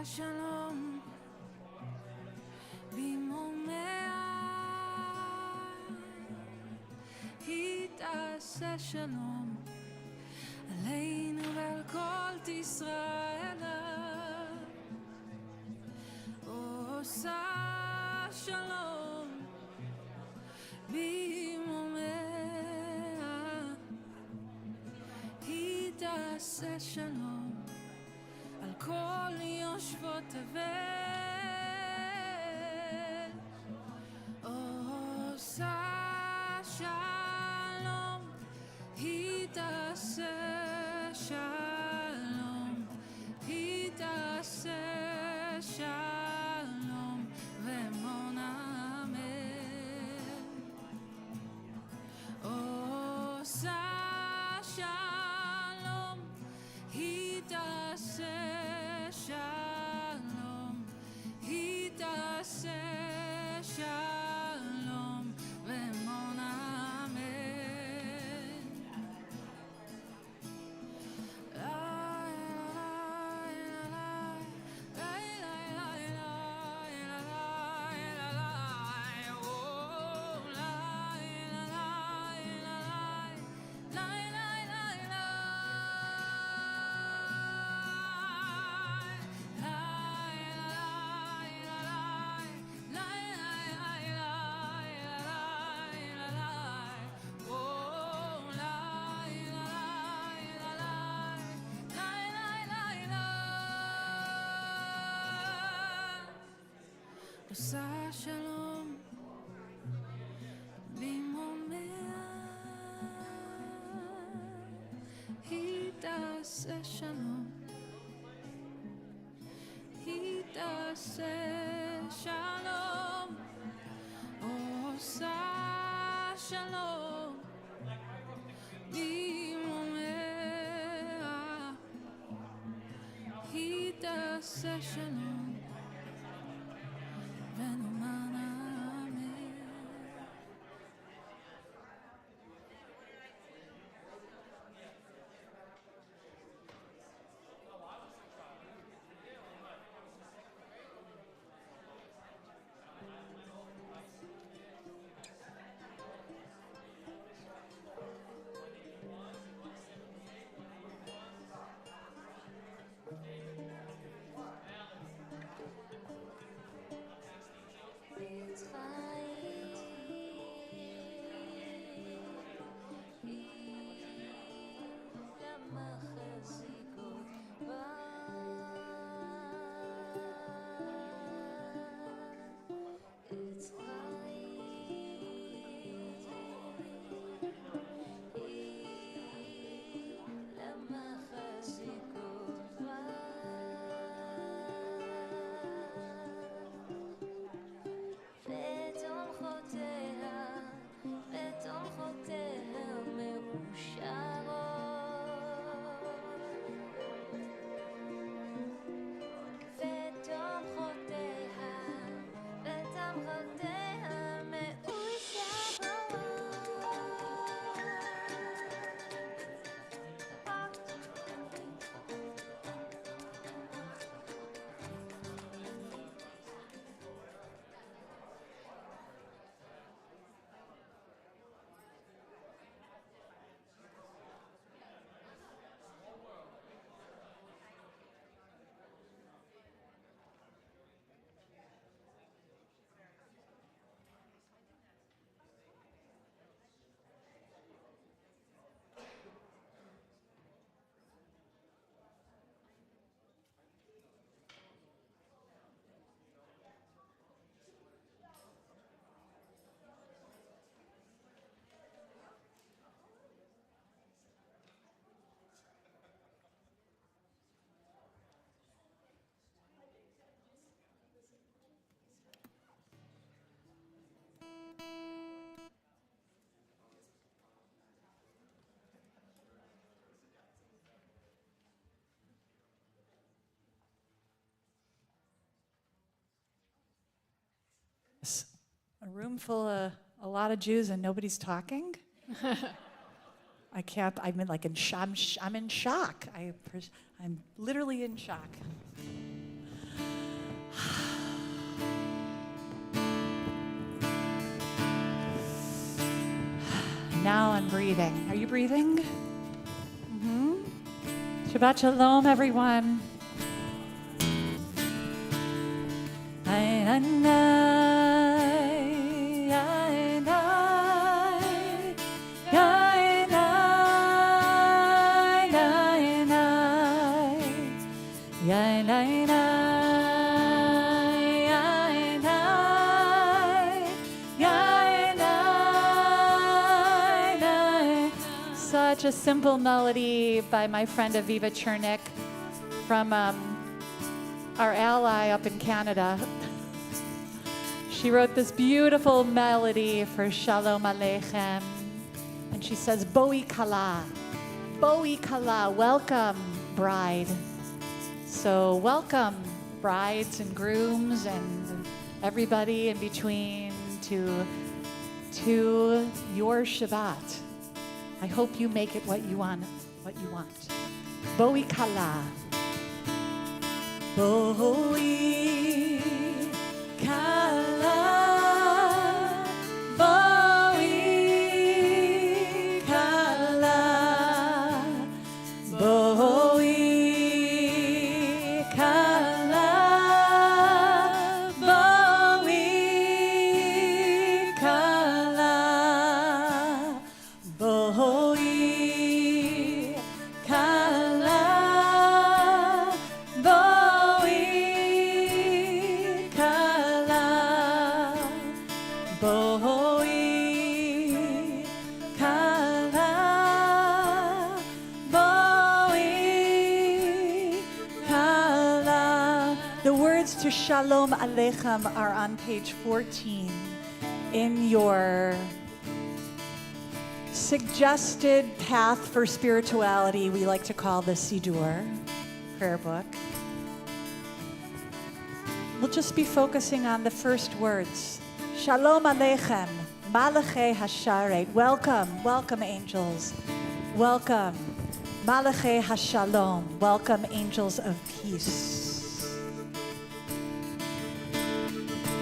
שלום במומיה היא תעשה שלום עלינו ועל כל ישראל עושה שלום במומיה היא תעשה שלום על כל יושבות תבל עושה שלום היא תעשה שלום היא תעשה שלום ואמון אמן עושה שלום היא תעשה שלום היא תעשה שלום ואמון אמן עושה שלום במומיה היא תעשה שלום היא תעשה שלום עושה שלום במומיה היא תעשה שלום ונאמן אמן. A room full of a lot of Jews and nobody's talking? I can't, I'm in like I'm in shock. I'm literally in shock. Now I'm breathing. Are you breathing? Mm-hmm. Shabbat Shalom, everyone. Such a simple melody by my friend Aviva Chernik from our ally up in Canada. She wrote this beautiful melody for Shalom Aleichem. And she says, Boi Kala, welcome, bride. So welcome, brides and grooms and everybody in between to your Shabbat. I hope you make it what you want. Boi Kala. Boi Kala. Boi Kala. Boi Kala. Boi Kala. Boi Kala. Boi Kala. Boi Kala. Boi Kala. The words to Shalom Aleichem are on page 14 in your suggested path for spirituality, we like to call the Siddur prayer book. We'll just be focusing on the first words. Shalom Aleichem, Malachei Hasharet. Welcome angels. Welcome, Malachei Hashalom. Welcome angels of peace.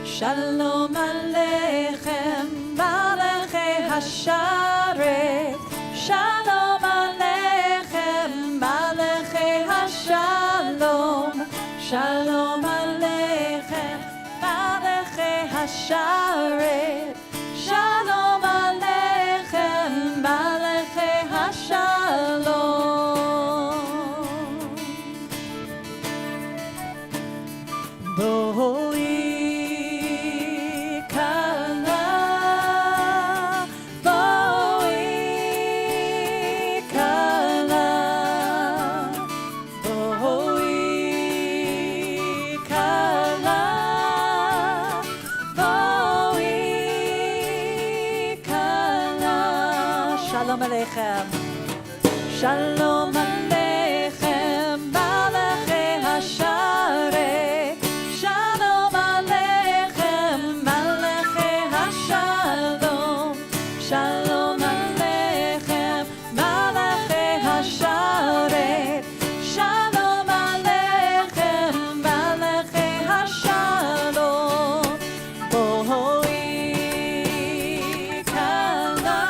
Shalom Aleichem, Malachei Hasharet. Shalom Aleichem, Malachei Hashalom. Shalom Aleichem, Malachei Hasharet. Shalom Aleichem, Malachei Hashalom. Boi Kala. Boi Kala. Boi Kala. Boi Kala. Shalom Aleichem. Shalom Aleichem, Malachei Hasharet. Shalom Aleichem, Malachei Hashalom. Shalom Aleichem, Malachei Hasharet. Shalom Aleichem, Malachei Hashalom. Boi Kala.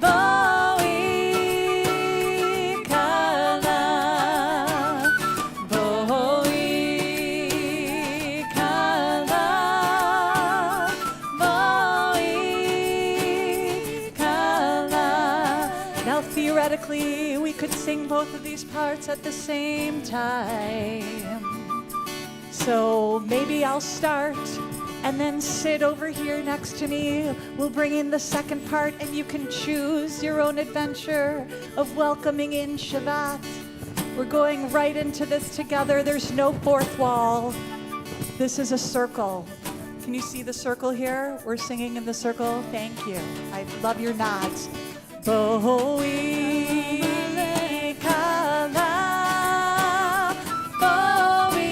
Boi Kala. Boi Kala. Boi Kala. Now theoretically, we could sing both of these parts at the same time. So maybe I'll start and then sit over here next to me. We'll bring in the second part and you can choose your own adventure of welcoming in Shabbat. We're going right into this together. There's no fourth wall. This is a circle. Can you see the circle here? We're singing in the circle. Thank you. I love your nods. Boi Kala. Boi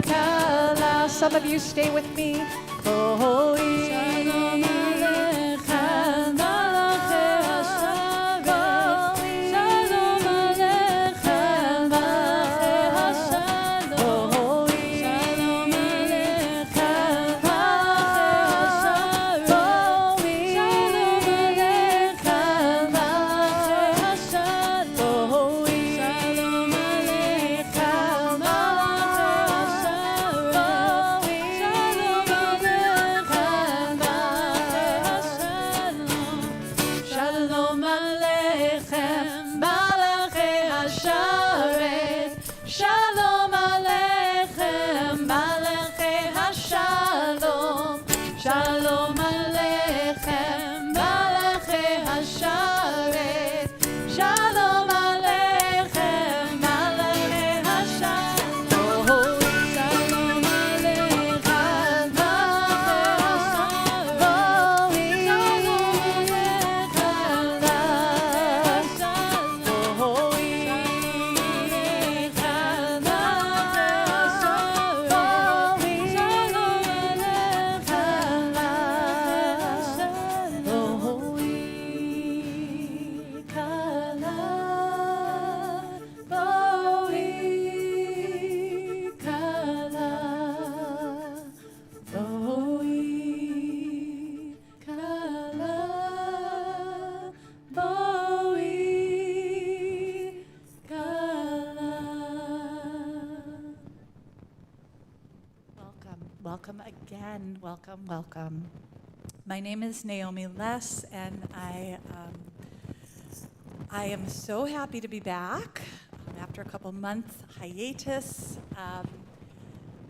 Kala. some of you stay with me. Oh, Shalom Aleichem, Malachei HaShabbat. Shalom Aleichem, Malachei HaShalom. Shalom Aleichem, Malachei HaShabbat. Shalom Aleichem, Malachei HaShalom. Shalom Aleichem, Malachei HaShalom. Shalom Aleichem, Malachei HaShalom. Shalom Aleichem, Malachei HaShalom. Shalom Aleichem, Malachei HaShalom. Shalom Aleichem, Welcome again. Welcome. My name is Naomi Less, and I am so happy to be back after a couple month hiatus.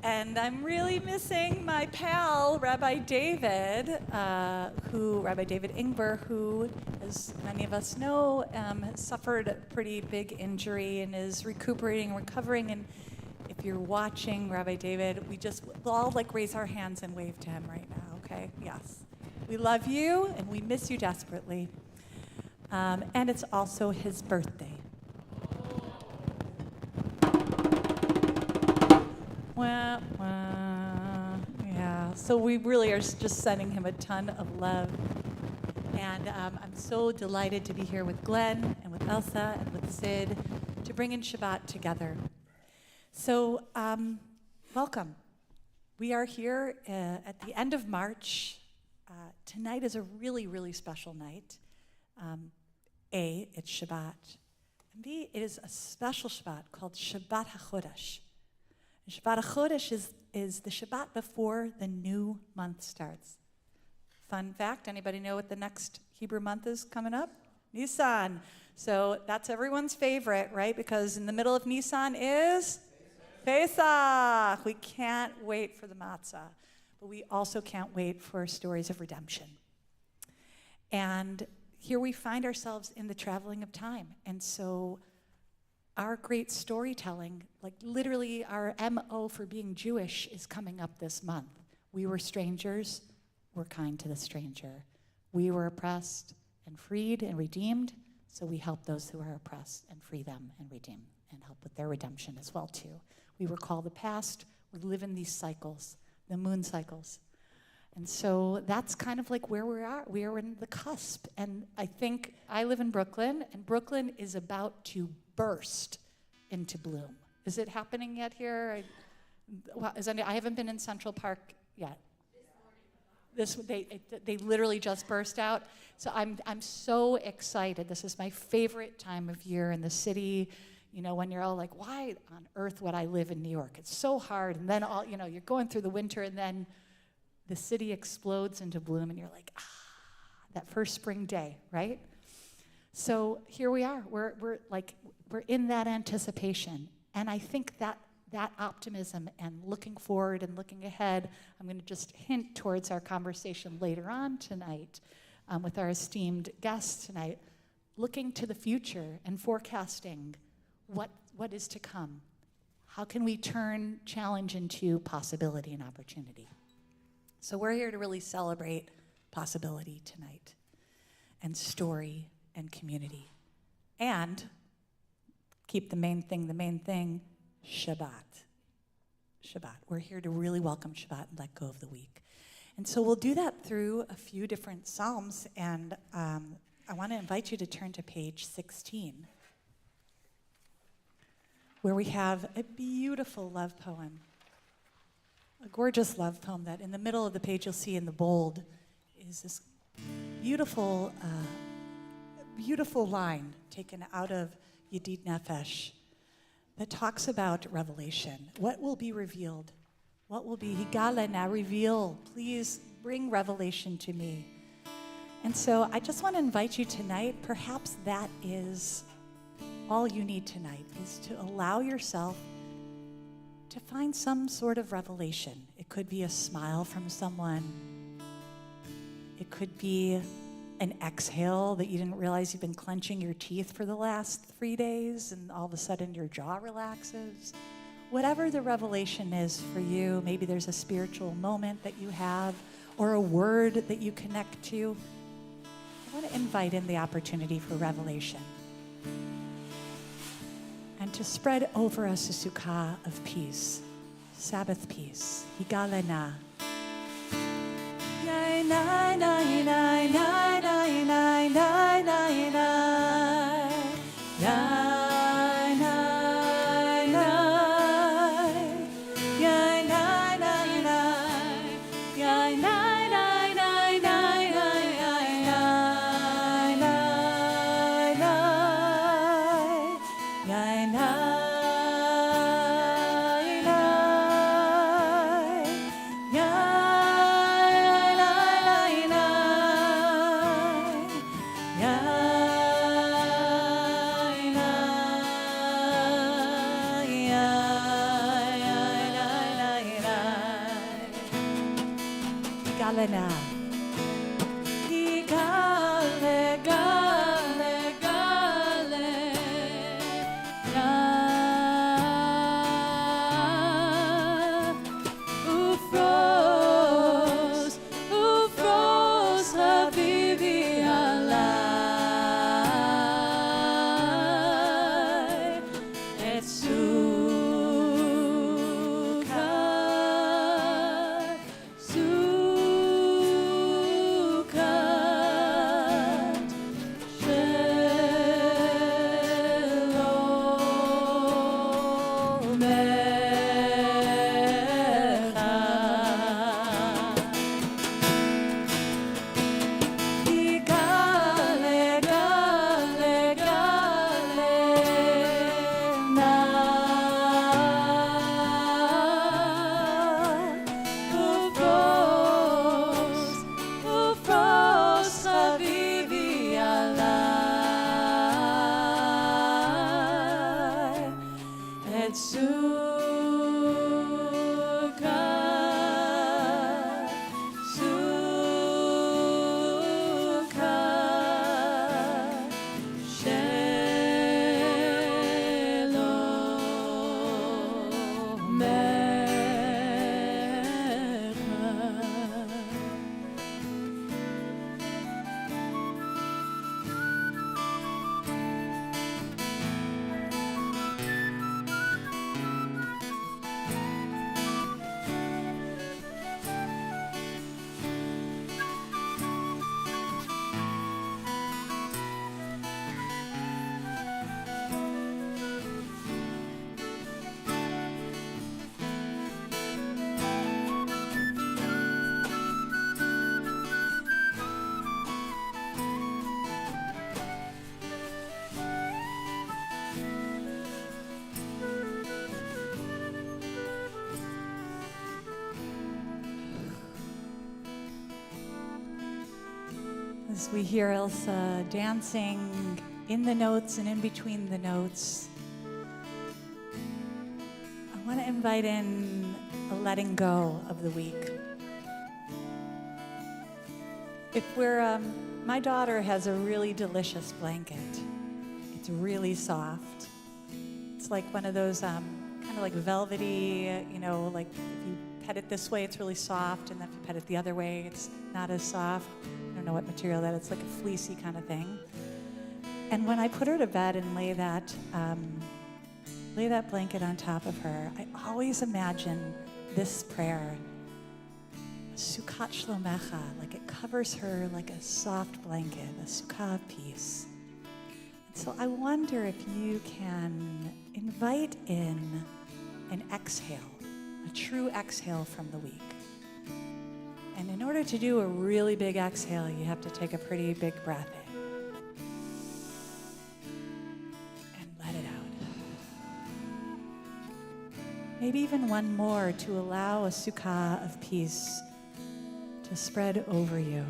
And I'm really missing my pal, Rabbi David Ingber, who, as many of us know, suffered a pretty big injury and is recuperating and recovering. And if you're watching Rabbi David, we'll all raise our hands and wave to him right now, okay? Yes. We love you and we miss you desperately. And it's also his birthday. Yeah, so we really are just sending him a ton of love. And I'm so delighted to be here with Glenn and with Elsa and with Sid to bring in Shabbat together. So, welcome. We are here at the end of March. Tonight is a really, really special night. A, it's Shabbat. And B, it is a special Shabbat called Shabbat HaChodesh. And Shabbat HaChodesh is the Shabbat before the new month starts. Fun fact, anybody know what the next Hebrew month is coming up? Nisan. So that's everyone's favorite, right? Because in the middle of Nisan is Pesach. We can't wait for the matzah, but we also can't wait for stories of redemption. And here we find ourselves in the traveling of time. And so our great storytelling, literally our MO for being Jewish, is coming up this month. We were strangers, we're kind to the stranger. We were oppressed and freed and redeemed, so we help those who are oppressed and free them and redeem and help with their redemption as well too. We recall the past, we live in these cycles, the moon cycles. And so that's kind of where we are. We are in the cusp. And I think I live in Brooklyn, and Brooklyn is about to burst into bloom. Is it happening yet here? I haven't been in Central Park yet. They literally just burst out. So I'm so excited. This is my favorite time of year in the city. You know, when you're all like, why on earth would I live in New York? It's so hard. And then you're going through the winter, and then the city explodes into bloom, and you're like, that first spring day, right? So here we are. We're in that anticipation. And I think that optimism and looking forward and looking ahead, I'm going to just hint towards our conversation later on tonight with our esteemed guests tonight, looking to the future and forecasting what is to come. How can we turn challenge into possibility and opportunity? So we're here to really celebrate possibility tonight, and story and community, and keep the main thing, Shabbat. Shabbat. We're here to really welcome Shabbat and let go of the week. And so we'll do that through a few different psalms, and I want to invite you to turn to page 16, where we have a beautiful love poem, a gorgeous love poem that in the middle of the page you'll see in the bold is this beautiful, beautiful line taken out of Yedid Nefesh that talks about revelation. What will be revealed? What will be Higala, now reveal? Please bring revelation to me. And so I just want to invite you tonight, perhaps that is all you need tonight, is to allow yourself to find some sort of revelation. It could be a smile from someone. It could be an exhale that you didn't realize you've been clenching your teeth for the last 3 days and all of a sudden your jaw relaxes. Whatever the revelation is for you, maybe there's a spiritual moment that you have or a word that you connect to. I want to invite in the opportunity for revelation and to spread over us a sukkah of peace, Sabbath peace. Higalena. Galena. Gale, gale, gale, ya. Ufros, ufros, habibi alai. Et As we hear Elsa dancing in the notes and in between the notes, I want to invite in a letting go of the week. My daughter has a really delicious blanket. It's really soft. It's like one of those kind of like velvety, like if you pet it this way, it's really soft, and then if you pet it the other way, it's not as soft. I don't know what material that is. It's like a fleecy kind of thing. And when I put her to bed and lay that lay that blanket on top of her. I always imagine this prayer, Sukkot Shlomecha, like it covers her like a soft blanket, a sukkah of peace. And so I wonder if you can invite in an exhale, a true exhale from the week. And in order to do a really big exhale, you have to take a pretty big breath in. And let it out. Maybe even one more to allow a sukkah of peace to spread over you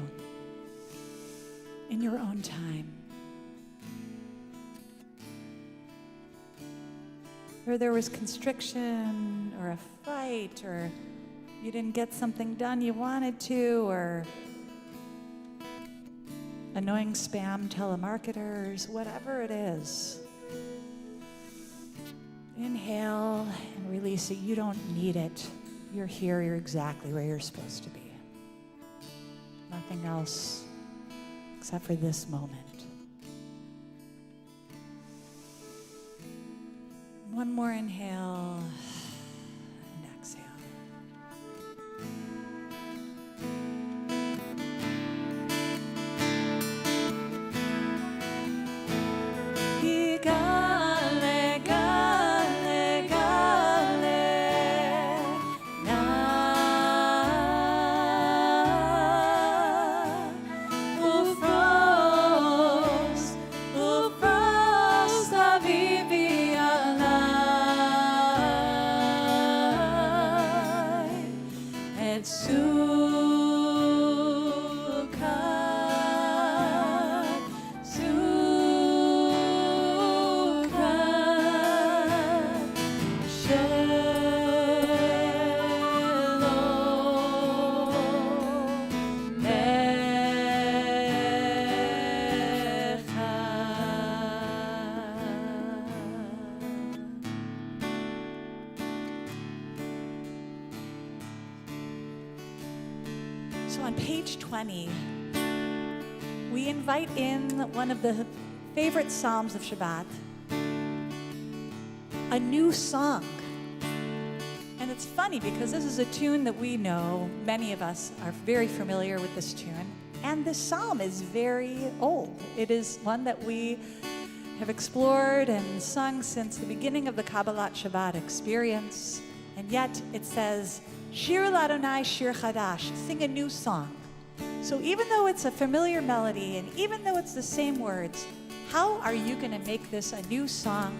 in your own time. Or there was constriction or a fight, or you didn't get something done you wanted to, or annoying spam telemarketers, whatever it is. Inhale and release it. You don't need it. You're here. You're exactly where you're supposed to be. Nothing else except for this moment. One more inhale and exhale. Gale, gale, gale, na ufros avivi alai et So on page 20, we invite in one of the favorite Psalms of Shabbat, a new song. And it's funny because this is a tune that we know, many of us are very familiar with this tune, and this psalm is very old. It is one that we have explored and sung since the beginning of the Kabbalat Shabbat experience, and yet it says, Shir l'Adonai Shir Chadash, sing a new song. So even though it's a familiar melody, and even though it's the same words, how are you going to make this a new song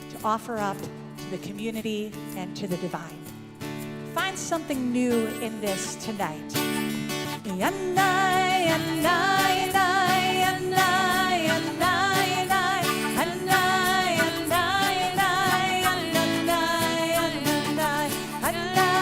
to offer up to the community and to the divine? Find something new in this tonight. Yanai, yanai, yanai, yanai, yanai, yanai, yanai, yanai, yanai, yanai, yanai, yanai,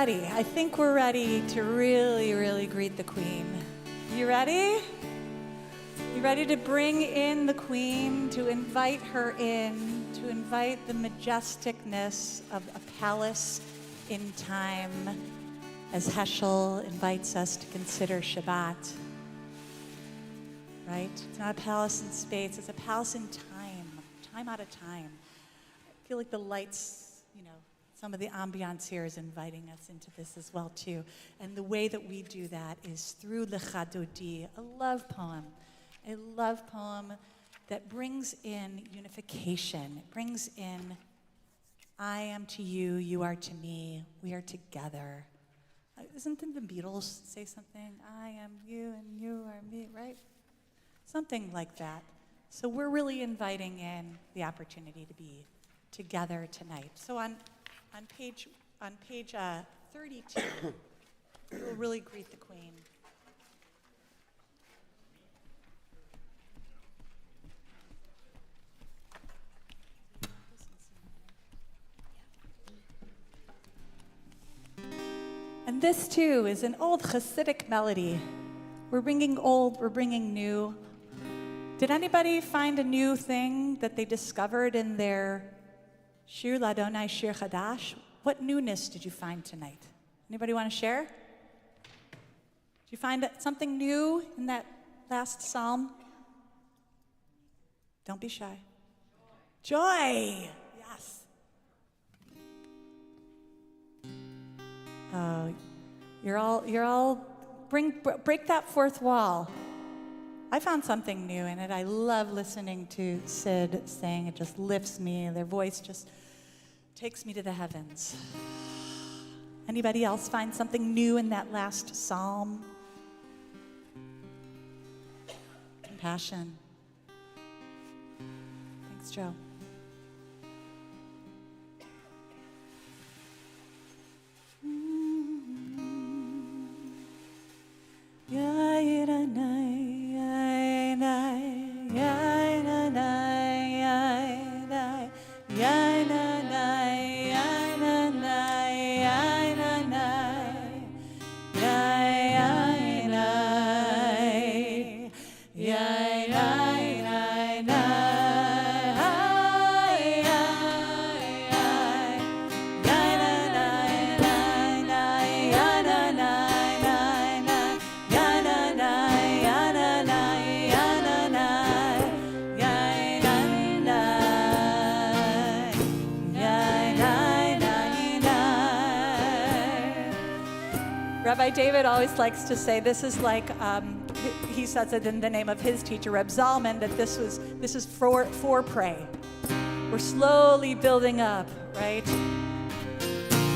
ready. I think we're ready to really, really greet the Queen. You ready? You ready to bring in the Queen, to invite her in, to invite the majesticness of a palace in time, as Heschel invites us to consider Shabbat. Right? It's not a palace in space, it's a palace in time out of time. I feel like the lights, some of the ambiance here is inviting us into this as well too. And the way that we do that is through Lecha Dodi, a love poem that brings in unification. It brings in, I am to you, you are to me, we are together. Isn't the Beatles say something? I am you and you are me, right? Something like that. So we're really inviting in the opportunity to be together tonight. So on page 32, we'll really greet the Queen. And this too is an old Hasidic melody. We're bringing old, we're bringing new. Did anybody find a new thing that they discovered in their Shir Ladonai Shir Chadash? What newness did you find tonight? Anybody want to share? Did you find something new in that last psalm? Don't be shy. Joy! Yes. Oh, you're all break that fourth wall. I found something new in it. I love listening to Sid sing. It just lifts me. Their voice just takes me to the heavens. Anybody else find something new in that last psalm? Compassion. Thanks, Joe. Rabbi David always likes to say this is like, he says it in the name of his teacher, Reb Zalman, that this is foreplay. We're slowly building up, right?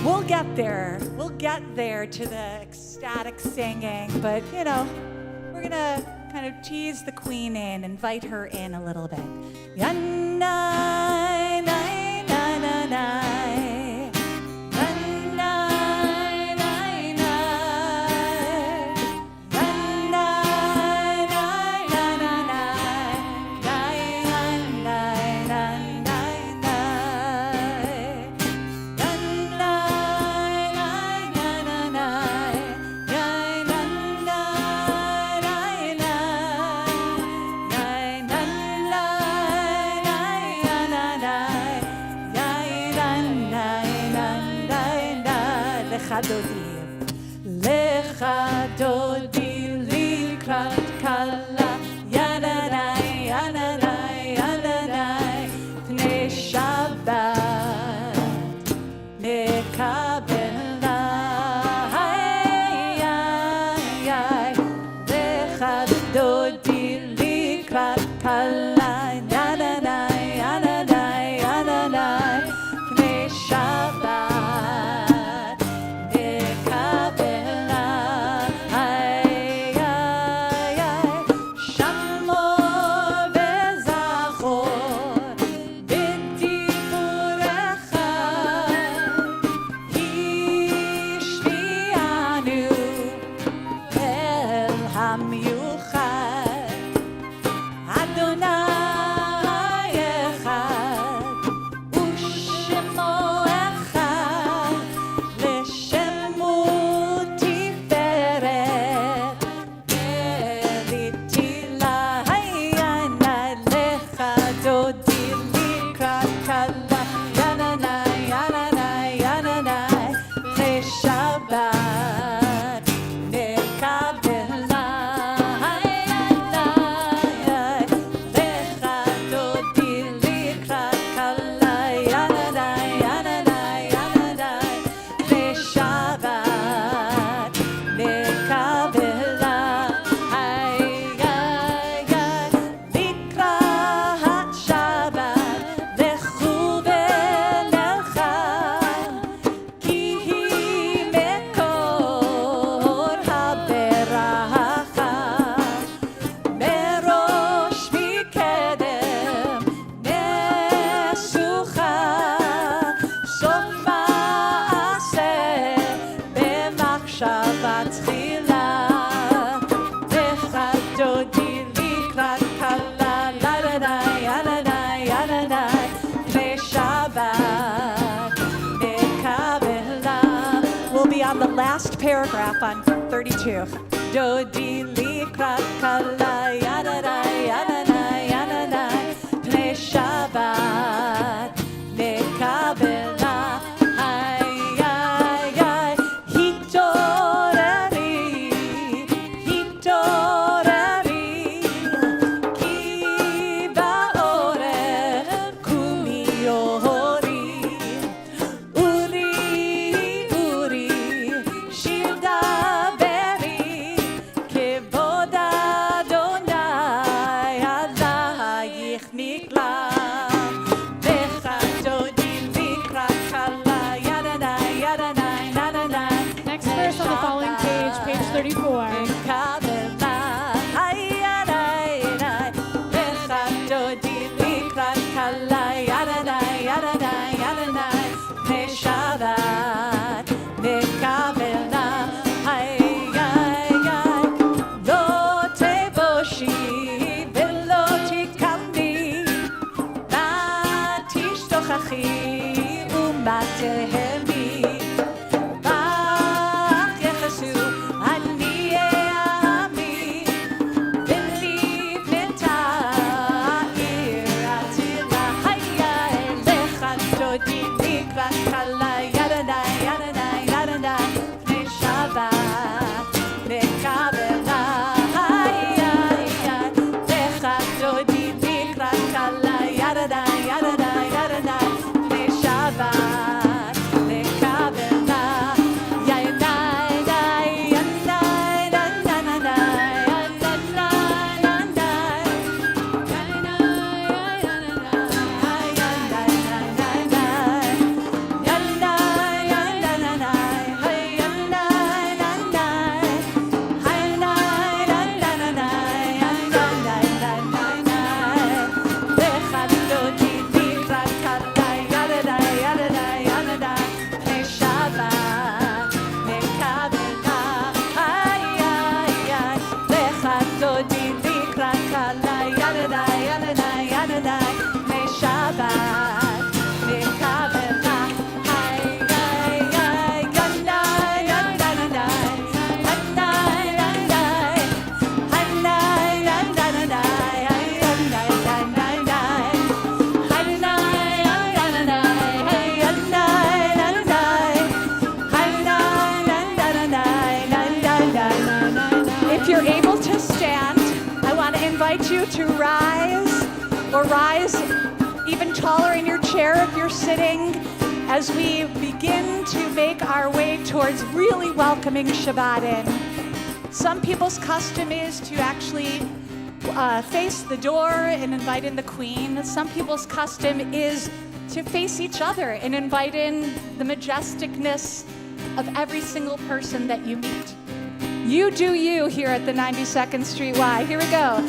We'll get there. We'll get there to the ecstatic singing, but we're gonna kind of tease the Queen in, invite her in a little bit. Yanai, nai, nai, nai, nai. Na בשבת תחילה, וחדודי לקראת קלה, לה-לה-לה, לה-לה-לה, לה-לה-לה, לשבת נקבלה. We'll be on the last paragraph on 32. דודי לקראת קלה, לה-לה-לה, לה-לה-לה, לה-לה-לה, לשבת נקבלה. You to rise or rise even taller in your chair if you're sitting as we begin to make our way towards really welcoming Shabbat in. Some people's custom is to actually face the door and invite in the Queen. Some people's custom is to face each other and invite in the majesticness of every single person that you meet. You do you here at the 92nd Street Y. Here we go.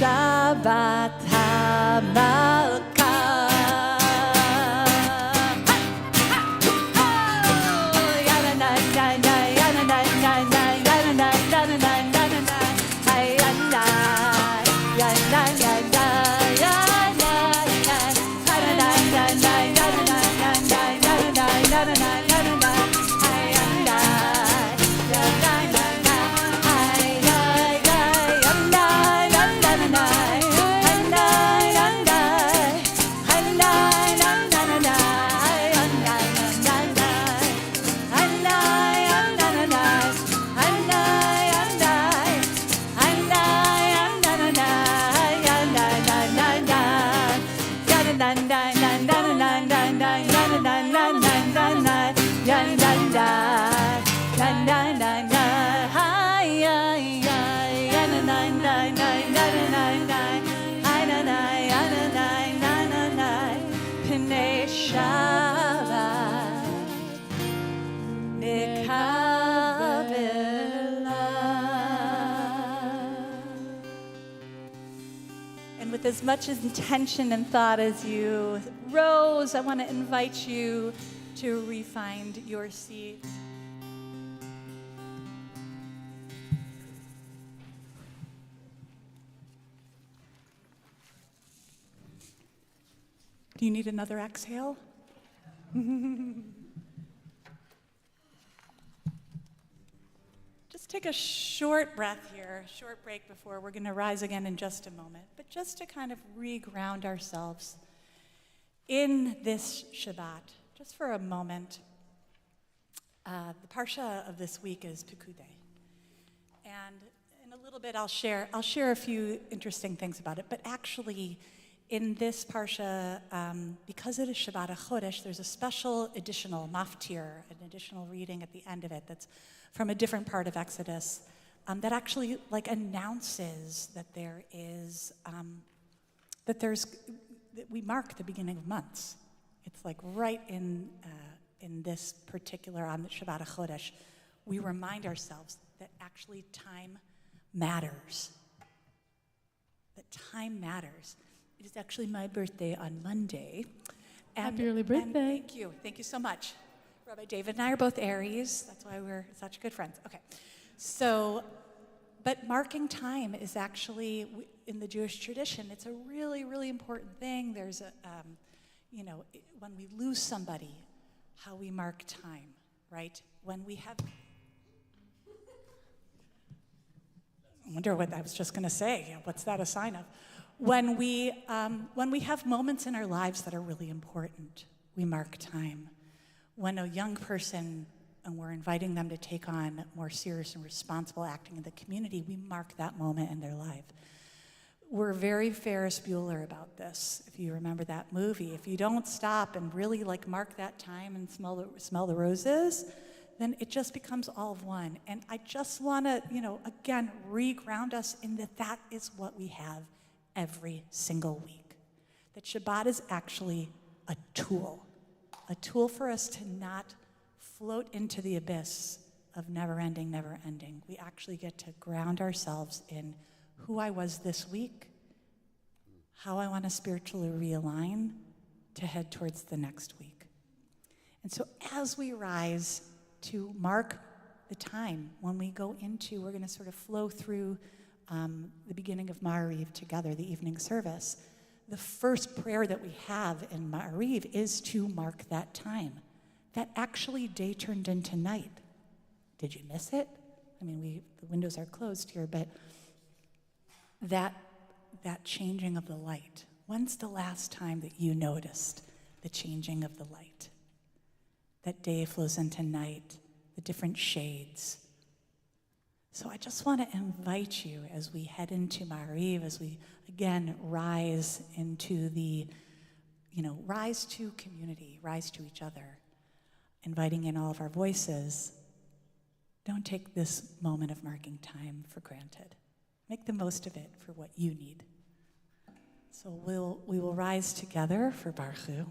Shabbat HaMalka. Shabbat And with as much intention and thought as you rose, I want to invite you to re-find your seat. Do you need another exhale? Just take a short breath here, a short break before we're going to rise again in just a moment, but just to kind of re-ground ourselves in this Shabbat, just for a moment. The Parsha of this week is Pekudei. And in a little bit I'll share a few interesting things about it, but actually in this Parsha, because it is Shabbat HaChodesh, there's a special additional maftir, an additional reading at the end of it that's from a different part of Exodus that actually like announces that that we mark the beginning of months. It's like right in this particular, on the Shabbat HaChodesh, we remind ourselves that actually time matters. That time matters. It is actually my birthday on Monday. Happy early birthday. Thank you so much. Rabbi David and I are both Aries. That's why we're such good friends. Okay, so, but marking time is actually, in the Jewish tradition, it's a really, really important thing. There's a, when we lose somebody, how we mark time, right? When we have, I wonder what I was just going to say. What's that a sign of? When we have moments in our lives that are really important, we mark time. When a young person, and we're inviting them to take on more serious and responsible acting in the community, we mark that moment in their life. We're very Ferris Bueller about this, if you remember that movie. If you don't stop and really like mark that time and smell the roses, then it just becomes all of one. And I just want to, again, re-ground us in that is what we have every single week. That Shabbat is actually a tool for us to not float into the abyss of never ending. We actually get to ground ourselves in who I was this week, how I want to spiritually realign to head towards the next week. And so as we rise to mark the time when we go into, we're going to sort of flow through the beginning of Ma'ariv together, the evening service. The first prayer that we have in Ma'ariv is to mark that time. That actually day turned into night. Did you miss it? I mean, the windows are closed here, but that changing of the light. When's the last time that you noticed the changing of the light? That day flows into night, the different shades. So I just want to invite you as we head into Ma'ariv, as we again rise into rise to community, rise to each other, inviting in all of our voices. Don't take this moment of marking time for granted. Make the most of it for what you need. So we will rise together for Baruch Hu.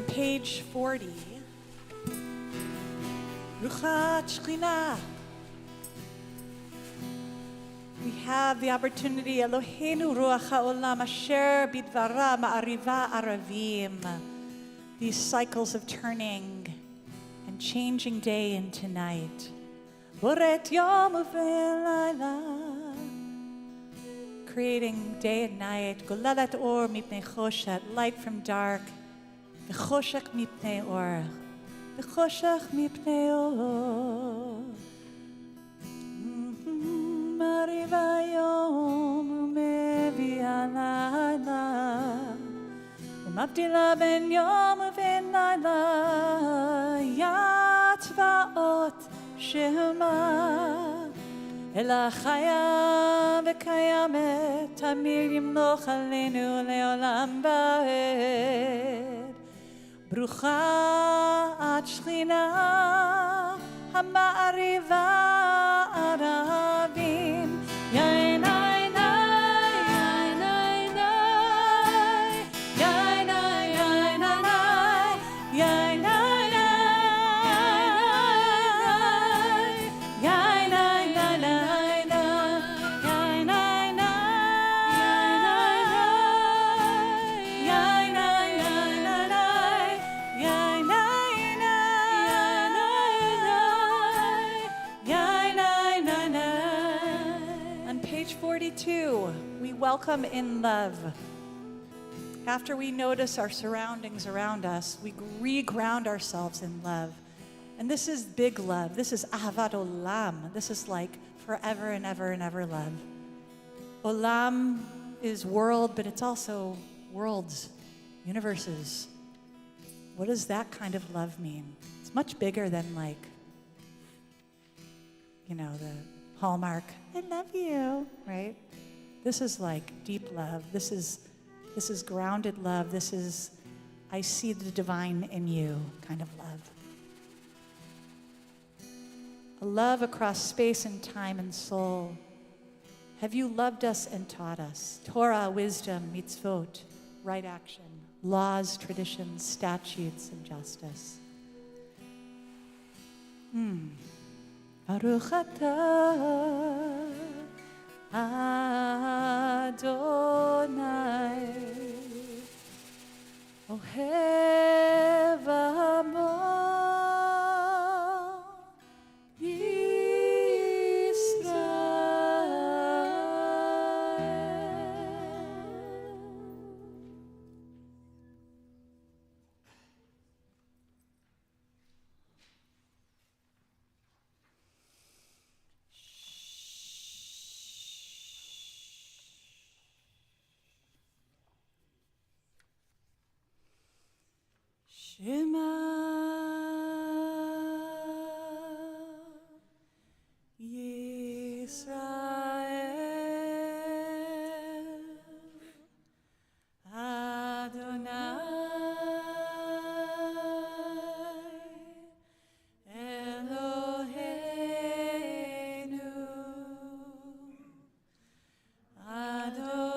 page 40. Ruchat Shekhinah. We have the opportunity, Eloheinu Ruach HaOlam Asher Bidvara Ma'ariva Aravim. These cycles of turning and changing day into night. Boret Yom Uvelayla. Creating day and night. Golalat Or Mipnei Choshet. Light from dark. V'choshech Mipnei Or. V'choshech Mipnei Or. Mariva Yom Umevi'a Laila. Umabdila ben Yom uven Laila. Yatzva'ot Shema. Ela chaya v'kayamet. Tamir yimloch aleinu le'olam va'ed. Brucha at Shekhinah. Ha'ma'ariva aravim. Yain ai nai, yain ai nai, yain ai yain ai nai, yain ai nai, yain ai nai nai nai, yain ai nai, yain ai nai, yain ai nai. On page 42, we welcome in love. After we notice our surroundings around us, we re-ground ourselves in love. And this is big love. This is ahavat olam. This is like forever and ever and ever love. Olam is world, but it's also worlds, universes. What does that kind of love mean? It's much bigger than like, the Hallmark, I love you, right? This is like deep love. This is grounded love. This is, I see the divine in you kind of love. A love across space and time and soul. Have you loved us and taught us? Torah, wisdom, mitzvot, right action, laws, traditions, statutes, and justice. Baruch atah Adonai Ohev amo Shema Yisrael Adonai Eloheinu Adonai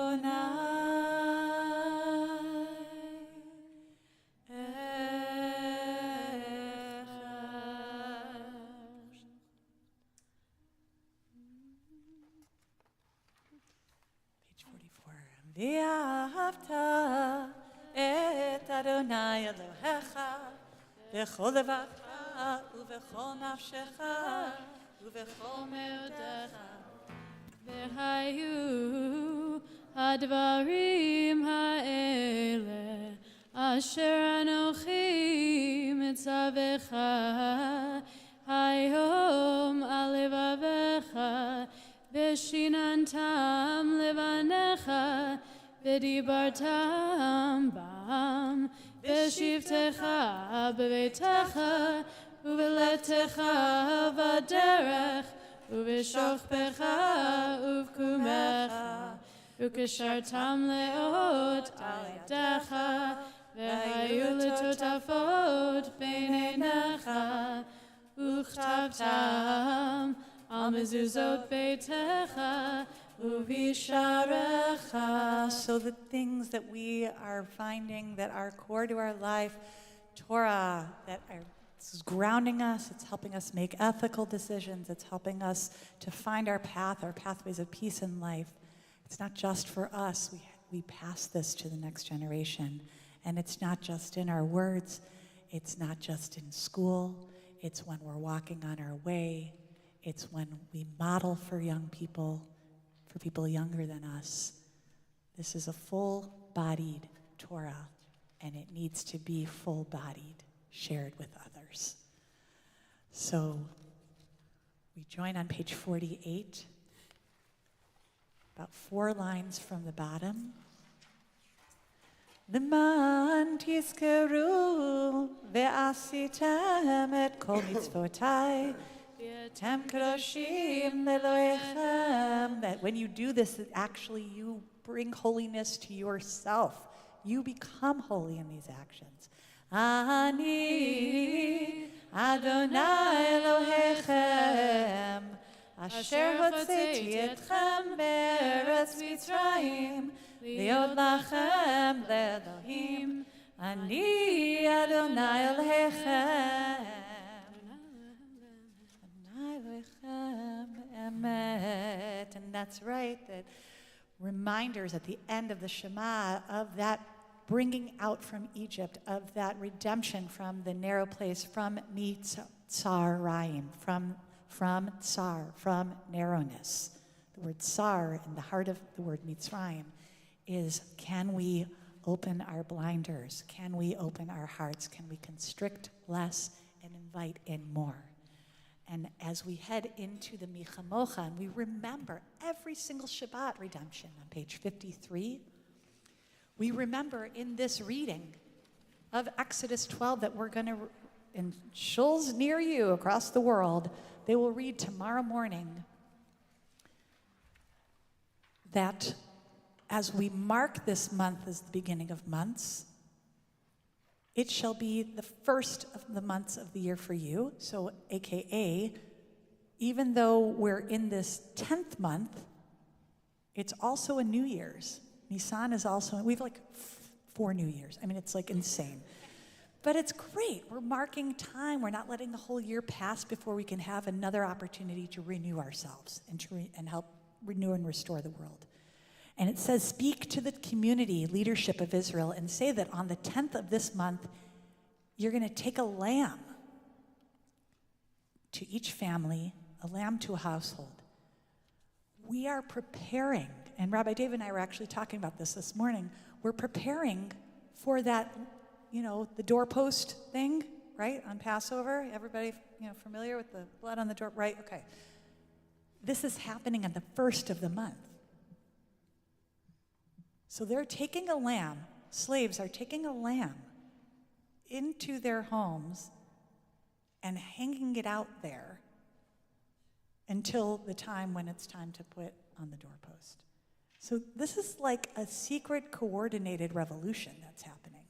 V'ahavta et Adonai Elohecha v'chol levacha uv'chol nafshecha uv'chol meodecha V'hayu hadvarim ha'ele asher anochi mitzavecha hayom alevavecha v'shinantam levanecha v'dibartam bam v'shivtecha b'veitecha uv'letecha v'derech uv'shochpecha uv'kumecha ukeshartam leot al yadecha v'hayu l'totafot b'neinecha uchtavtam al mezuzot beitecha uvisharecha. So the things that we are finding that are core to our life, Torah that is grounding us. It's helping us make ethical decisions. It's helping us to find our path, our pathways of peace in life. It's not just for us. We pass this to the next generation. And it's not just in our words. It's not just in school. It's when we're walking on our way. It's when we model for young people, for people younger than us. This is a full-bodied Torah, and it needs to be full-bodied, shared with others. So we join on page 48, about 4 lines from the bottom. L'man tizkeru ve'asitem et kol mitzvotai v'etem kadoshim leloechem. That when you do this, that actually you bring holiness to yourself. You become holy in these actions. Ani Adonai Elohechem asher hotzeti etchem be'eretz Mitzrayim להיות לכם לאלוהים, אני אדוני אלוהיכם, אדוני אלוהיכם אמת. And that's right, that reminders at the end of the Shema of that bringing out from Egypt, of that redemption from the narrow place, from Mitzrayim, from tsar, from narrowness. The word tsar in the heart of the word Mitzrayim is, can we open our blinders? Can we open our hearts? Can we constrict less and invite in more? And as we head into the Michamocha, and we remember every single Shabbat redemption on page 53, we remember in this reading of Exodus 12 that we're going to, in shuls near you across the world, they will read tomorrow morning that as we mark this month as the beginning of months, it shall be the first of the months of the year for you. So, AKA, even though we're in this 10th month, it's also a New Year's. Nisan is also, we have like 4 New Years. I mean, it's like insane. But it's great. We're marking time. We're not letting the whole year pass before we can have another opportunity to renew ourselves and help renew and restore the world. And it says, speak to the community leadership of Israel and say that on the 10th of this month, you're going to take a lamb to each family, a lamb to a household. We are preparing, and Rabbi David and I were actually talking about this morning, we're preparing for that, the doorpost thing, right, on Passover. Everybody, familiar with the blood on the door, right? Okay. This is happening on the 1st of the month. So they're taking a lamb, slaves are taking a lamb into their homes and hanging it out there until the time when it's time to put on the doorpost. So this is like a secret coordinated revolution that's happening.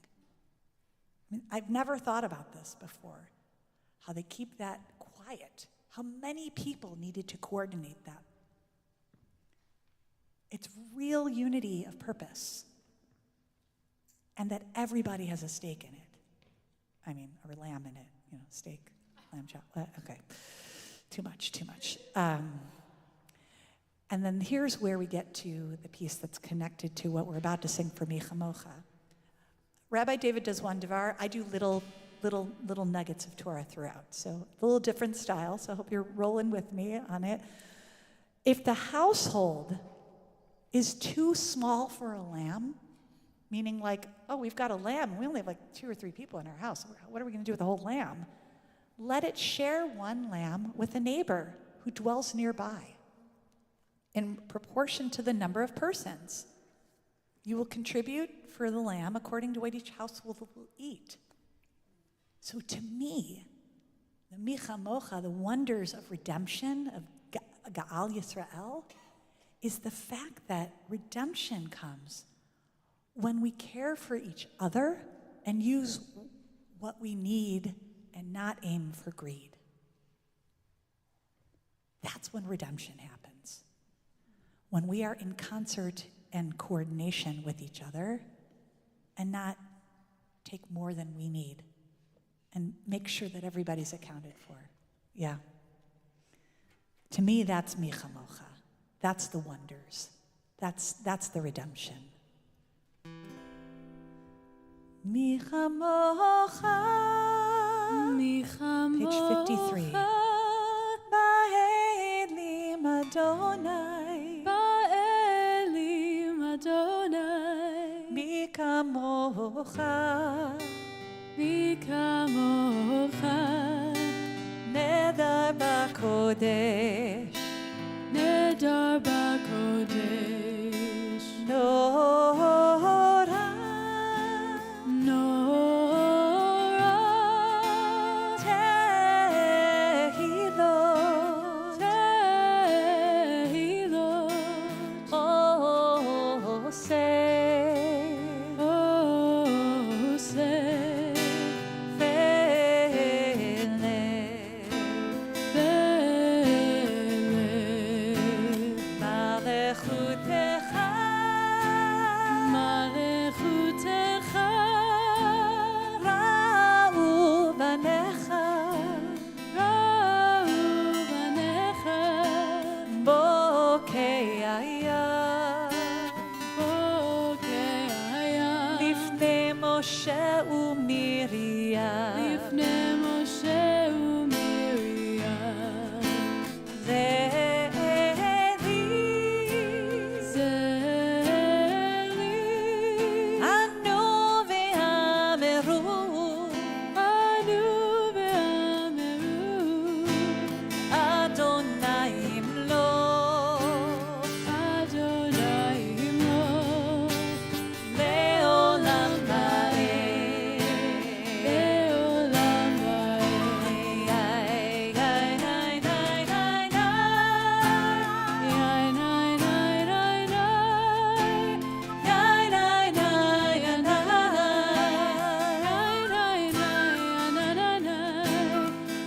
I mean, I've never thought about this before, how they keep that quiet, how many people needed to coordinate that. It's real unity of purpose, and that everybody has a stake in it. I mean, or lamb in it, steak, lamb chop. Okay, too much. And then here's where we get to the piece that's connected to what we're about to sing for Michamocha. Rabbi David does one devar. I do little nuggets of Torah throughout. So a little different style. So I hope you're rolling with me on it. If the household is too small for a lamb, meaning like, oh, we've got a lamb, we only have like 2 or 3 people in our house, what are we going to do with the whole lamb? Let it share one lamb with a neighbor who dwells nearby in proportion to the number of persons. You will contribute for the lamb according to what each household will eat. So to me, the Michamocha, the wonders of redemption, of Ga'al Yisrael, is the fact that redemption comes when we care for each other and use what we need and not aim for greed. That's when redemption happens. When we are in concert and coordination with each other and not take more than we need and make sure that everybody's accounted for. Yeah. To me, that's mi chamocha. That's the wonders. That's the redemption. Mi chamocha. Page 53. Ba'elim Adonai. Ba'elim Adonai. Mi kamocha. Mi kamocha. Nedar b'kodesh. Nedar b'kodesh. Nora. Nora. Tehilot. Tehilot. Oseh. Oseh. Veleh. Veleh. Malechutecha. Malechutecha. Ra'u banecha. Ra'u banecha. Bokei hayam. Bokei hayam. Lifnei Moshe u'Miriam. Lifnei Moshe u'Miriam. Ze'eli. Zeli. Anu ve'ameru. Anu ve'ameru. Adonai imloch. Adonai imloch. Le'olam va'ed. Le'olam va'ed. Ay, ay, ay, ay, ay, ay. Yai, nai, nai, nai, nai. Ay, ay, ay, ay, ay. Nai, nai, nai, na, na, na. Ay, ay, ay, ay, ay.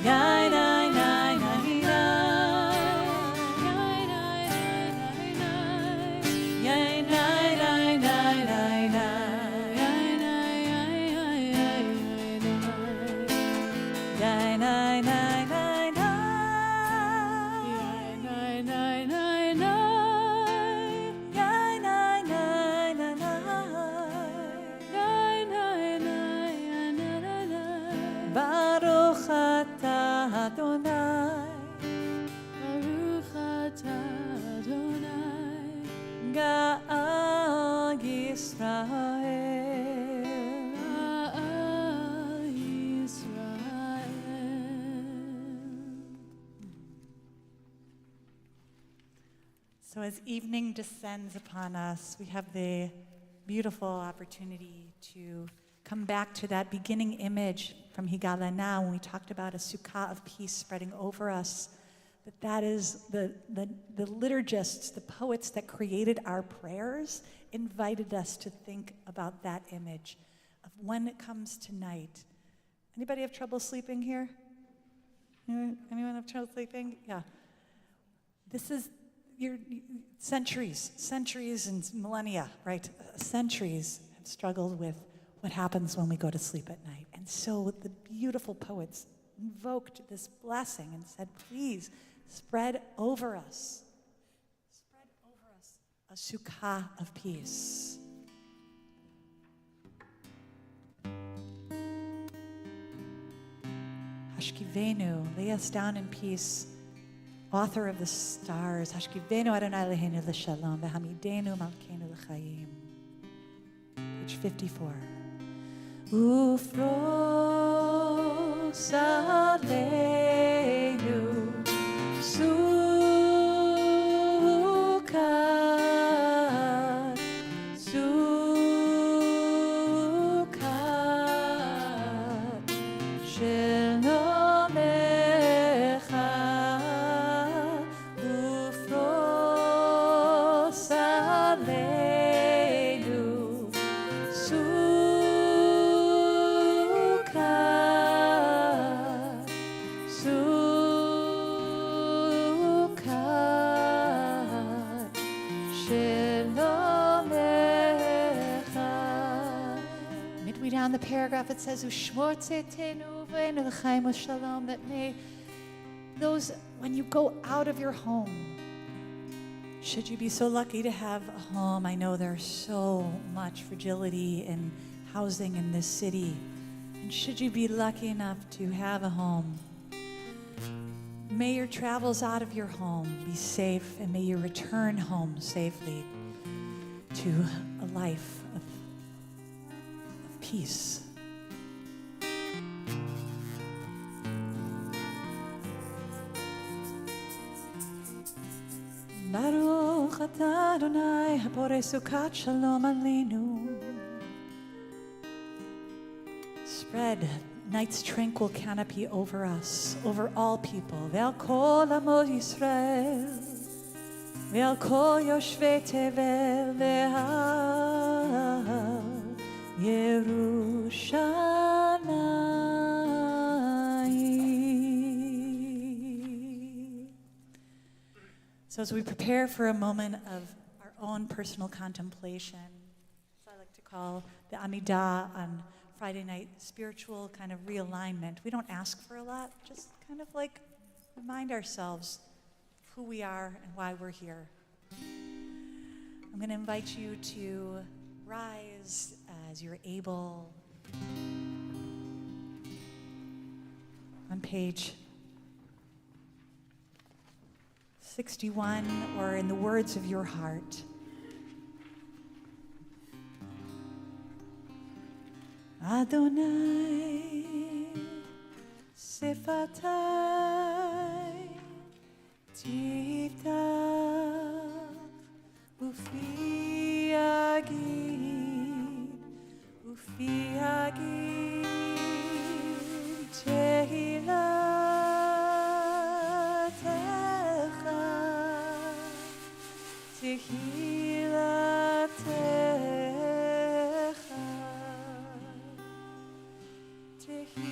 Yai, nai, nai, nai, nai. Ay, ay, ay, ay, ay, ay. Yai, nai, ai, ai, ai, ai, nai. Ay, ay, ay, ay, ay. Yai, nai, nai, nai, nai. Ay, ay, ay, ay, ay. Yai, nai, nai, na, na, na. Baruch atah Adonai, Baruch atah Adonai. Ga'al Yisrael. Ba'al Yisrael. So as evening descends upon us, we have the beautiful opportunity to come back to that beginning image from Higalana when we talked about a sukkah of peace spreading over us. That is the liturgists, the poets that created our prayers, invited us to think about that image of when it comes tonight. Anybody have trouble sleeping here? Anyone have trouble sleeping? Yeah. This is your centuries and millennia, right? Centuries have struggled with what happens when we go to sleep at night. And so the beautiful poets invoked this blessing and said, please spread over us a sukkah of peace. Hashkivenu, lay us down in peace. Author of the stars, Hashkivenu Adonai Eloheinu l'shalom, v'hamidenu malkeinu l'chaim. Page 54. Ufros aleinu sukkah, sukkah shel nomecha. Ufros aleinu sukkah, sukkah shel nomecha. Midway down the paragraph it says, Ushmor tzetenu that may those, when you go out of your home, should you be so lucky to have a home, I know there's so much fragility in housing in this city, and should you be lucky enough to have a home, may your travels out of your home be safe, and may you return home safely to a life of peace. Baruch atah Adonai haporei sukat shalom aleinu. Spread night's tranquil canopy over us, over all people. Ve'al kol amo Yisrael, ve'al kol yoshvei tevel ve'al Yerushalayim. So as we prepare for a moment of our own personal contemplation, as I like to call the Amidah on Friday night, spiritual kind of realignment, we don't ask for a lot, just kind of like remind ourselves of who we are and why we're here. I'm going to invite you to rise as you're able. On page 61, or in the words of your heart. Adonai Sifatai Tiftach Ufi Agid Ufi Agid Tehilatecha Tehilatecha Tehilatecha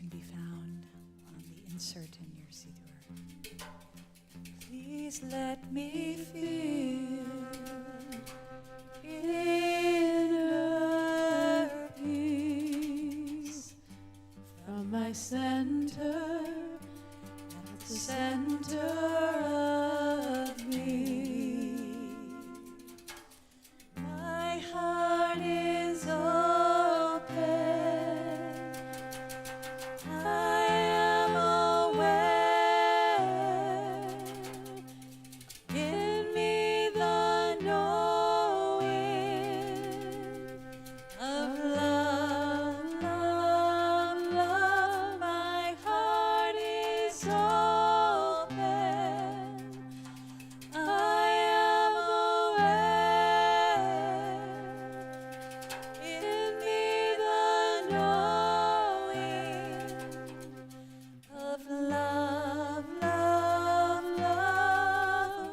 can be found on the insert in your siddur. Please let me feel inner peace from my center at the center of me. My heart is open. I am aware. Give me the knowing of love, love, love. My heart is open. I am aware. Give me the knowing of love, love, love.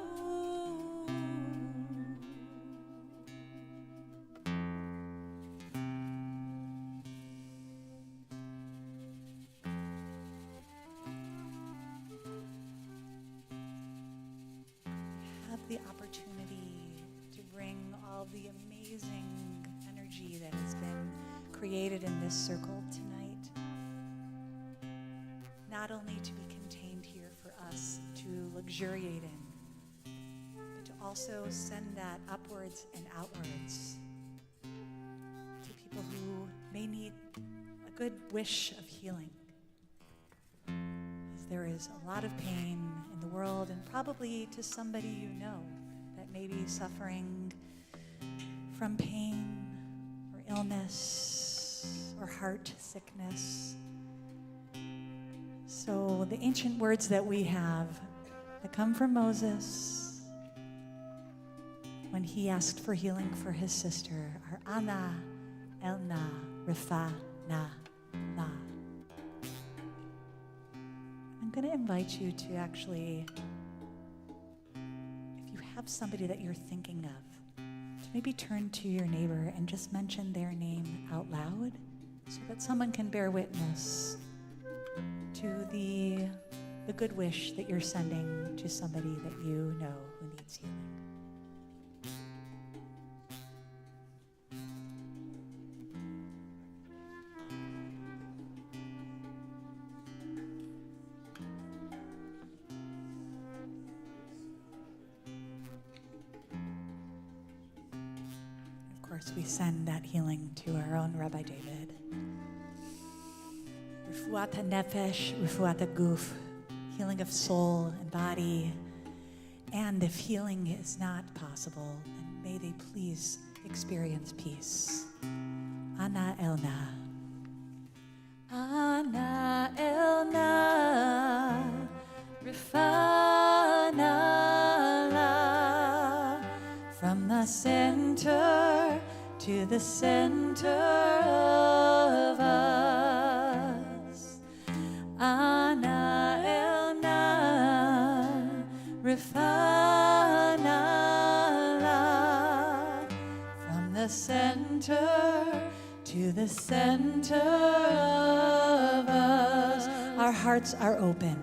Have the opportunity to bring all the amazing energy that has been created in this circle tonight, not only to be contained here for us to luxuriate in, but to also send that upwards and outwards to people who may need a good wish of healing. As there is a lot of pain in the world, and probably to somebody you know that may be suffering from pain or illness or heart sickness. So the ancient words that we have that come from Moses when he asked for healing for his sister are Ana, Elna, Rifa, Na, La. I'm going to invite you to actually, if you have somebody that you're thinking of, to maybe turn to your neighbor and just mention their name out loud so that someone can bear witness to the good wish that you're sending to somebody that you know who needs healing. Of course, we send that healing to our own Rabbi David. Refuat nefesh, refuat guf, healing of soul and body. And if healing is not possible, then may they please experience peace. Ana Elna. Ana Elna, Rifana La, from the center to the center of us. Ana Elna, Rifana La, from the center to the center of us. Our hearts are open.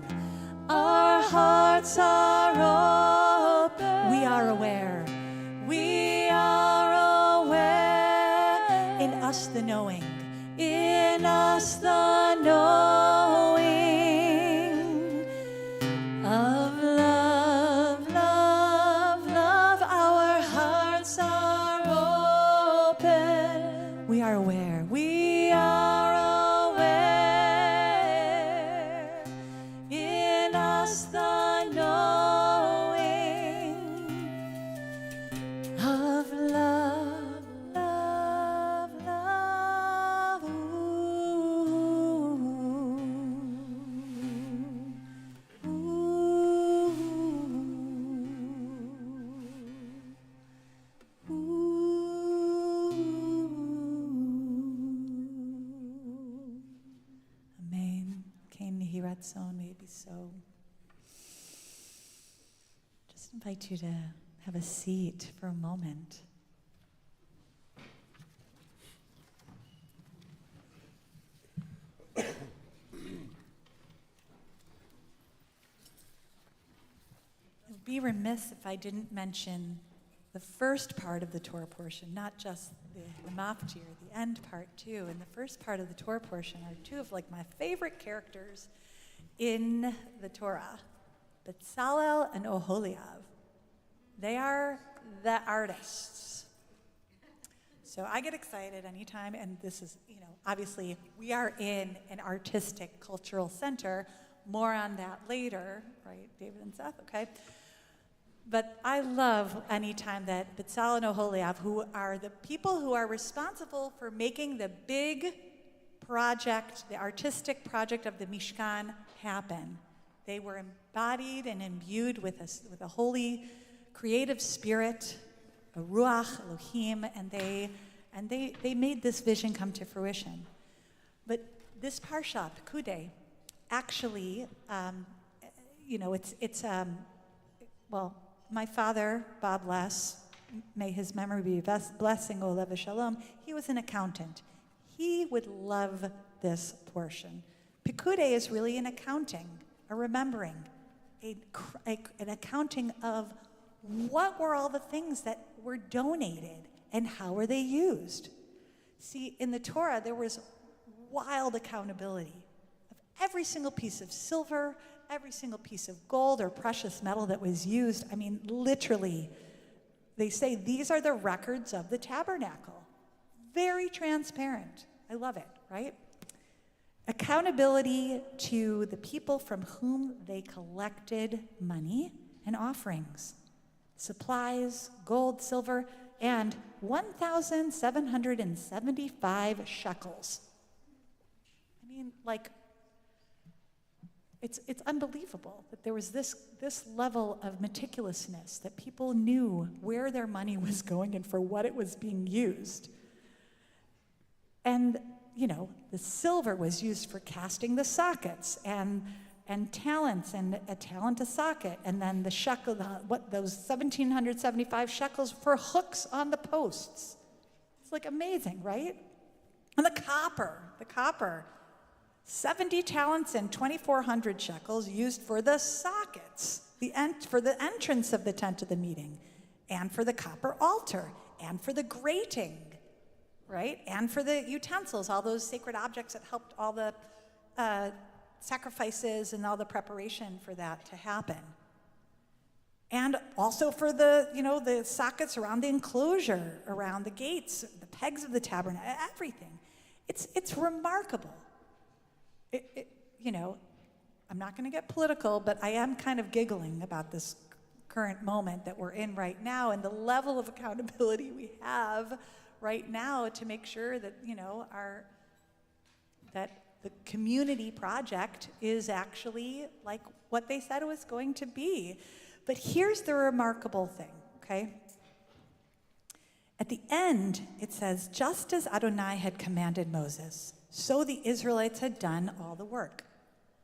Our hearts are open. We are aware. We are aware. In us the knowing. In us the knowing of love, love, love. Our hearts are open. We are aware. We are aware. In us the knowing of love, love, love. Ooh, ooh, ooh. Amen. Kein Yehi Ratzon, may it be so. Just invite you to have a seat for a moment. be remiss if I didn't mention the first part of the Torah portion, not just the maftir, the end part too. In the first part of the Torah portion are two of like my favorite characters in the Torah, Bezalel and Oholiav. They are the artists. So I get excited anytime, and this is, obviously we are in an artistic cultural center. More on that later, right, David and Seth, okay? But I love anytime that Bezalel and Oholiav, who are the people who are responsible for making the big project, the artistic project of the Mishkan happen. They were embodied and imbued with a holy, creative spirit, a ruach Elohim, and they made this vision come to fruition. But this parsha, Pekudei, actually, my father, Bob Less, may his memory be blessing, Olev Shalom, he was an accountant. He would love this portion. Pekudei is really an accounting, a remembering, an accounting of what were all the things that were donated and how were they used. See, in the Torah, there was wild accountability of every single piece of silver, every single piece of gold or precious metal that was used. I mean, literally, they say these are the records of the tabernacle. Very transparent. I love it, right? Accountability to the people from whom they collected money and offerings, supplies, gold, silver, and 1,775 shekels. I mean, it's unbelievable that there was this level of meticulousness, that people knew where their money was going and for what it was being used. And, the silver was used for casting the sockets and talents, and a talent a socket, and then the shekel, those 1,775 shekels for hooks on the posts. It's amazing, right? And the copper, 70 talents and 2,400 shekels used for the sockets, for the entrance of the tent of the meeting, and for the copper altar, and for the grating, right? And for the utensils, all those sacred objects that helped all the sacrifices and all the preparation for that to happen. And also for the sockets around the enclosure, around the gates, the pegs of the tabernacle, everything. It's remarkable. I'm not going to get political, but I am kind of giggling about this current moment that we're in right now and the level of accountability we have right now to make sure that, that the community project is actually like what they said it was going to be. But here's the remarkable thing, okay? At the end, it says, just as Adonai had commanded Moses, so the Israelites had done all the work.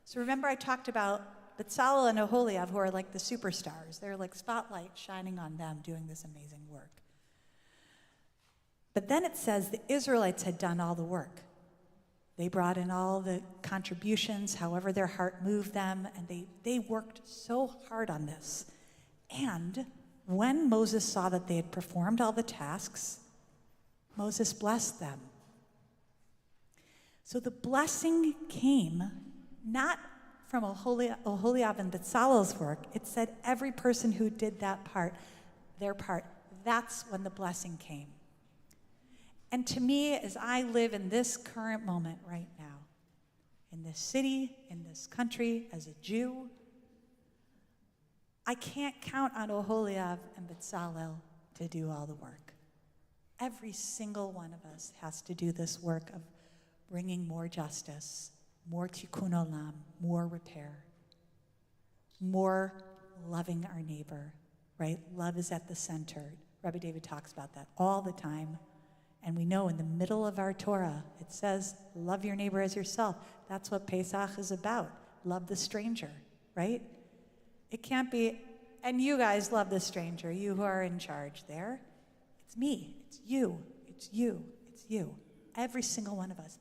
So remember I talked about Bezalel and Oholiav, who are like the superstars. They're like spotlights shining on them doing this amazing work. But then it says the Israelites had done all the work. They brought in all the contributions, however their heart moved them, and they worked so hard on this. And when Moses saw that they had performed all the tasks, Moses blessed them. So the blessing came not from Oholiav and Bezalel's work. It said every person who did that part, their part, that's when the blessing came. And to me, as I live in this current moment right now, in this city, in this country, as a Jew, I can't count on Oholiav and Bezalel to do all the work. Every single one of us has to do this work of bringing more justice, more tikkun olam, more repair, more loving our neighbor, right? Love is at the center. Rabbi David talks about that all the time. And we know in the middle of our Torah, it says, love your neighbor as yourself. That's what Pesach is about. Love the stranger, right? It can't be, and you guys love the stranger, you who are in charge there. It's me, it's you, it's you, it's you. Every single one of us.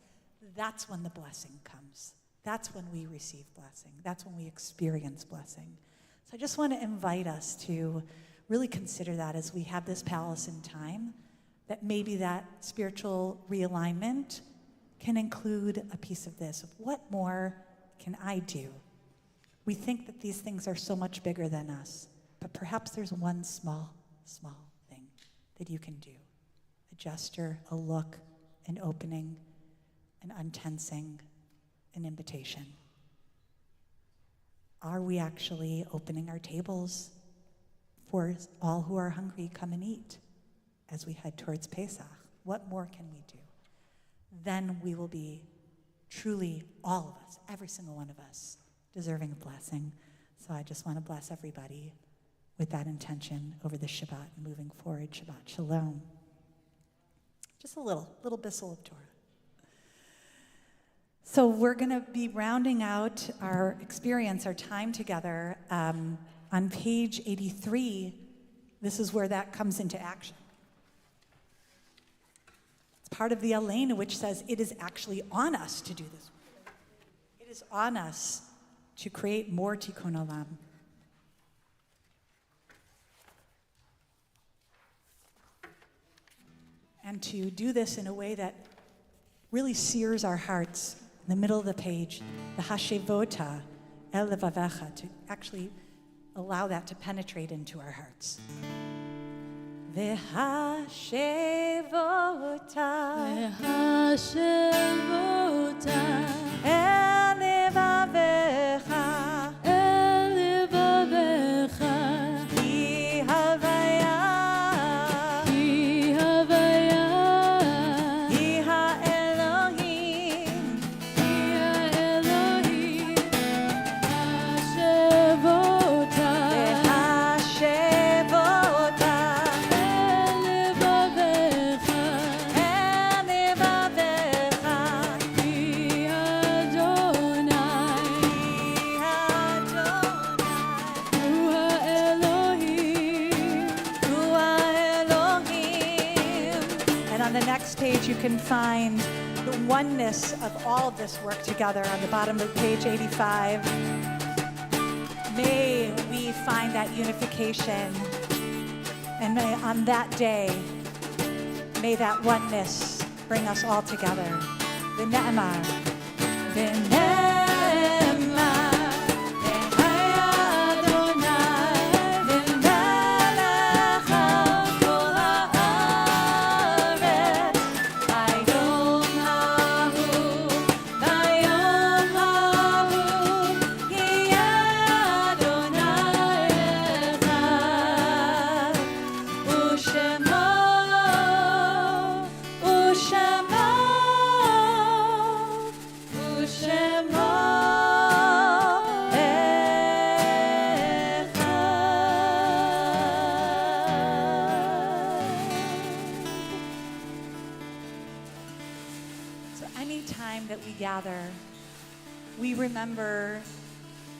That's when the blessing comes. That's when we receive blessing. That's when we experience blessing. So I just want to invite us to really consider that as we have this palace in time, that maybe that spiritual realignment can include a piece of this, of what more can I do? We think that these things are so much bigger than us, but perhaps there's one small thing that you can do. A gesture, a look, an opening, an untensing, an invitation. Are we actually opening our tables for all who are hungry, come and eat as we head towards Pesach? What more can we do? Then we will be truly, all of us, every single one of us, deserving of blessing. So I just want to bless everybody with that intention over the Shabbat and moving forward. Shabbat Shalom. Just a little bissel of Torah. So we're going to be rounding out our experience, our time together. On page 83, this is where that comes into action. It's part of the Elena, which says it is actually on us to do this. It is on us to create more tikkun olam. And to do this in a way that really sears our hearts. In the middle of the page, the hashevota el levavecha, to actually allow that to penetrate into our hearts. V'hashevota el levavecha ki havaya ki ha'elohim page you can find the oneness of all of this work together on the bottom of page 85. May we find that unification, and may on that day, may that oneness bring us all together. V'ne'emar, v'ne'emar.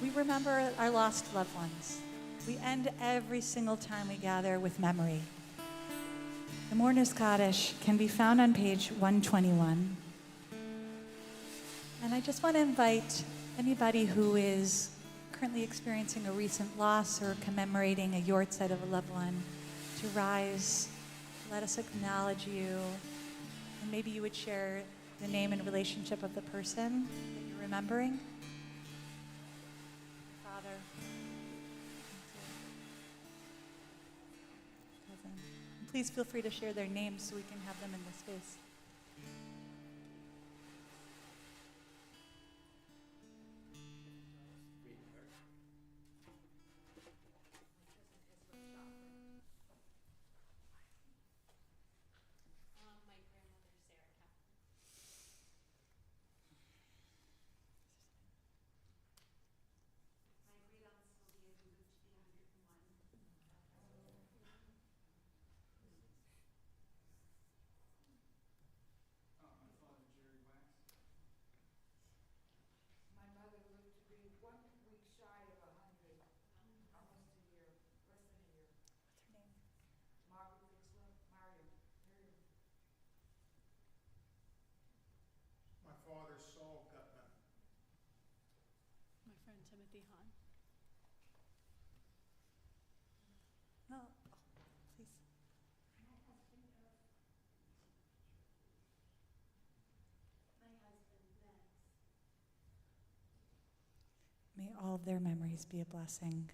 We remember our lost loved ones. We end every single time we gather with memory. The Mourner's Kaddish can be found on page 121. And I just want to invite anybody who is currently experiencing a recent loss or commemorating a yortzeit of a loved one to rise. Let us acknowledge you. And maybe you would share the name and relationship of the person that you're remembering. Father. Cousin. And please feel free to share their names so we can have them in the space. My friend Timothy Hahn. all of their memories be a blessing.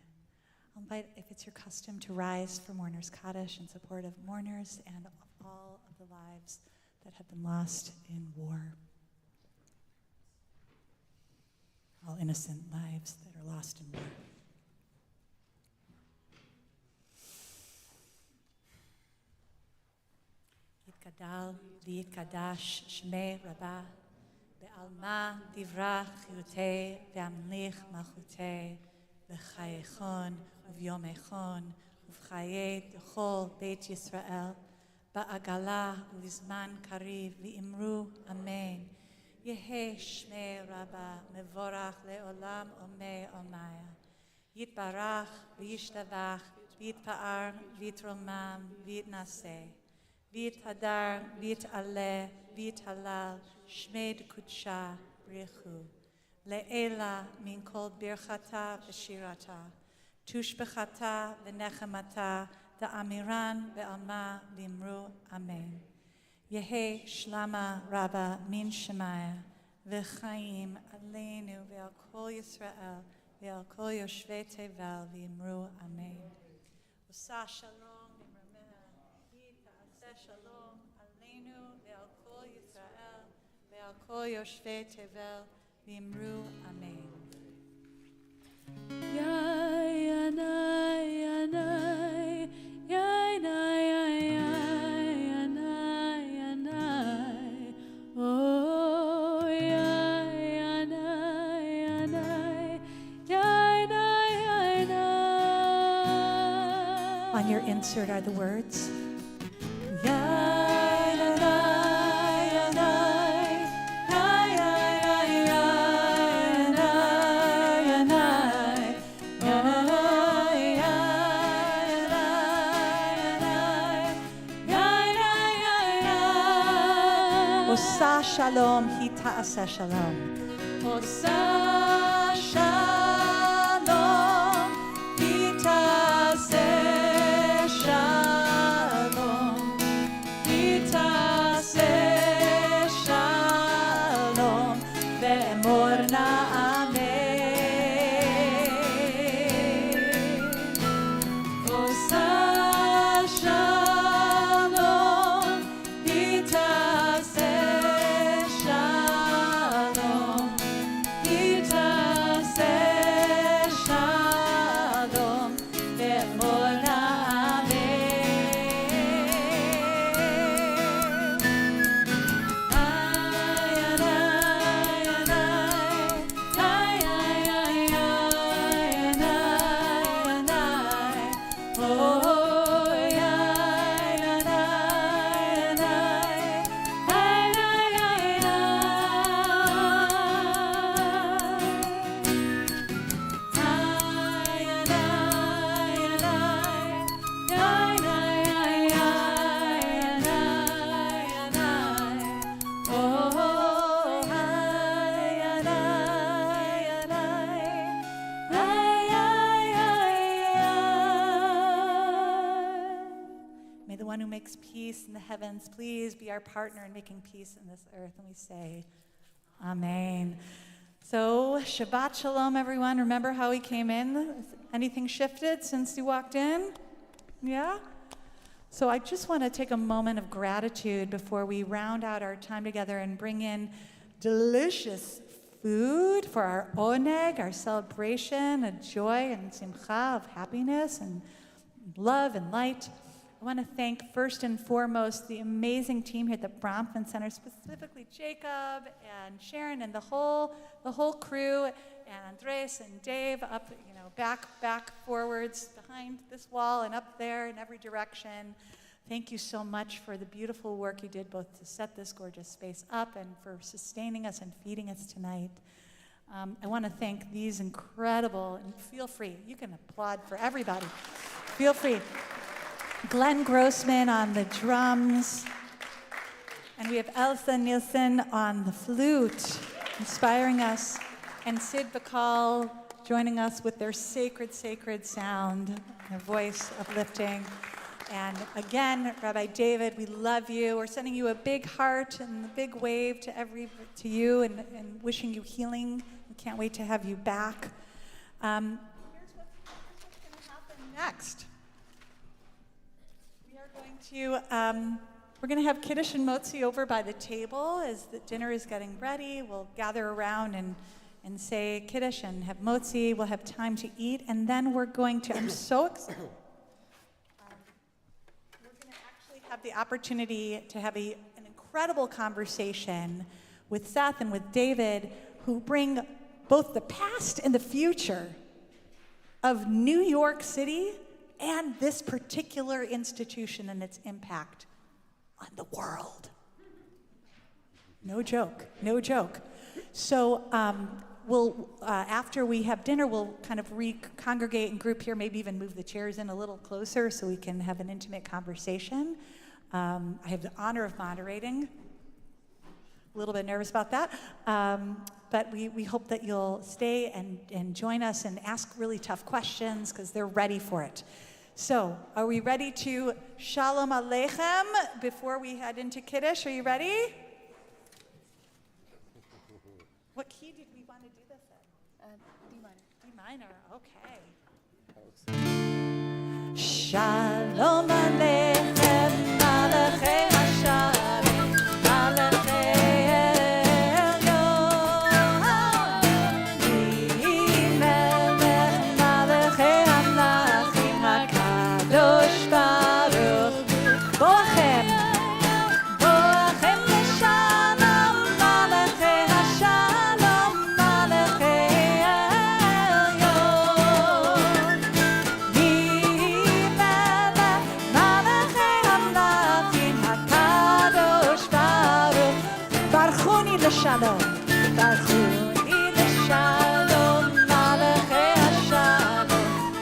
I'll invite, if it's your custom, to rise for Mourners Kaddish in support of mourners and of all of the lives that have been lost in war. All innocent lives that are lost in war. Yitgadal v'yitkadash shmei Rabbah be'alma divrach chiyutei ve'amlich malchutei v'chayechon uvyomechon uv'chayei d'chol Beit Yisrael ba'agala u'lizman kariv v'imru amen. Yehe shmei Rabbah mevorach le'olam omei omaya. Yitbarach v'yishtavach v'yitpa'ar v'yitromam v'yitnaseh. V'yithadar, v'yit'aleh, v'yithalal, shmei d'kudsha brichu. Le'ela min kol birchata v'shirata, tushbechata v'nechemata, da'amiran ve'alma v'imru amen. Yehe shlama Rabbah min shemaya, v'chaim aleinu ve'al kol Yisrael, ve'al kol yoshvei tevel v'imru amen. Usa shalom. Shalom aleinu ve'al kol Yisrael ve'al kol yoshvei tevel v'imru amen. Yanai, yanai, yanai, yanai, yanai. Oh, yanai, yanai, yanai, yanai. On your insert are the words. Osa shalom, hi ta'aseh shalom. Osa shalom, hi ta'aseh shalom. Hi ta'aseh shalom, ve'emorna amen. Osa shalom, hi ta'aseh shalom. Hi ta'aseh shalom, ve'emorna May the one who makes peace in the heavens please be our partner in making peace in this earth. And we say, Amen. So, Shabbat Shalom, everyone. Remember how we came in? Anything shifted since you walked in? Yeah? So I just want to take a moment of gratitude before we round out our time together and bring in delicious food for our ONEG, our celebration of joy and simcha, of happiness and love and light. I want to thank first and foremost the amazing team here at the Bronfman Center, specifically Jacob and Sharon and the whole crew, and Andres and Dave up, back, forwards, behind this wall and up there in every direction. Thank you so much for the beautiful work you did both to set this gorgeous space up and for sustaining us and feeding us tonight. I want to thank these incredible, and feel free, you can applaud for everybody. Feel free. Glenn Grossman on the drums. And we have Elsa Nielsen on the flute, inspiring us. And Sid Bakal joining us with their sacred sound, their voice uplifting. And again, Rabbi David, we love you. We're sending you a big heart and a big wave to you and wishing you healing. We can't wait to have you back. Here's what's going to happen next. We are going to, we're going to have Kiddush and Motzi over by the table as the dinner is getting ready. We'll gather around and say Kiddush and have Motzi. We'll have time to eat, and then we're going to, I'm so excited. We're going to actually have the opportunity to have an incredible conversation with Seth and with David, who bring both the past and the future of New York City and this particular institution and its impact on the world. No joke, no joke. So we'll, after we have dinner, we'll kind of congregate and group here, maybe even move the chairs in a little closer so we can have an intimate conversation. I have the honor of moderating. A little bit nervous about that. But we hope that you'll stay and join us and ask really tough questions because they're ready for it. So, are we ready to Shalom Aleichem before we head into Kiddush? Are you ready? What key did we want to do this in? D minor. D minor, okay. Shalom Aleichem, Malachei Hashem, Malachei Shalom, Barchuni l'Shalom, Malachei Hashalom,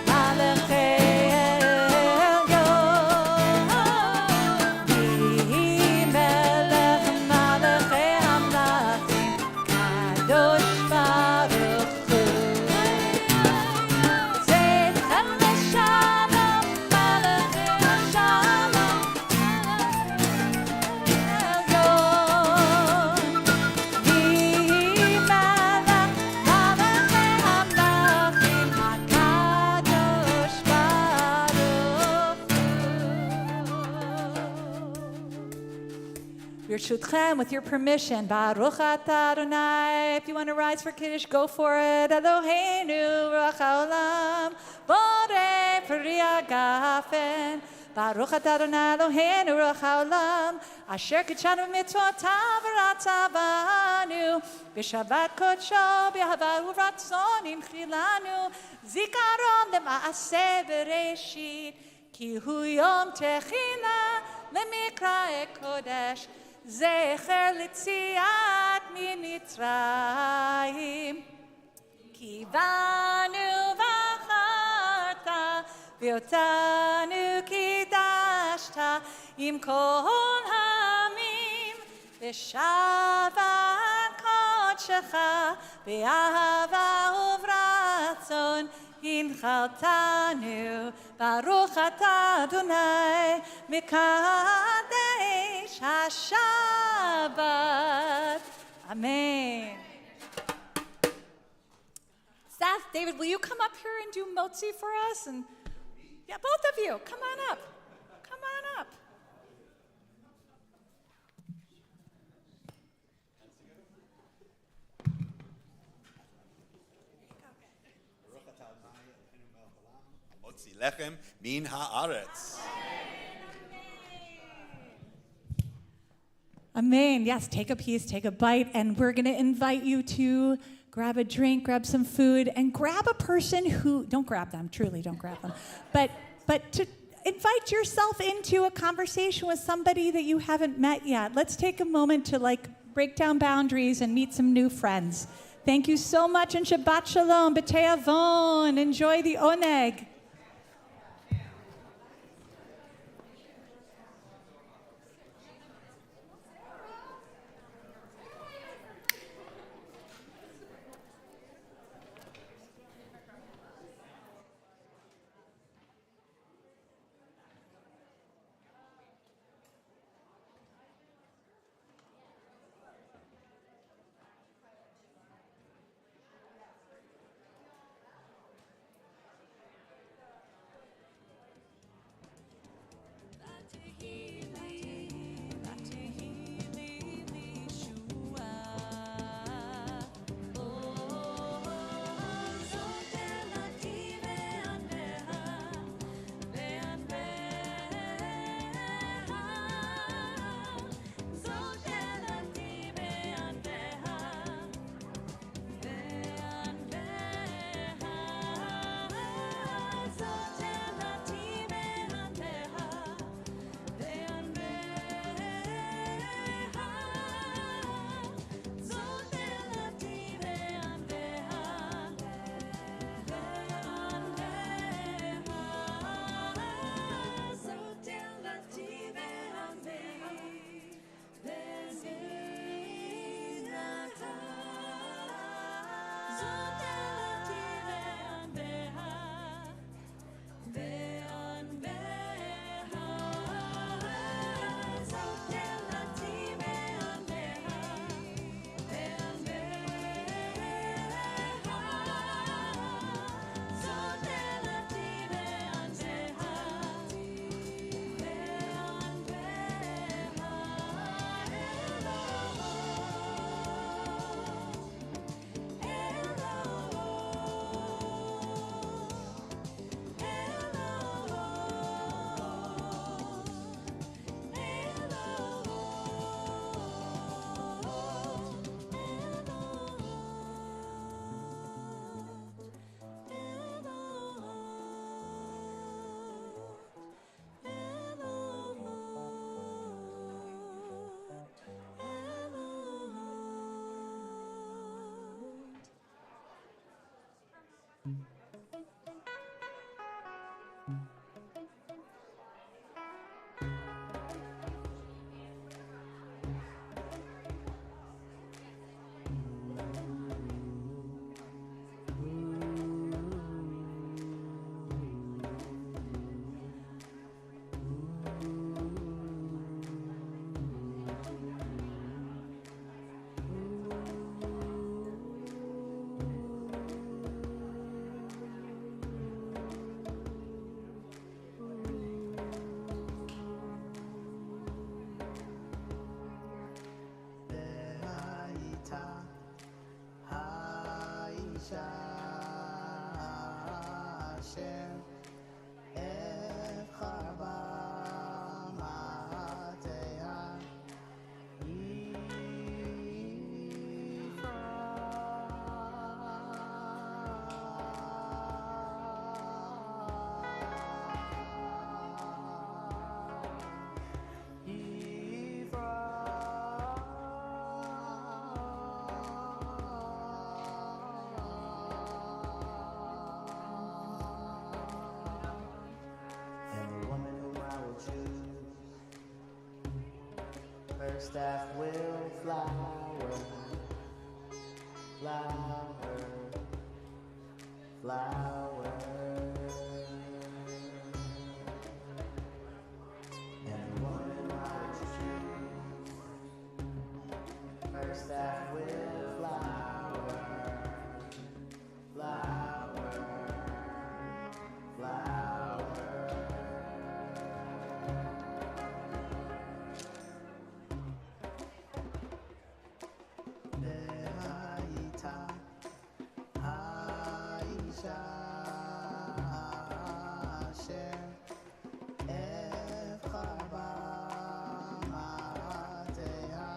Malachei Elyon, Yehi Melech, Malachei Hamlachim, Kadosh Baruch Hu. Zeichem l'Shalom, Malachei Hashalom, Birshutchem, with your permission, Baruch atah Adonai. If you want to rise for Kiddush, go for it. Eloheinu, Ruach haolam, Borei Peri Hagafen. Baruch atah Adonai, Eloheinu, Ruach haolam, Asher kitshanu b'mitzvotav v'ratzah banu, b'shabbat kodsho, b'ahava u'ratzon imchilanu, zikaron lema'aseh bereshit, ki hu yom techila lemikra kodesh. Zecher litziat minitzrayim, ki banu v'acharta, v'otanu kidashta, im kol hamim, v'shava kodshecha, v'ahava uvratzon, Hinchaltanu, Baruch atah Adonai, Mekadesh HaShabbat. Amen. Seth, David, will you come up here and do motzi for us? And yeah, both of you, come on up. Come on up. Motzi lechem min haaretz. Amen. Yes, take a piece, take a bite, and we're going to invite you to grab a drink, grab some food, and grab a person who, don't grab them, truly don't grab them, but to invite yourself into a conversation with somebody that you haven't met yet. Let's take a moment to break down boundaries and meet some new friends. Thank you so much, and Shabbat Shalom, B'tei Avon. Enjoy the ONEG. Her staff will flower, flower, flower. And the woman might choose. Her staff will flower, flower, flower. Lehaita, Aisha, Asher, Efchaba, Mateha,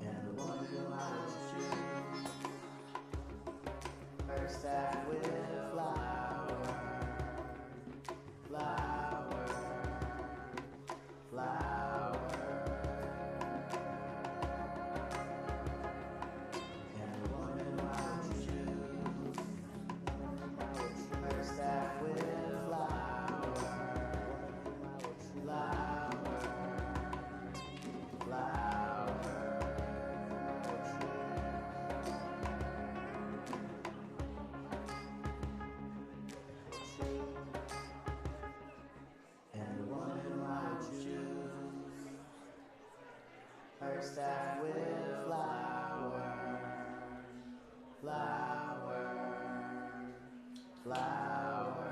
and the one who might choose. Her staff will flower, flower, flower. And the woman might choose. Her staff will flower, flower, flower. And the woman might choose. Her staff will flower, flower, flower.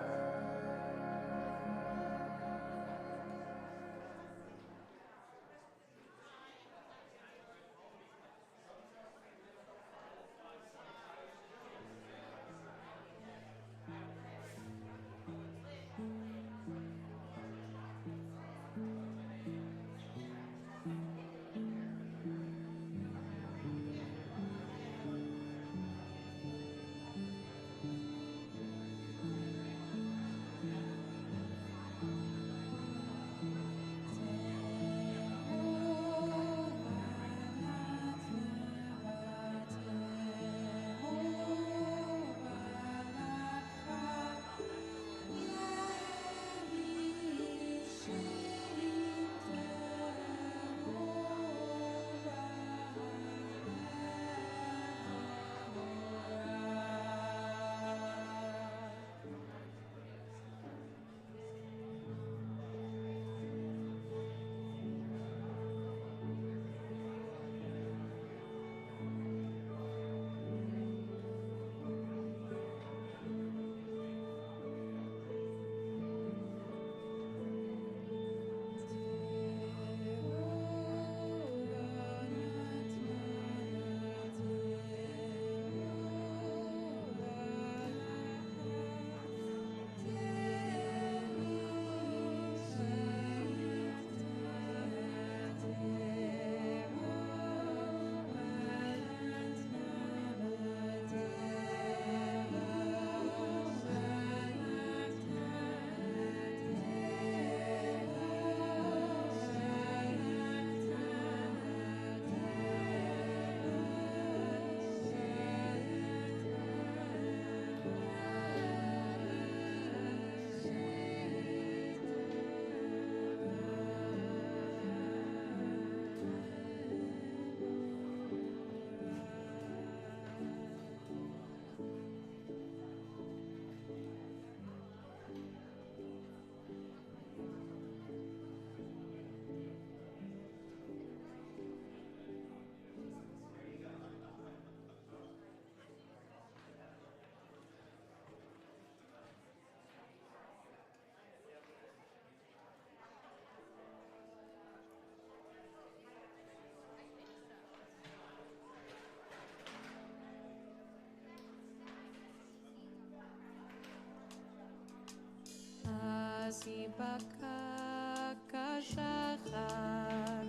Sibaka kashachar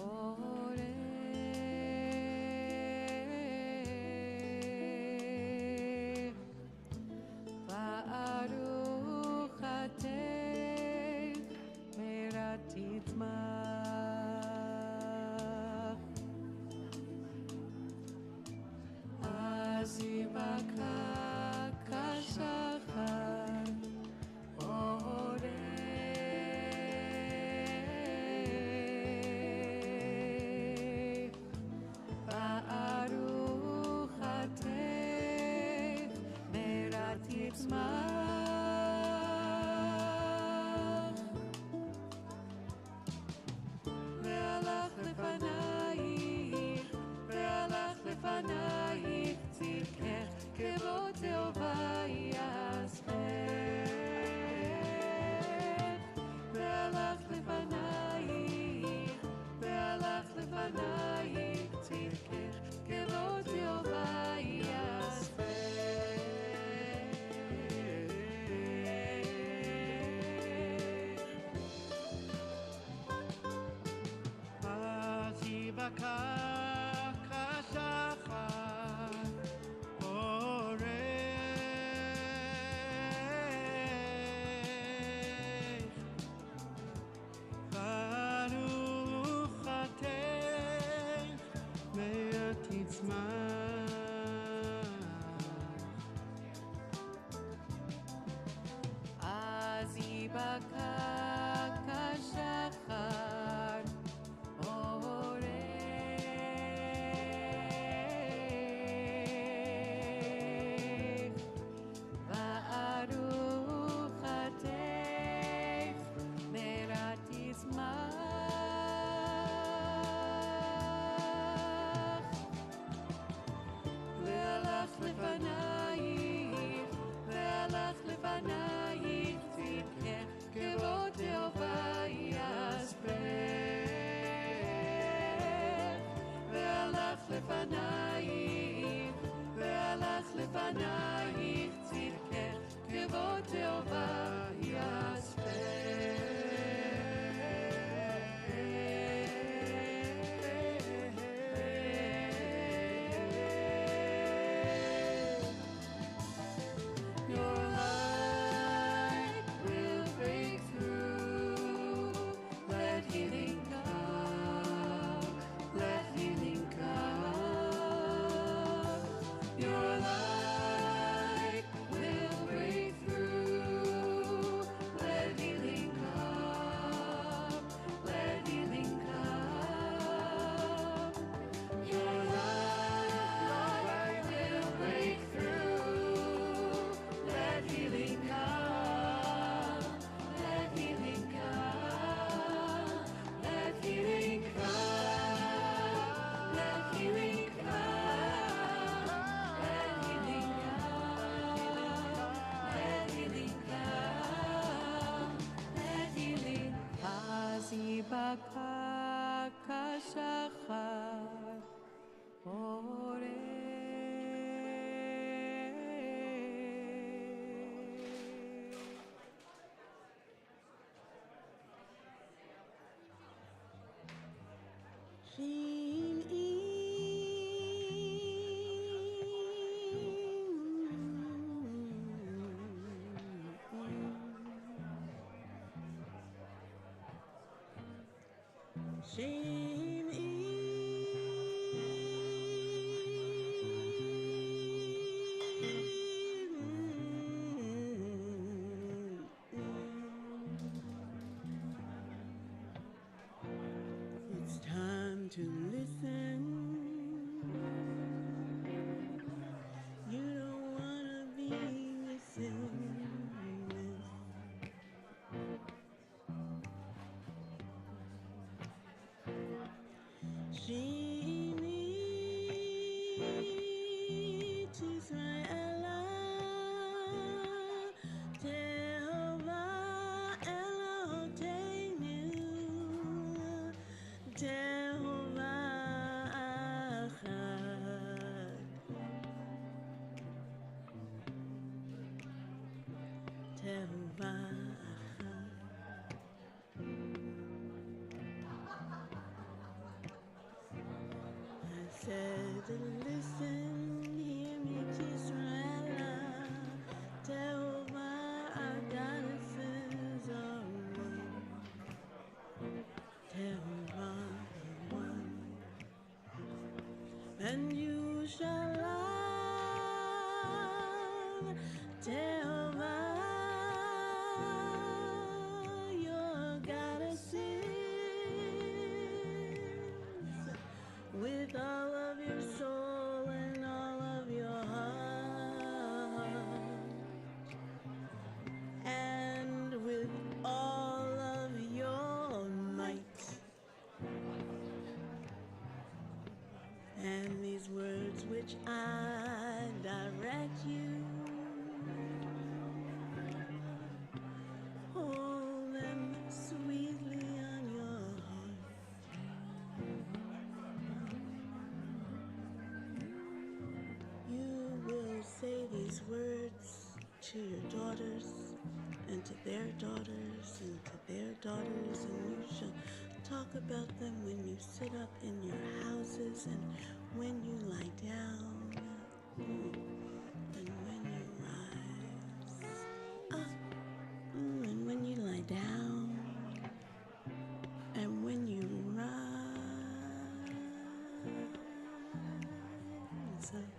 ore It's time to listen. You don't wanna be listened with. She needs Israel, Jehovah Eloheinu, Jehovah Echad, Jehovah Echad. and you shall love Jehovah your goddesses with all of your soul and all of your heart, and with all of your might. And these words which I direct you, hold them sweetly on your heart. You will say these words to your daughters, and to their daughters, and to their daughters, and you shall talk about them when you sit up in your houses, and when you lie down, and when you rise up, and when you lie down, and when you rise up.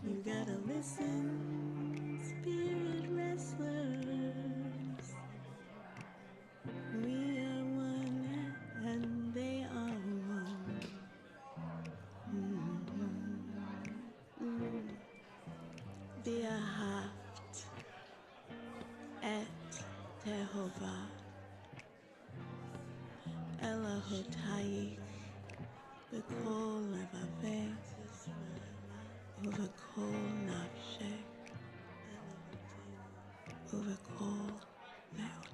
You gotta listen, spirit wrestlers. We are one and they are one. Be'ahaft et Tehovah Elahotayich b'kol levaveh ובכל נפשך ובכל מאודך.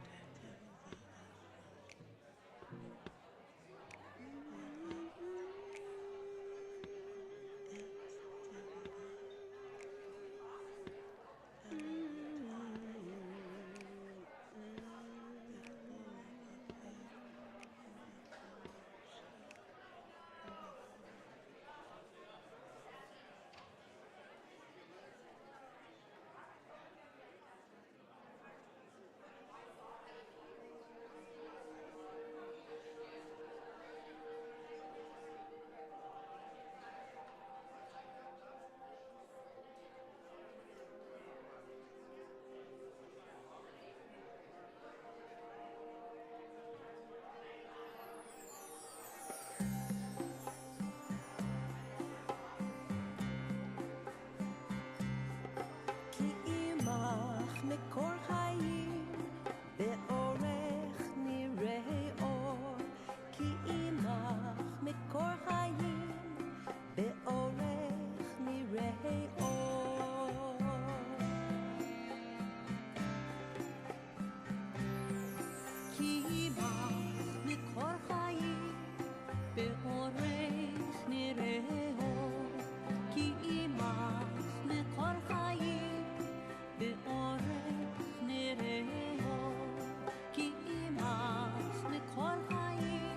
מקור חיים באורך נראה אור, כי עמך מקור חיים באורך נראה אור. כי עמך מקור חיים באורך נראה אור, כי עמך מקור חיים באורך נראה אור, כי עמך מקור חיים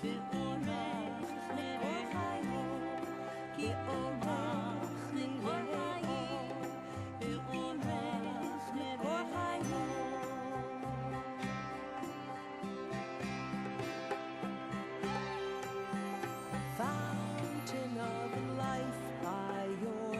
באורך נראה אור, כי אורך מקור חיים באורך נראה אור. Fountain of life by your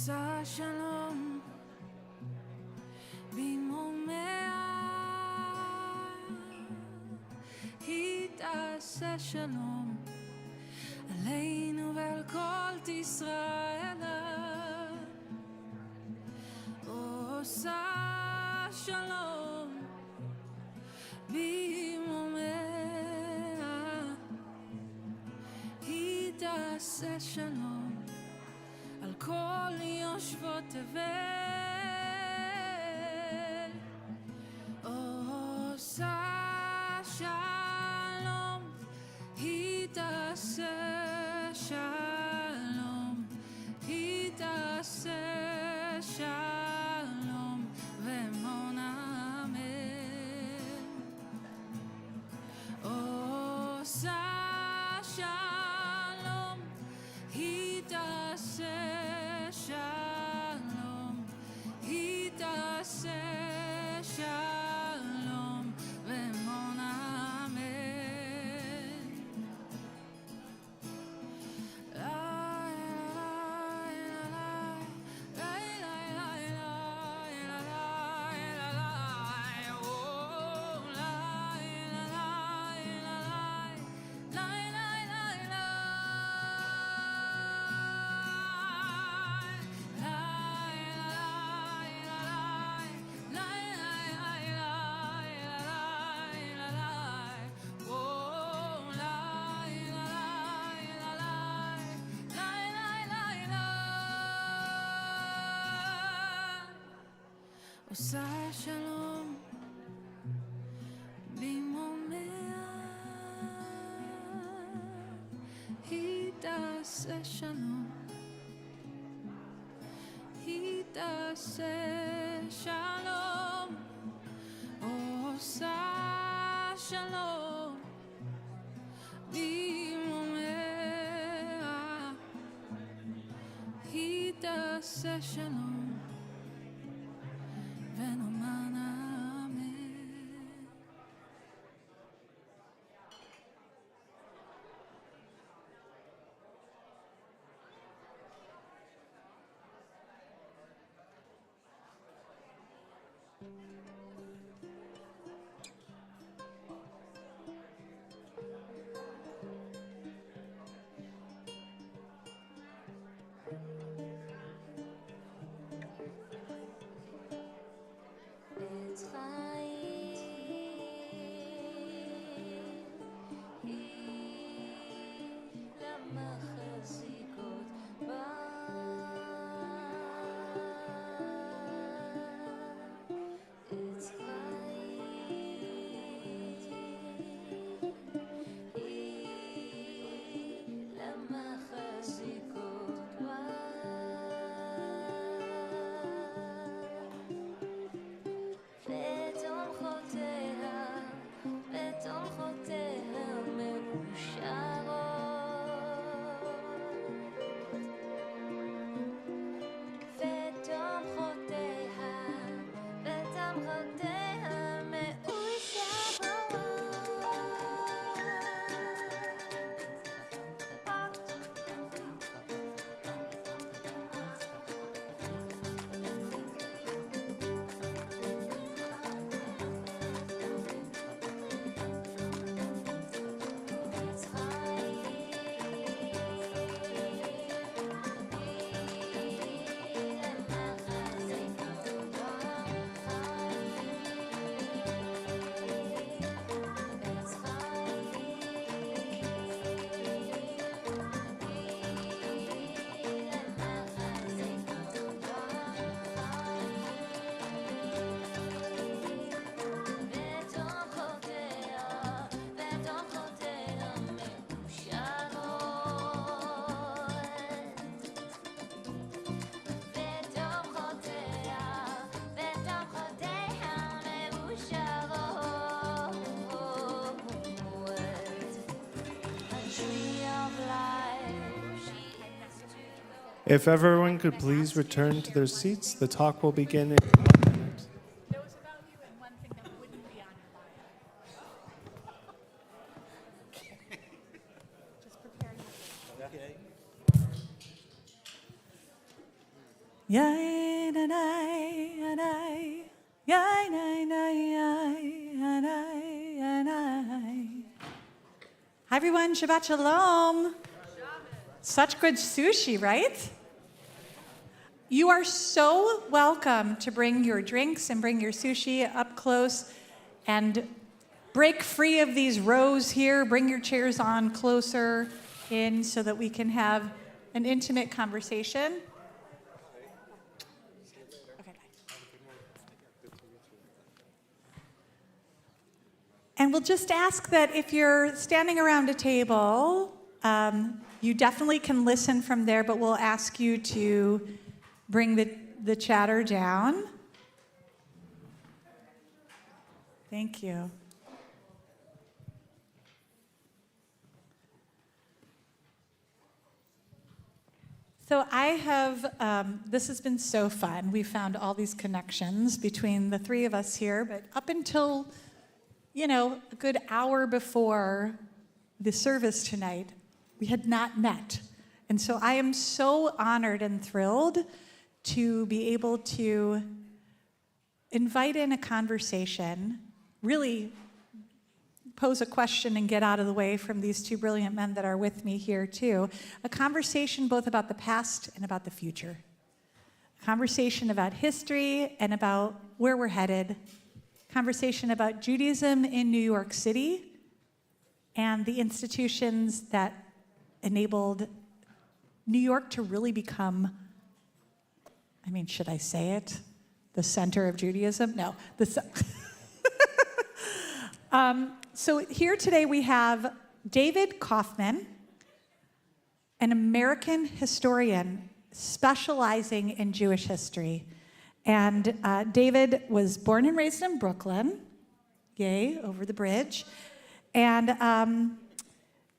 עושה שלום במרומיה, היא תעשה שלום עלינו ועל כל ישראל. עושה שלום במרומיה, היא תעשה שלום על כל יושבות תבל. עושה שלום, היא תעשה שלום, היא תעשה שלום ואמון אמן. עושה שלום, היא תעשה שלום, היא תעשה שלום ואמון אמן. עושה שלום במרומיה, היא תעשה שלום, היא תעשה שלום. עושה שלום במרומיה, היא תעשה שלום ונאמן אמן. עץ חיים היא למחזיקות בה, עץ חיים היא למחזיקות בה. ותומכותיה מאושרות, ותומכותיה מאושרות. If everyone could please return to their seats, the talk will begin in 1 minute. Knows about you and one thing that wouldn't be on your bio. Just prepare your Hi, everyone. Shabbat Shalom. Such good sushi, right? You are so welcome to bring your drinks and bring your sushi up close and break free of these rows here. Bring your chairs on closer in so that we can have an intimate conversation. Okay, bye. And we'll just ask that if you're standing around a table, you definitely can listen from there, but we'll ask you to bring the chatter down. Thank you. So I have, this has been so fun. We found all these connections between the three of us here, but up until, a good hour before the service tonight, we had not met. And so I am so honored and thrilled to be able to invite in a conversation, really pose a question and get out of the way from these two brilliant men that are with me here too. A conversation both about the past and about the future. A conversation about history and about where we're headed. Conversation about Judaism in New York City and the institutions that enabled New York to really become, should I say it? The center of Judaism? No. So here today we have David Kaufman, an American historian specializing in Jewish history. And David was born and raised in Brooklyn, yay, over the bridge, and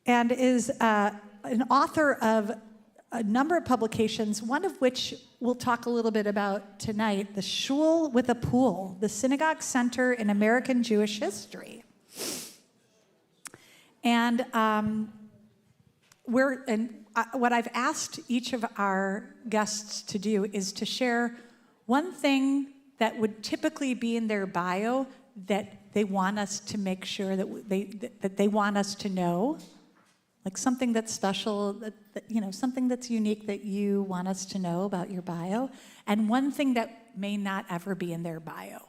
is an author of a number of publications, one of which we'll talk a little bit about tonight, The Shul with a Pool, the Synagogue Center in American Jewish History. And what I've asked each of our guests to do is to share one thing that would typically be in their bio that they want us to make sure that they want us to know, like something that's special, something that's unique that you want us to know about your bio, and one thing that may not ever be in their bio.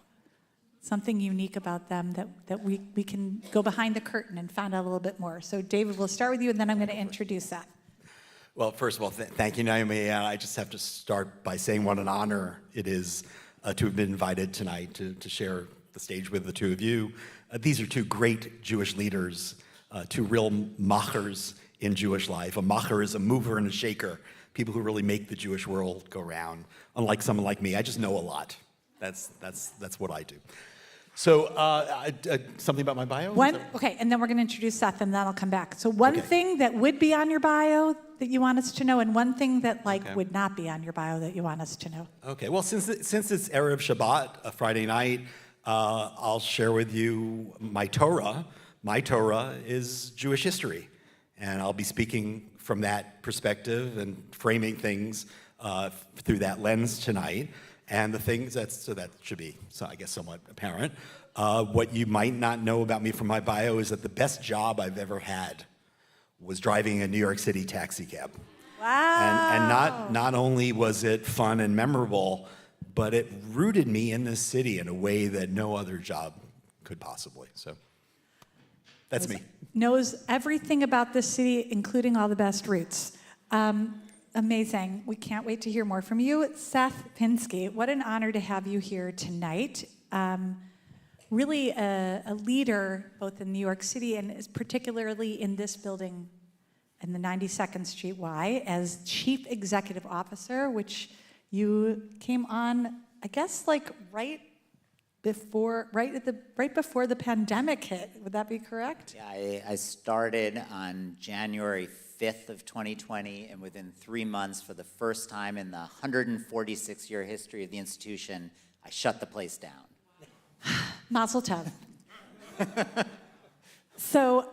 Something unique about them that we can go behind the curtain and find out a little bit more. So David, we'll start with you, and then I'm going to introduce Seth. Well, first of all, thank you, Naomi. I just have to start by saying what an honor it is to have been invited tonight to share the stage with the two of you. These are two great Jewish leaders, two real machers in Jewish life. A macher is a mover and a shaker, people who really make the Jewish world go round. Unlike someone like me, I just know a lot. That's what I do. So, something about my bio? Okay, and then we're going to introduce Seth, and then I'll come back. So one thing that would be on your bio that you want us to know, and one thing that would not be on your bio that you want us to know. Okay, well, since it's Erev Shabbat, a Friday night, I'll share with you my Torah. My Torah is Jewish history, and I'll be speaking from that perspective and framing things through that lens tonight. And the things that should be, so I guess, somewhat apparent. What you might not know about me from my bio is that the best job I've ever had was driving a New York City taxi cab. Wow. And not only was it fun and memorable, but it rooted me in this city in a way that no other job could possibly. So that's me. Knows everything about this city, including all the best routes. Amazing. We can't wait to hear more from you. Seth Pinsky, what an honor to have you here tonight. Really a leader both in New York City and particularly in this building in the 92nd Street Y as Chief Executive Officer, which you came on, I guess, right before the pandemic hit. Would that be correct? Yeah, I started on January 5th of 2020, and within 3 months, for the first time in the 146-year history of the institution, I shut the place down. Mazel tov. So,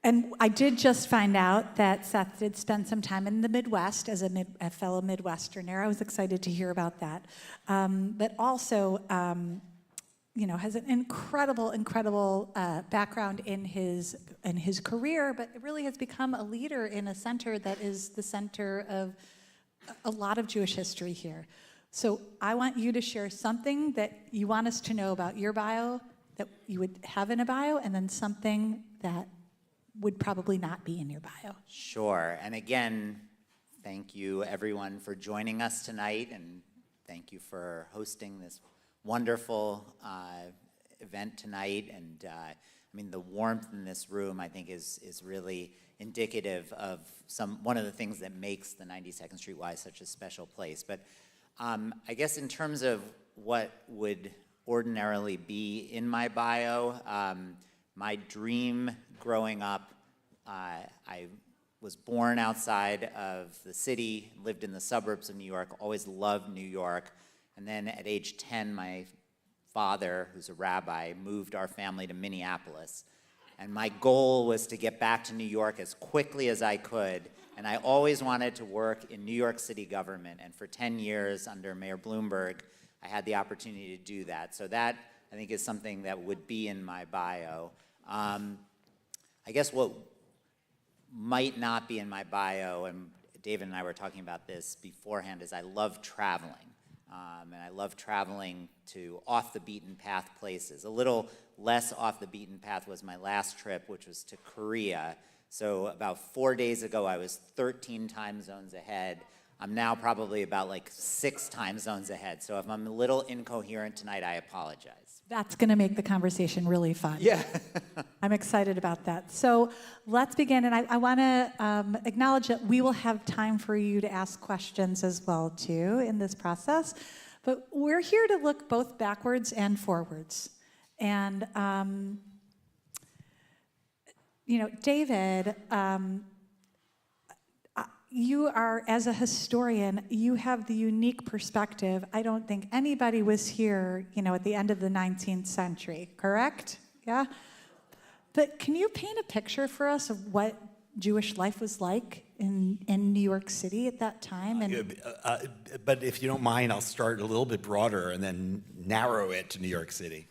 and I did just find out that Seth did spend some time in the Midwest as a fellow Midwesterner. I was excited to hear about that. But also, has an incredible background in his career, but it really has become a leader in a center that is the center of a lot of Jewish history here. So I want you to share something that you want us to know about your bio, that you would have in a bio, and then something that would probably not be in your bio. Sure. And again, thank you everyone for joining us tonight, and thank you for hosting this wonderful event tonight. And I mean, the warmth in this room, I think, is really indicative of one of the things that makes the 92nd Street Y such a special place. But I guess in terms of what would ordinarily be in my bio, my dream growing up, I was born outside of the city, lived in the suburbs of New York, always loved New York. And then at age 10, my father, who's a rabbi, moved our family to Minneapolis. And my goal was to get back to New York as quickly as I could. And I always wanted to work in New York City government. And for 10 years under Mayor Bloomberg, I had the opportunity to do that. So that, I think, is something that would be in my bio. I guess what might not be in my bio, and David and I were talking about this beforehand, is I love traveling. And I love traveling to off-the-beaten-path places. A little less off-the-beaten-path was my last trip, which was to Korea. So about 4 days ago, I was 13 time zones ahead. I'm now probably about like 6 time zones ahead. So if I'm a little incoherent tonight, I apologize. That's going to make the conversation really fun. Yeah. I'm excited about that. So let's begin. And I want to acknowledge that we will have time for you to ask questions as well, too, in this process. But we're here to look both backwards and forwards. And, David, you are, as a historian, you have the unique perspective. I don't think anybody was here, at the end of the 19th century, correct? Yeah? But can you paint a picture for us of what Jewish life was like in New York City at that time? But if you don't mind, I'll start a little bit broader and then narrow it to New York City.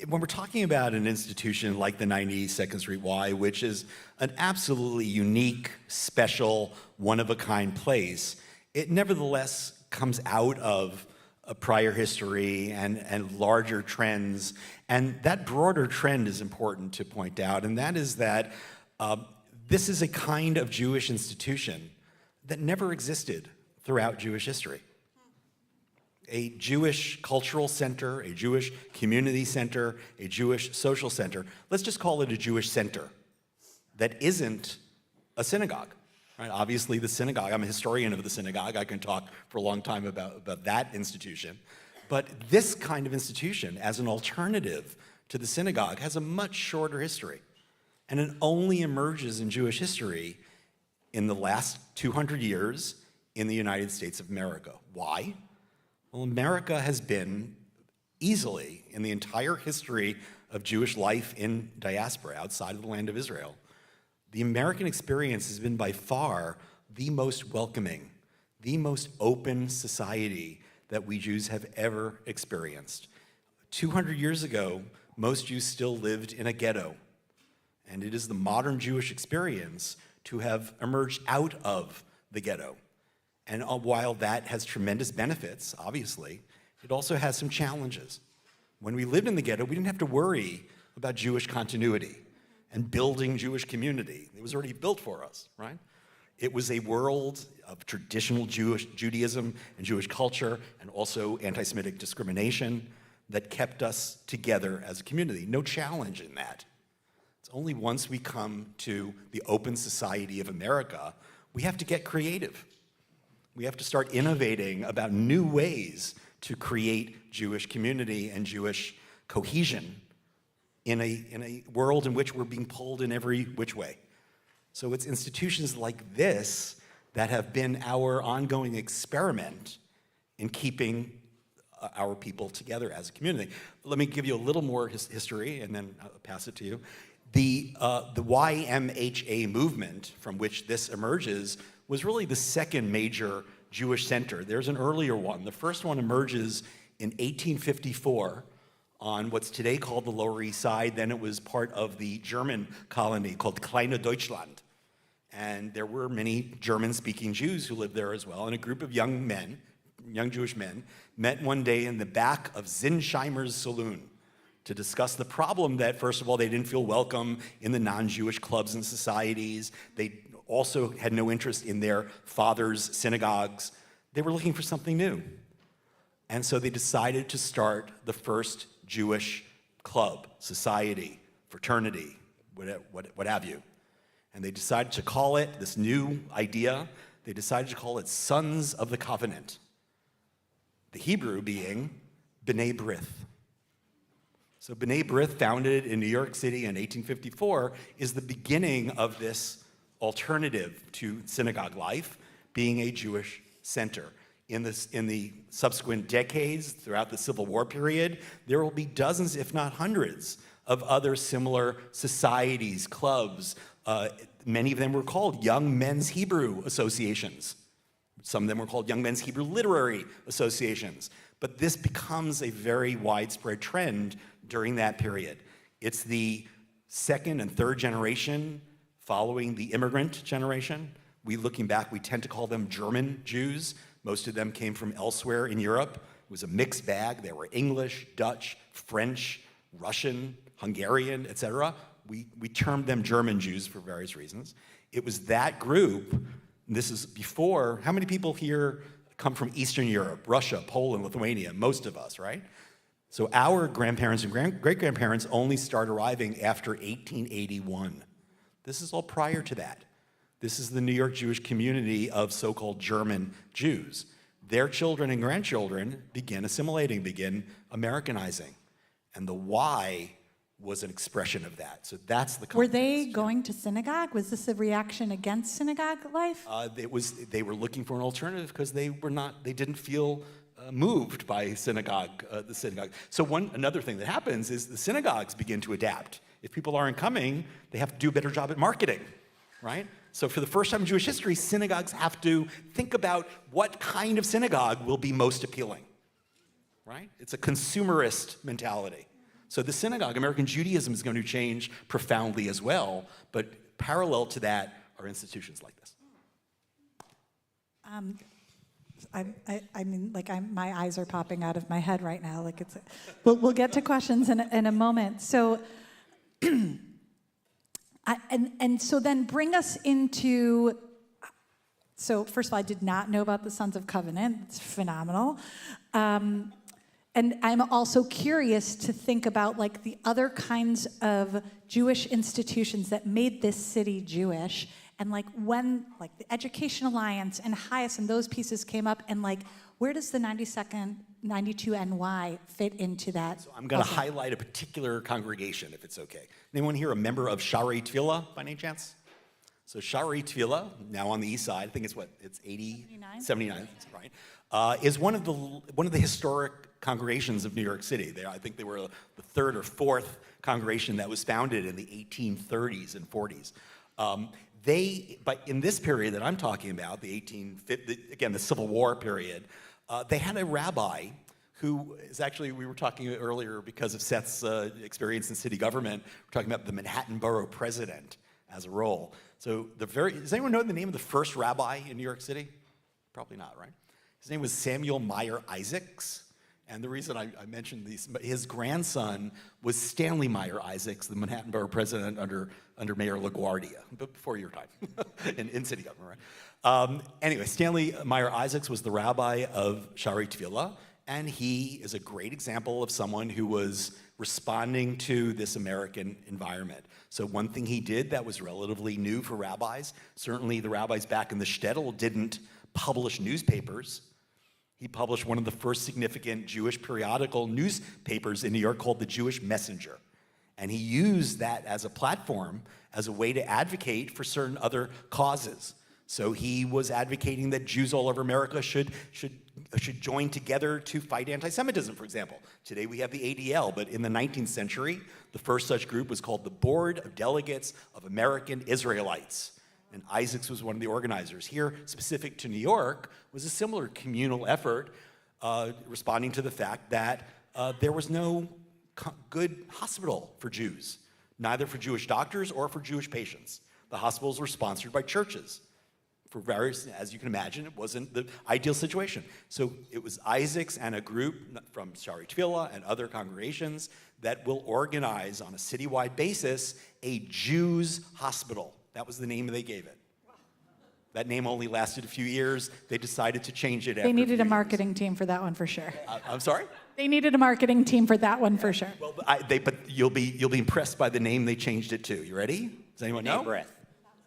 When we're talking about an institution like the 92nd Street Y, which is an absolutely unique, special, one-of-a-kind place, it nevertheless comes out of a prior history and larger trends. And that broader trend is important to point out, and that is that this is a kind of Jewish institution that never existed throughout Jewish history. A Jewish cultural center, a Jewish community center, a Jewish social center. Let's just call it a Jewish center that isn't a synagogue. Right? Obviously, the synagogue, I'm a historian of the synagogue. I can talk for a long time about that institution. But this kind of institution, as an alternative to the synagogue, has a much shorter history. And it only emerges in Jewish history in the last 200 years in the United States of America. Why? Well, America has been easily, in the entire history of Jewish life in diaspora, outside of the land of Israel, the American experience has been by far the most welcoming, the most open society that we Jews have ever experienced. 200 years ago, most Jews still lived in a ghetto, and it is the modern Jewish experience to have emerged out of the ghetto. And while that has tremendous benefits, obviously, it also has some challenges. When we lived in the ghetto, we didn't have to worry about Jewish continuity and building Jewish community. It was already built for us, right? It was a world of traditional Judaism and Jewish culture and also anti-Semitic discrimination that kept us together as a community. No challenge in that. It's only once we come to the open society of America, we have to get creative. We have to start innovating about new ways to create Jewish community and Jewish cohesion in a world in which we're being pulled in every which way. So it's institutions like this that have been our ongoing experiment in keeping our people together as a community. Let me give you a little more history, and then I'll pass it to you. The YMHA movement, from which this emerges, was really the second major Jewish center. There's an earlier one. The first one emerges in 1854 on what's today called the Lower East Side. Then it was part of the German colony called Kleine Deutschland. And there were many German-speaking Jews who lived there as well. And a group of young men, young Jewish men, met one day in the back of Zinsheimer's saloon to discuss the problem that, first of all, they didn't feel welcome in the non-Jewish clubs and societies. They also had no interest in their fathers' synagogues. They were looking for something new. And so they decided to start the first Jewish club, society, fraternity, what have you. And they decided to call it, this new idea, they decided to call it Sons of the Covenant. The Hebrew being B'nai B'rith. So B'nai B'rith, founded in New York City in 1854, is the beginning of this alternative to synagogue life, being a Jewish center. In the subsequent decades, throughout the Civil War period, there will be dozens, if not hundreds, of other similar societies, clubs. Many of them were called Young Men's Hebrew Associations. Some of them were called Young Men's Hebrew Literary Associations. But this becomes a very widespread trend during that period. It's the second and third generation following the immigrant generation. Looking back, we tend to call them German Jews. Most of them came from elsewhere in Europe. It was a mixed bag. There were English, Dutch, French, Russian, Hungarian, etc. We termed them German Jews for various reasons. It was that group, and this is before, how many people here come from Eastern Europe, Russia, Poland, Lithuania? Most of us, right? So our grandparents and great-grandparents only start arriving after 1881. This is all prior to that. This is the New York Jewish community of so-called German Jews. Their children and grandchildren begin assimilating, begin Americanizing. And the why was an expression of that. So that's the context. Were they going to synagogue? Was this a reaction against synagogue life? They were looking for an alternative because they didn't feel moved by the synagogue. So another thing that happens is the synagogues begin to adapt. If people aren't coming, they have to do a better job at marketing, right? So for the first time in Jewish history, synagogues have to think about what kind of synagogue will be most appealing, right? It's a consumerist mentality. So the synagogue, American Judaism, is going to change profoundly as well, but parallel to that are institutions like this. My eyes are popping out of my head right now. We'll get to questions in a moment. So, so then bring us into. So first of all, I did not know about the Sons of Covenant. It's phenomenal. And I'm also curious to think about the other kinds of Jewish institutions that made this city Jewish, and when the Education Alliance and HIAS and those pieces came up, and where does the 92 NY fit into that? So I'm going to highlight a particular congregation, if it's okay. Anyone here a member of Sha'arei Tefillah by any chance? So Sha'arei Tefillah, now on the east side, I think it's 79, right? Is one of the historic congregations of New York City. I think they were the third or fourth congregation that was founded in the 1830s and 40s. But in this period that I'm talking about, the Civil War period, they had a rabbi who is actually, we were talking earlier because of Seth's experience in city government, we're talking about the Manhattan Borough President as a role. So does anyone know the name of the first rabbi in New York City? Probably not, right? His name was Samuel Meyer Isaacs. And the reason I mentioned his grandson was Stanley Meyer Isaacs, the Manhattan Borough President under Mayor LaGuardia, but before your time in city government, right? Anyway, Stanley Meyer Isaacs was the rabbi of Sha'arei Tefillah, and he is a great example of someone who was responding to this American environment. So one thing he did that was relatively new for rabbis, certainly the rabbis back in the shtetl didn't publish newspapers. He published one of the first significant Jewish periodical newspapers in New York called the Jewish Messenger. And he used that as a platform, as a way to advocate for certain other causes. So he was advocating that Jews all over America should join together to fight anti-Semitism, for example. Today we have the ADL, but in the 19th century, the first such group was called the Board of Delegates of American Israelites. And Isaacs was one of the organizers. Here, specific to New York, was a similar communal effort responding to the fact that there was no good hospital for Jews, neither for Jewish doctors or for Jewish patients. The hospitals were sponsored by churches. For various, as you can imagine, it wasn't the ideal situation. So it was Isaac's and a group from Shari Tefillah and other congregations that will organize on a citywide basis a Jews hospital. That was the name they gave it. That name only lasted a few years. They decided to change it after They needed few a years. marketing team for that one for sure. I'm sorry? They needed a marketing team for that one for sure. Well, but you'll be impressed by the name they changed it to. You ready? Does anyone know? Breath.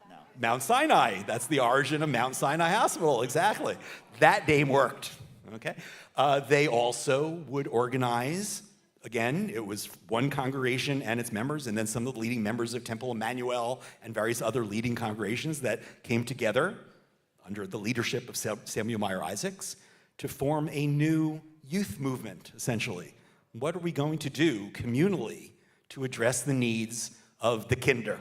No. Mount Sinai. That's the origin of Mount Sinai Hospital. Exactly. That name worked. Okay. They also would organize. Again, it was one congregation and its members, and then some of the leading members of Temple Emmanuel and various other leading congregations that came together under the leadership of Samuel Meyer Isaacs to form a new youth movement, essentially. What are we going to do communally to address the needs of the kinder?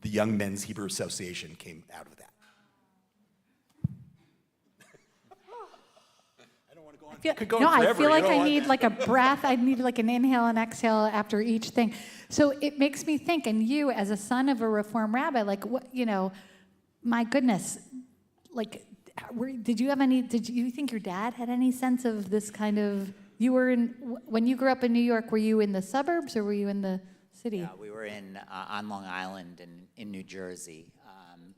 The Young Men's Hebrew Association came out of that. Could go on I forever, feel you like know I what? need like a breath. I need like an inhale and exhale after each thing. So it makes me think, and you as a son of a Reform rabbi, like what, my goodness, like, did you think your dad had any sense of this kind of, when you grew up in New York, were you in the suburbs or were you in the city? Yeah, we were on Long Island in New Jersey.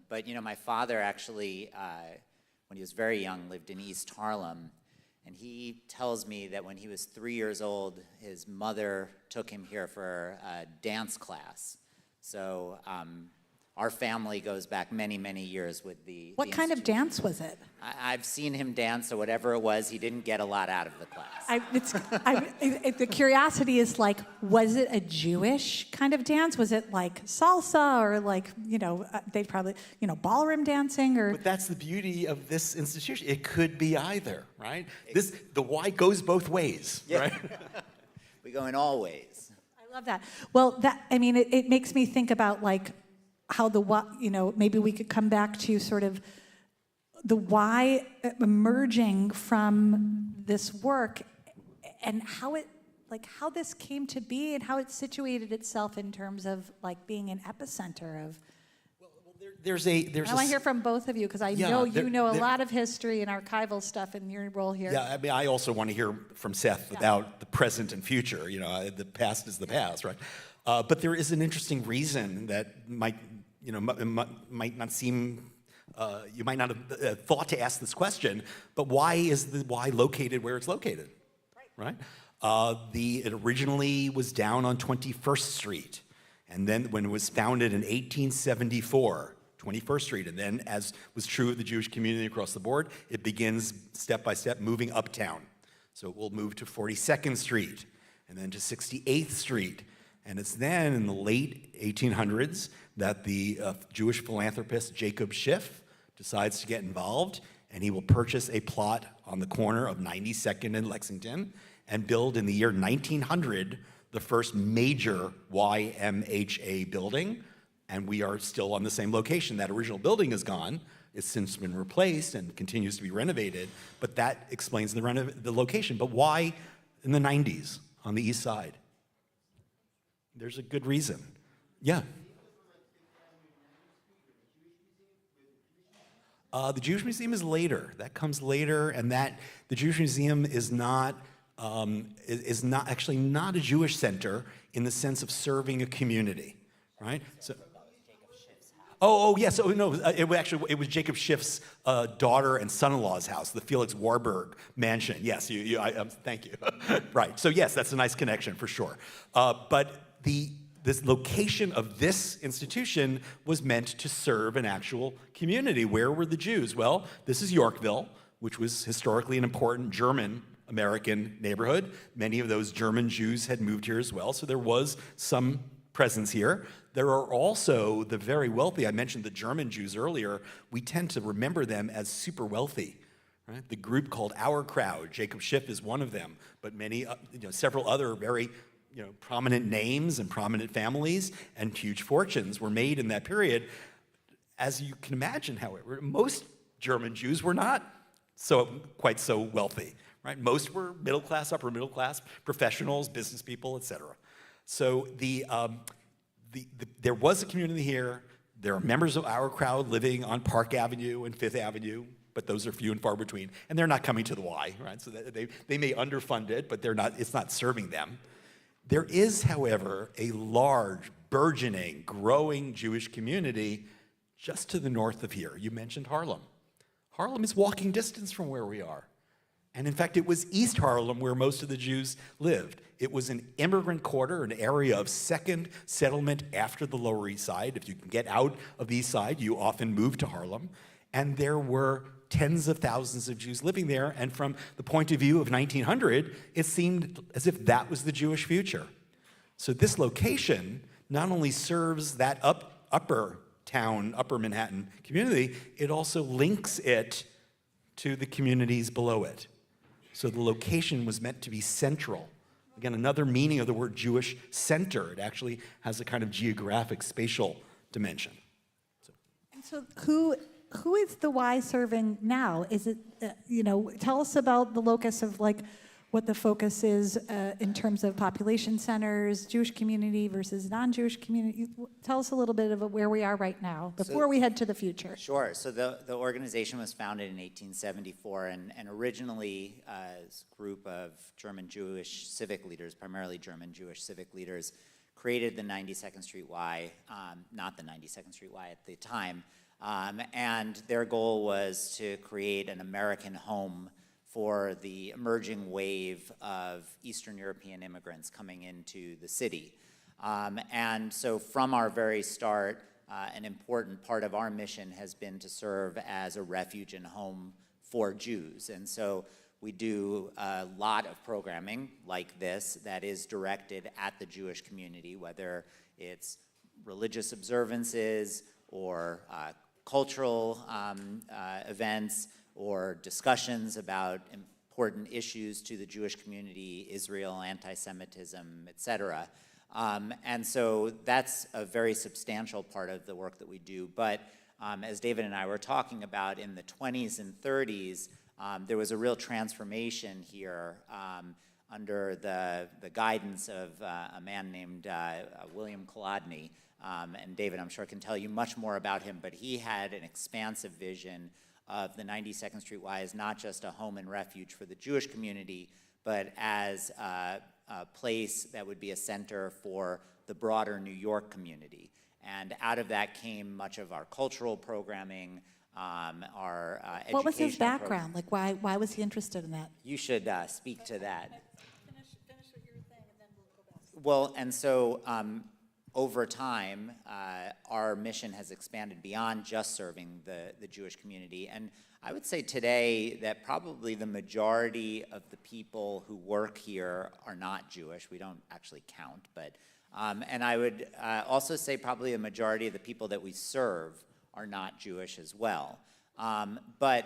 But my father actually, when he was very young, lived in East Harlem. And he tells me that when he was 3 years old, his mother took him here for a dance class. So our family goes back many, many years with the What kind of institution. dance was it? I've seen him dance, or whatever it was. He didn't get a lot out of the class. The curiosity is like, was it a Jewish kind of dance? Was it like salsa or like, they probably, ballroom dancing or? But that's the beauty of this institution. It could be either, right? The why goes both ways, right? We go in all ways. I love that. Well, it makes me think about like how maybe we could come back to sort of the why emerging from this work and how this came to be and how it situated itself in terms of like being an epicenter of. There's I want to hear from both of you because I know you know a lot of history and archival stuff in your role here. Yeah, I also want to hear from Seth about the present and future. The past is the past, right? But there is an interesting reason that might not seem. You might not have thought to ask this question, but why is the Y located where it's located? Right? It originally was down on 21st Street, and then when it was founded in 1874, 21st Street, and then as was true of the Jewish community across the board, it begins step by step moving uptown. So it will move to 42nd Street, and then to 68th Street, and it's then in the late 1800s that the Jewish philanthropist Jacob Schiff decides to get involved, and he will purchase a plot on the corner of 92nd and Lexington and build in the year 1900 the first major YMHA building, and we are still on the same location. That original building is gone. It's since been replaced and continues to be renovated, but that explains the location. But why in the 90s on the east side? There's a good reason. Yeah. The Jewish Museum is later. That comes later, and the Jewish Museum is not actually not a Jewish center in the sense of serving a community, right? So. Oh yes. Oh no. It was Jacob Schiff's daughter and son-in-law's house, the Felix Warburg mansion. Yes. Thank you. Right. So yes, that's a nice connection for sure. But this location of this institution was meant to serve an actual community. Where were the Jews? Well, this is Yorkville, which was historically an important German American neighborhood. Many of those German Jews had moved here as well, so there was some presence here. There are also the very wealthy. I mentioned the German Jews earlier. We tend to remember them as super wealthy. Right? The group called Our Crowd, Jacob Schiff is one of them, but several other very prominent names and prominent families and huge fortunes were made in that period. As you can imagine, however, most German Jews were not quite so wealthy, right? Most were middle class, upper middle class, professionals, business people, etc. So there was a community here. There are members of our crowd living on Park Avenue and Fifth Avenue, but those are few and far between, and they're not coming to the Y, right? So they may underfund it, but it's not serving them. There is, however, a large, burgeoning, growing Jewish community just to the north of here. You mentioned Harlem. Harlem is walking distance from where we are. And in fact, it was East Harlem where most of the Jews lived. It was an immigrant quarter, an area of second settlement after the Lower East Side. If you can get out of the East Side, you often move to Harlem. And there were tens of thousands of Jews living there. And from the point of view of 1900, it seemed as if that was the Jewish future. So this location not only serves that upper town, upper Manhattan community, it also links it to the communities below it. So the location was meant to be central. Again, another meaning of the word Jewish center. It actually has a kind of geographic, spatial dimension. So who is the Y serving now? Is it, tell us about the locus of like what the focus is in terms of population centers, Jewish community versus non-Jewish community. Tell us a little bit about where we are right now before we head to the future. Sure. So the organization was founded in 1874, and originally a group of German Jewish civic leaders, primarily German Jewish civic leaders, created the 92nd Street Y, not the 92nd Street Y at the time, and their goal was to create an American home for the emerging wave of Eastern European immigrants coming into the city. And so from our very start, an important part of our mission has been to serve as a refuge and home for Jews. And so we do a lot of programming like this that is directed at the Jewish community, whether it's religious observances or cultural events, or discussions about important issues to the Jewish community, Israel, anti-Semitism, et cetera. And so that's a very substantial part of the work that we do. But as David and I were talking about, in the 20s and 30s, there was a real transformation here under the guidance of a man named William Kolodny. And David, I'm sure, can tell you much more about him, but he had an expansive vision of the 92nd Street Y as not just a home and refuge for the Jewish community, but as a place that would be a center for the broader New York community. And out of that came much of our cultural programming, our educational. What was his background? Like, why was he interested in that? You should speak to that. Finish what you were saying, and then we'll go back. Well, and so over time, our mission has expanded beyond just serving the Jewish community. And I would say today that probably the majority of the people who work here are not Jewish. We don't actually count, but, and I would also say probably a majority of the people that we serve are not Jewish as well. But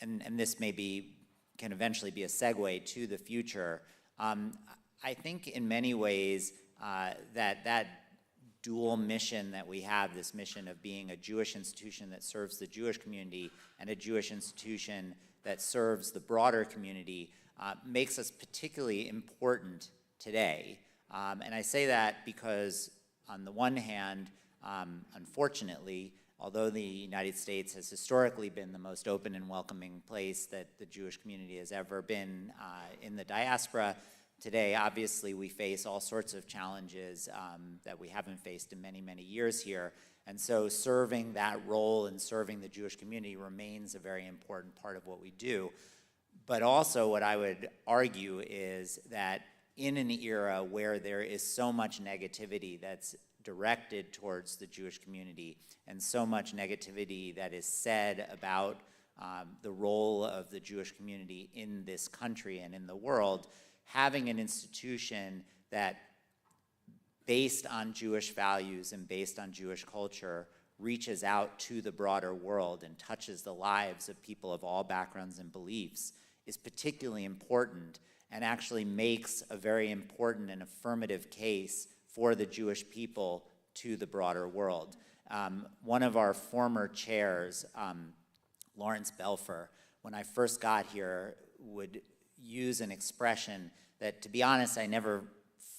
this can eventually be a segue to the future. I think in many ways, that dual mission that we have, this mission of being a Jewish institution that serves the Jewish community and a Jewish institution that serves the broader community, makes us particularly important today. And I say that because, on the one hand, unfortunately, although the United States has historically been the most open and welcoming place that the Jewish community has ever been in the diaspora, today, obviously, we face all sorts of challenges that we haven't faced in many, many years here. And so serving that role and serving the Jewish community remains a very important part of what we do. But also what I would argue is that in an era where there is so much negativity that's directed towards the Jewish community and so much negativity that is said about the role of the Jewish community in this country and in the world, having an institution that, based on Jewish values and based on Jewish culture, reaches out to the broader world and touches the lives of people of all backgrounds and beliefs is particularly important, and actually makes a very important and affirmative case for the Jewish people to the broader world. One of our former chairs, Lawrence Belfer, when I first got here, would use an expression that, to be honest, I never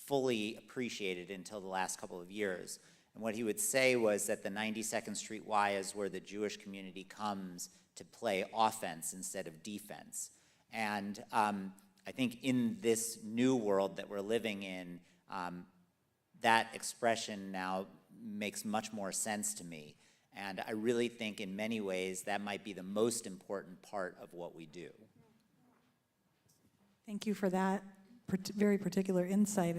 fully appreciated until the last couple of years. And what he would say was that the 92nd Street Y is where the Jewish community comes to play offense instead of defense. And I think in this new world that we're living in, that expression now makes much more sense to me. And I really think in many ways that might be the most important part of what we do. Thank you for that very particular insight.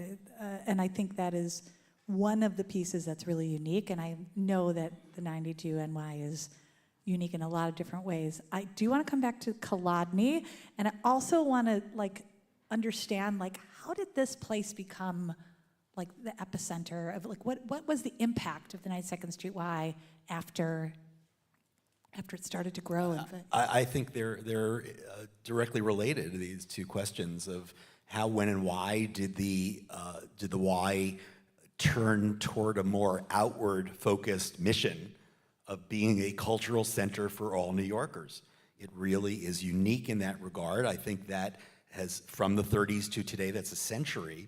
And I think that is one of the pieces that's really unique. And I know that the 92 NY is unique in a lot of different ways. I do want to come back to Kaladni, and I also want to understand how did this place become the epicenter of what was the impact of the 92nd Street Y after it started to grow? I think they're directly related, these two questions of how, when, and why did the Y turn toward a more outward-focused mission of being a cultural center for all New Yorkers. It really is unique in that regard. I think that has, from the 30s to today, that's a century,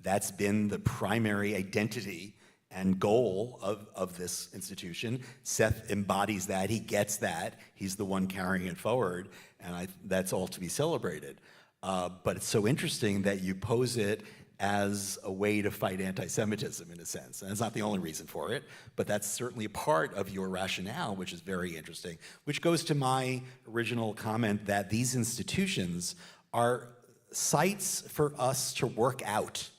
that's been the primary identity and goal of this institution. Seth embodies that, he gets that, he's the one carrying it forward, and that's all to be celebrated. But it's so interesting that you pose it as a way to fight anti-Semitism, in a sense. And it's not the only reason for it, but that's certainly a part of your rationale, which is very interesting, which goes to my original comment that these institutions are sites for us to work out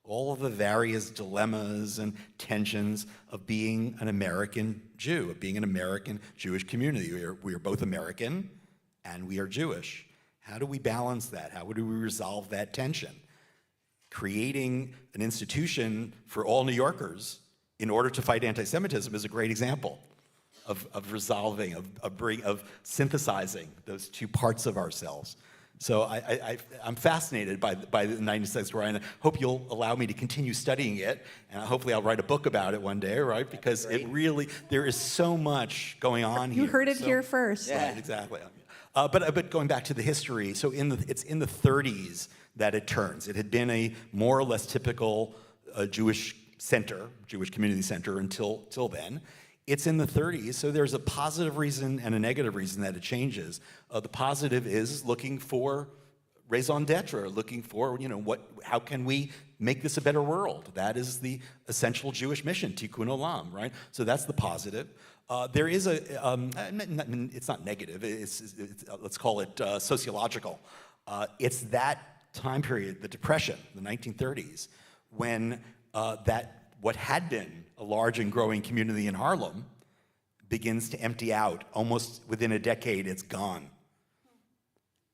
all of the various dilemmas and tensions of being an American Jew, of being an American Jewish community. We are both American and we are Jewish. How do we balance that? How do we resolve that tension? Creating an institution for all New Yorkers in order to fight anti-Semitism is a great example of resolving, of synthesizing those two parts of ourselves. So I'm fascinated by the 96 Roy, and I hope you'll allow me to continue studying it, and hopefully I'll write a book about it one day, right? Because it really, there is so much going on here. You heard it here first. Yeah. Right, exactly. But going back to the history, so it's in the 30s that it turns. It had been a more or less typical Jewish center, Jewish community center until then. It's in the 30s, so there's a positive reason and a negative reason that it changes. The positive is looking for raison d'etre, looking for, how can we make this a better world? That is the essential Jewish mission, tikkun olam, right? So that's the positive. There is it's not negative, let's call it sociological. It's that time period, the Depression, the 1930s, when what had been a large and growing community in Harlem begins to empty out. Almost within a decade, it's gone.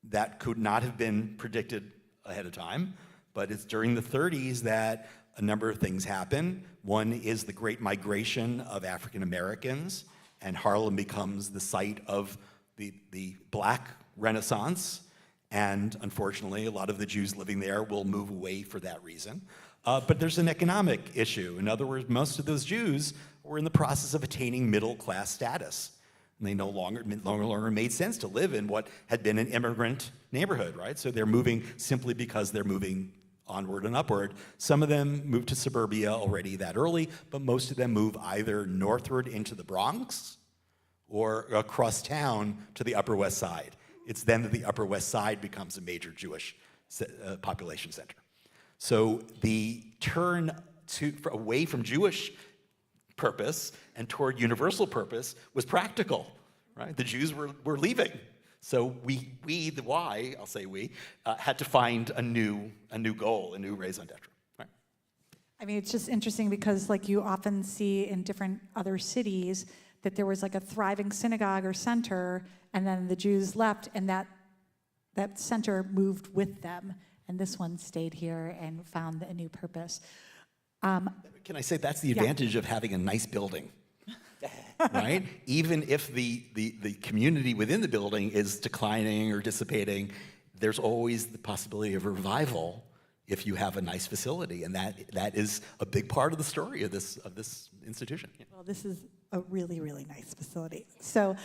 That could not have been predicted ahead of time, but it's during the 30s that a number of things happen. One is the great migration of African Americans, and Harlem becomes the site of the Black Renaissance, and unfortunately, a lot of the Jews living there will move away for that reason. But there's an economic issue. In other words, most of those Jews were in the process of attaining middle-class status. And they no longer made sense to live in what had been an immigrant neighborhood, right? So they're moving simply because they're moving onward and upward. Some of them moved to suburbia already that early, but most of them move either northward into the Bronx or across town to the Upper West Side. It's then that the Upper West Side becomes a major Jewish population center. So the turn away from Jewish purpose and toward universal purpose was practical, right? The Jews were leaving. So we, the Y, I'll say we, had to find a new goal, a new raison d'etre. Right? I mean, it's just interesting because you often see in different other cities that there was a thriving synagogue or center, and then the Jews left, and that center moved with them. And this one stayed here and found a new purpose. Can I say that's the advantage of having a nice building, right? Even if the community within the building is declining or dissipating, there's always the possibility of revival if you have a nice facility, and that is a big part of the story of this institution. Yeah. Well, this is a really, really nice facility. So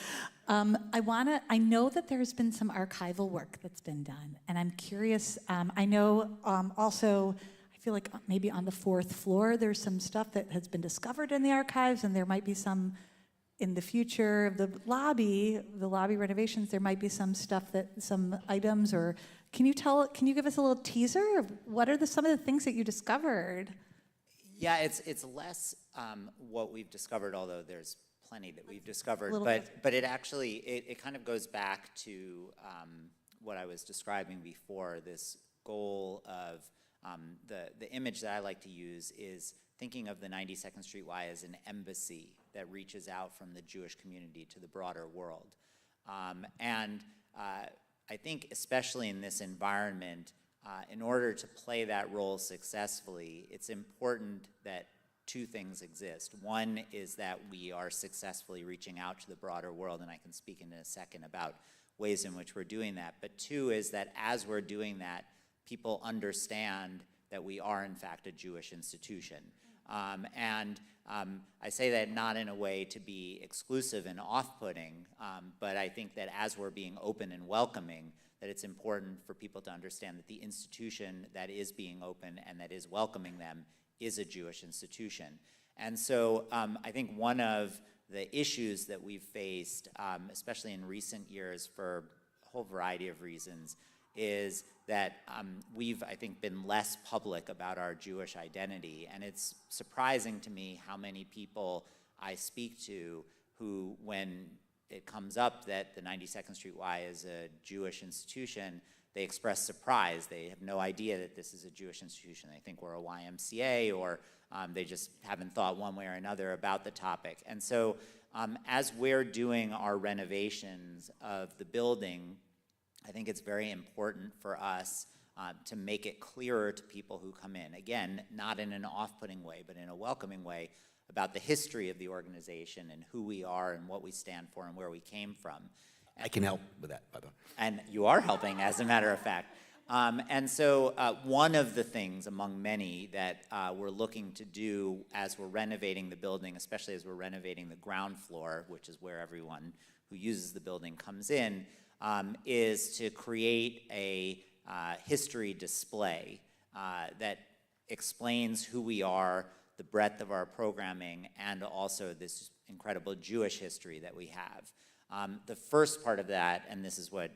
I know that there's been some archival work that's been done, and I'm curious, I know also, I feel like maybe on the 4th floor, there's some stuff that has been discovered in the archives, and there might be some in the future of the lobby renovations, there might be some stuff some items, or can you give us a little teaser of what are some of the things that you discovered? Yeah, it's less what we've discovered, although there's plenty that we've discovered. Bit. But it actually, it kind of goes back to what I was describing before, this goal of the image that I like to use is thinking of the 92nd Street Y as an embassy that reaches out from the Jewish community to the broader world. I think especially in this environment, in order to play that role successfully, it's important that two things exist. One is that we are successfully reaching out to the broader world, and I can speak in a second about ways in which we're doing that. But two is that as we're doing that, people understand that we are in fact a Jewish institution. I say that not in a way to be exclusive and off-putting, but I think that as we're being open and welcoming, that it's important for people to understand that the institution that is being open and that is welcoming them is a Jewish institution. And so I think one of the issues that we've faced, especially in recent years for a whole variety of reasons, is that we've, I think, been less public about our Jewish identity. And it's surprising to me how many people I speak to who, when it comes up that the 92nd Street Y is a Jewish institution, they express surprise. They have no idea that this is a Jewish institution. They think we're a YMCA, or they just haven't thought one way or another about the topic. And so as we're doing our renovations of the building, I think it's very important for us to make it clearer to people who come in. Again, not in an off-putting way, but in a welcoming way, about the history of the organization and who we are and what we stand for and where we came from. I can help with that, by the way. And you are helping, as a matter of fact. And so one of the things among many that we're looking to do as we're renovating the building, especially as we're renovating the ground floor, which is where everyone who uses the building comes in, is to create a history display that explains who we are, the breadth of our programming, and also this incredible Jewish history that we have. The first part of that, and this is what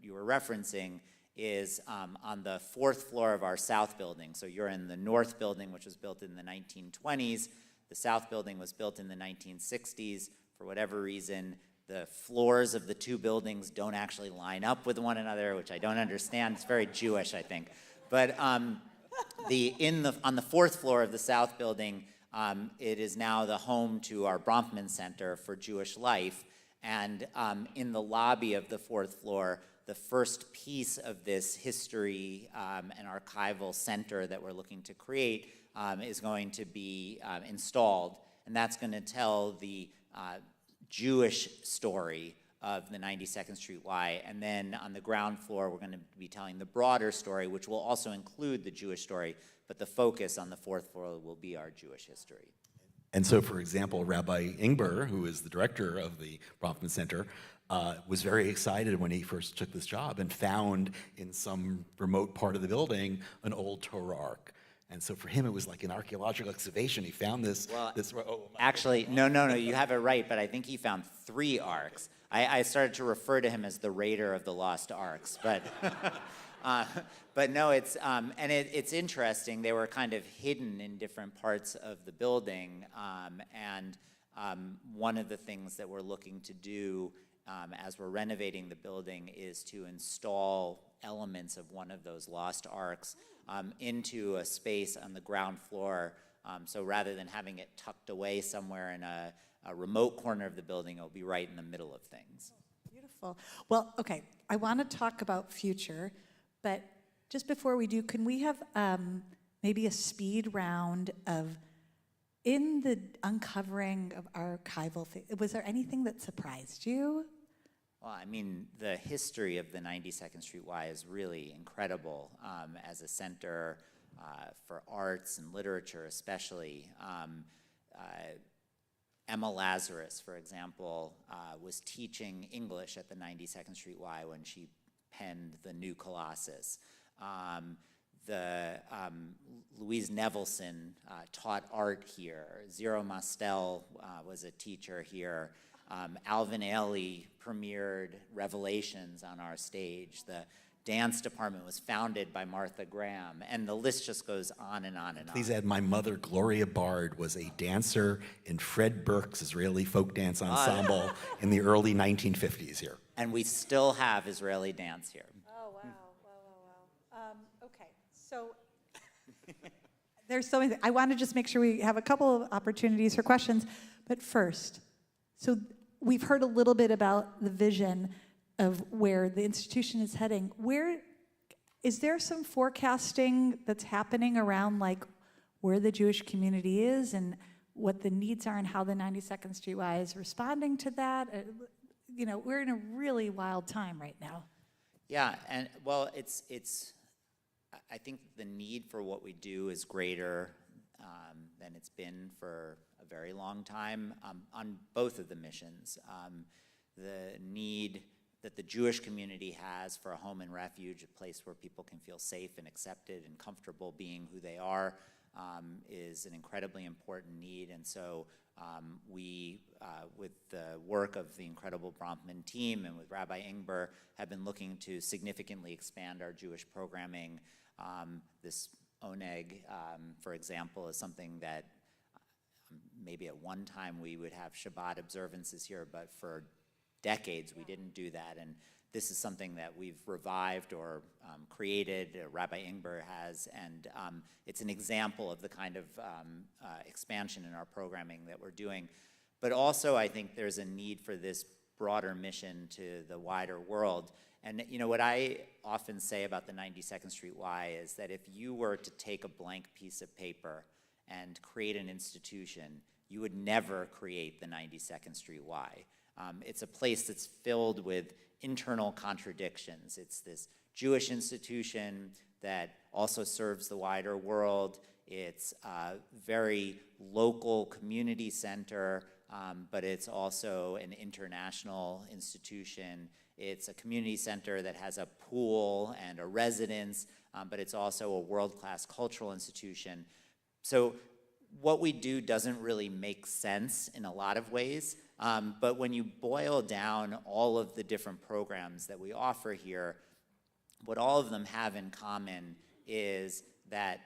you were referencing, is on the 4th floor of our south building. So you're in the north building, which was built in the 1920s. The south building was built in the 1960s. For whatever reason, the floors of the two buildings don't actually line up with one another, which I don't understand. It's very Jewish, I think. But on the 4th floor of the south building, it is now the home to our Bronfman Center for Jewish Life. And in the lobby of the 4th floor, the first piece of this history and archival center that we're looking to create is going to be installed. And that's going to tell the Jewish story of the 92nd Street Y. And then on the ground floor, we're going to be telling the broader story, which will also include the Jewish story, but the focus on the 4th floor will be our Jewish history. And so, for example, Rabbi Ingber, who is the director of the Bronfman Center, was very excited when he first took this job and found in some remote part of the building an old Torah ark. And so for him, it was like an archaeological excavation. He found this. Well, oh, actually, no, you have it right, but I think he found 3 arks. I started to refer to him as the Raider of the Lost Arks, but but no, it's it's interesting. They were kind of hidden in different parts of the building, and one of the things that we're looking to do as we're renovating the building is to install elements of one of those lost arks into a space on the ground floor. So rather than having it tucked away somewhere in a remote corner of the building, it'll be right in the middle of things. Beautiful. Well, okay, I want to talk about future, but just before we do, can we have maybe a speed round of, in the uncovering of archival, was there anything that surprised you? Well, I mean, the history of the 92nd Street Y is really incredible as a center for arts and literature especially. Emma Lazarus, for example, was teaching English at the 92nd Street Y when she penned The New Colossus. Louise Nevelson taught art here. Zero Mostel was a teacher here. Alvin Ailey premiered Revelations on our stage. The dance department was founded by Martha Graham, and the list just goes on and on and on. Please add, my mother, Gloria Bard, was a dancer in Fred Burke's Israeli folk dance ensemble in the early 1950s here. And we still have Israeli dance here. Oh, wow, wow, wow, wow. Okay, so there's so many, I want to just make sure we have a couple of opportunities for questions, but first, so we've heard a little bit about the vision of where the institution is heading. Where is there some forecasting that's happening around like where the Jewish community is and what the needs are and how the 92nd Street Y is responding to that? You know, we're in a really wild time right now. Yeah, and well, I think the need for what we do is greater than it's been for a very long time on both of the missions. The need that the Jewish community has for a home and refuge, a place where people can feel safe and accepted and comfortable being who they are, is an incredibly important need. And so we, with the work of the incredible Bronfman team and with Rabbi Ingber, have been looking to significantly expand our Jewish programming. This ONEG, for example, is something that maybe at one time we would have Shabbat observances here, but for decades we didn't do that. And this is something that we've revived or created, Rabbi Ingber has, and it's an example of the kind of expansion in our programming that we're doing. But also I think there's a need for this broader mission to the wider world. And you know, what I often say about the 92nd Street Y is that if you were to take a blank piece of paper and create an institution, you would never create the 92nd Street Y. It's a place that's filled with internal contradictions. It's this Jewish institution that also serves the wider world. It's a very local community center, but it's also an international institution. It's a community center that has a pool and a residence, but it's also a world-class cultural institution. So what we do doesn't really make sense in a lot of ways, but when you boil down all of the different programs that we offer here, what all of them have in common is that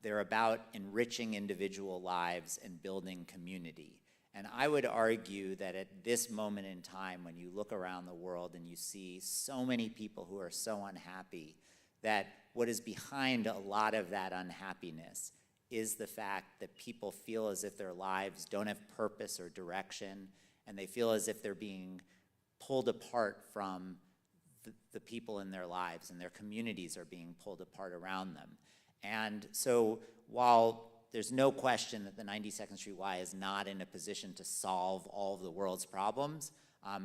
they're about enriching individual lives and building community. And I would argue that at this moment in time, when you look around the world and you see so many people who are so unhappy, that what is behind a lot of that unhappiness is the fact that people feel as if their lives don't have purpose or direction, and they feel as if they're being pulled apart from the people in their lives, and their communities are being pulled apart around them. And so while there's no question that the 92nd Street Y is not in a position to solve all of the world's problems,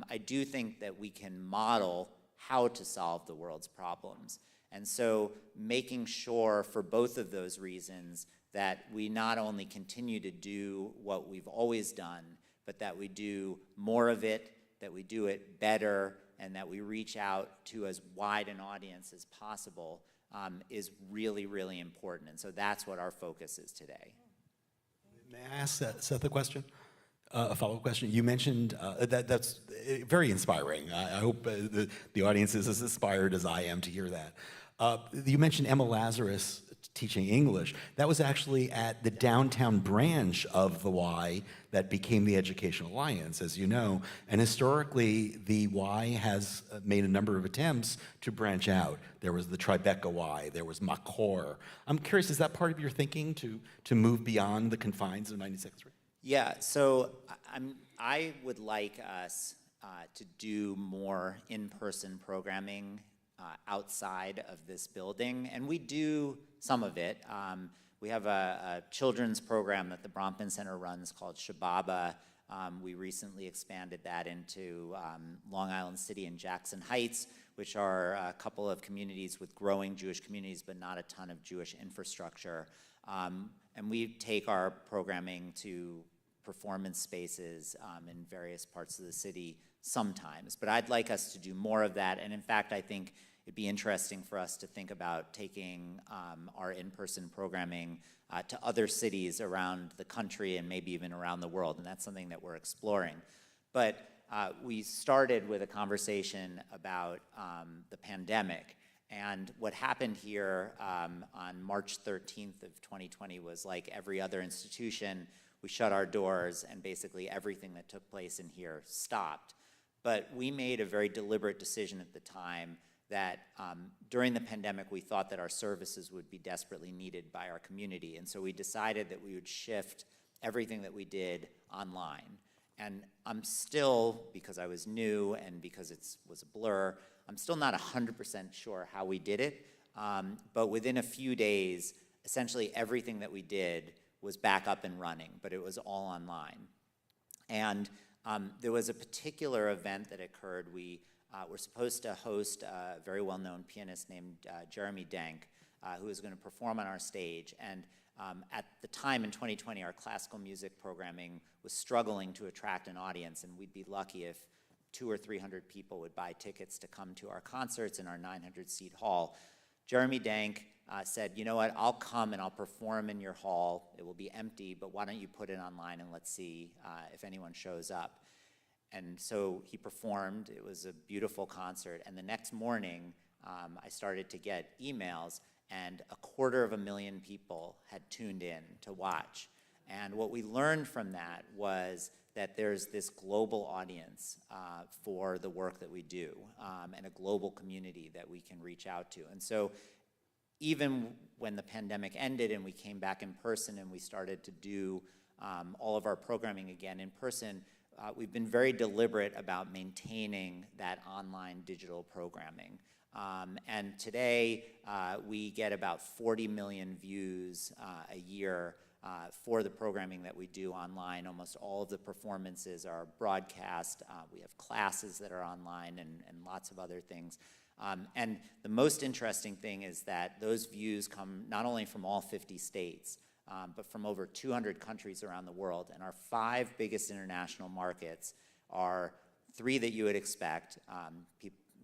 I do think that we can model how to solve the world's problems. And so making sure for both of those reasons that we not only continue to do what we've always done, but that we do more of it, that we do it better, and that we reach out to as wide an audience as possible is really, really important. And so that's what our focus is today. May I ask Seth a question? A follow-up question. You mentioned that's very inspiring. I hope the audience is as inspired as I am to hear that. You mentioned Emma Lazarus teaching English. That was actually at the downtown branch of the Y that became the Education Alliance, as you know. And historically, the Y has made a number of attempts to branch out. There was the Tribeca Y, there was Makor. I'm curious, is that part of your thinking to move beyond the confines of 96th Street? Yeah, so I would like us to do more in-person programming outside of this building, and we do some of it. We have a children's program that the Bronfman Center runs called Shababa. We recently expanded that into Long Island City and Jackson Heights, which are a couple of communities with growing Jewish communities, but not a ton of Jewish infrastructure. And we take our programming to performance spaces in various parts of the city sometimes. But I'd like us to do more of that. And in fact, I think it'd be interesting for us to think about taking our in-person programming to other cities around the country and maybe even around the world. And that's something that we're exploring. But we started with a conversation about the pandemic. And what happened here on March 13th of 2020 was like every other institution, we shut our doors and basically everything that took place in here stopped. But we made a very deliberate decision at the time that during the pandemic, we thought that our services would be desperately needed by our community. And so we decided that we would shift everything that we did online. And I'm still, because I was new and because it was a blur, I'm still not 100% sure how we did it. But within a few days, essentially everything that we did was back up and running, but it was all online. And there was a particular event that occurred. We were supposed to host a very well-known pianist named Jeremy Dank, who was going to perform on our stage. And at the time in 2020, our classical music programming was struggling to attract an audience, and we'd be lucky if 200 or 300 people would buy tickets to come to our concerts in our 900-seat hall. Jeremy Dank said, you know what, I'll come and I'll perform in your hall. It will be empty, but why don't you put it online and let's see if anyone shows up. And so he performed. It was a beautiful concert. And the next morning, I started to get emails, and 250,000 people had tuned in to watch. And what we learned from that was that there's this global audience for the work that we do, and a global community that we can reach out to. And so even when the pandemic ended and we came back in person and we started to do all of our programming again in person, we've been very deliberate about maintaining that online digital programming. And today, we get about 40 million views a year for the programming that we do online. Almost all of the performances are broadcast. We have classes that are online and lots of other things. And the most interesting thing is that those views come not only from all 50 states, but from over 200 countries around the world. And our 5 biggest international markets are 3 that you would expect,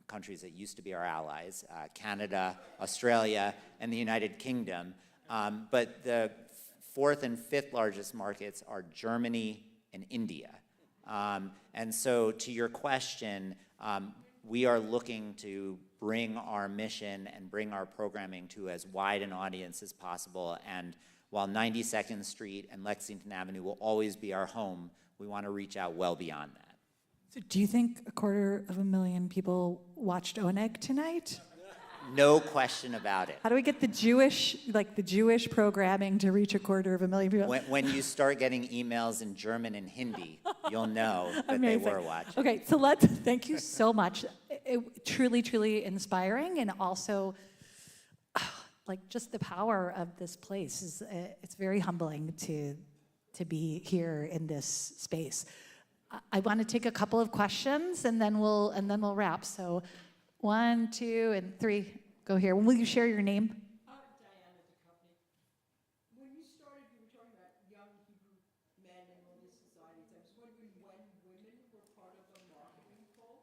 countries that used to be our allies, Canada, Australia, and the United Kingdom. But the 4th and 5th largest markets are Germany and India. And so to your question, we are looking to bring our mission and bring our programming to as wide an audience as possible. And while 92nd Street and Lexington Avenue will always be our home, we want to reach out well beyond that. So do you think 250,000 people watched ONEG tonight? No question about it. How do we get the Jewish programming to reach 250,000 people? When you start getting emails in German and Hindi, you'll know that Amazing. they were watching. Okay, so thank you so much. Truly, truly inspiring, and also like just the power of this place is it's very humbling to be here in this space. I want to take a couple of questions and then we'll wrap. So 1, 2, and 3. Go here. Will you share your name? Diana DeCompany. When you started, you were talking about young Hebrew men and all these societies. I was wondering when women were part of the marketing poll?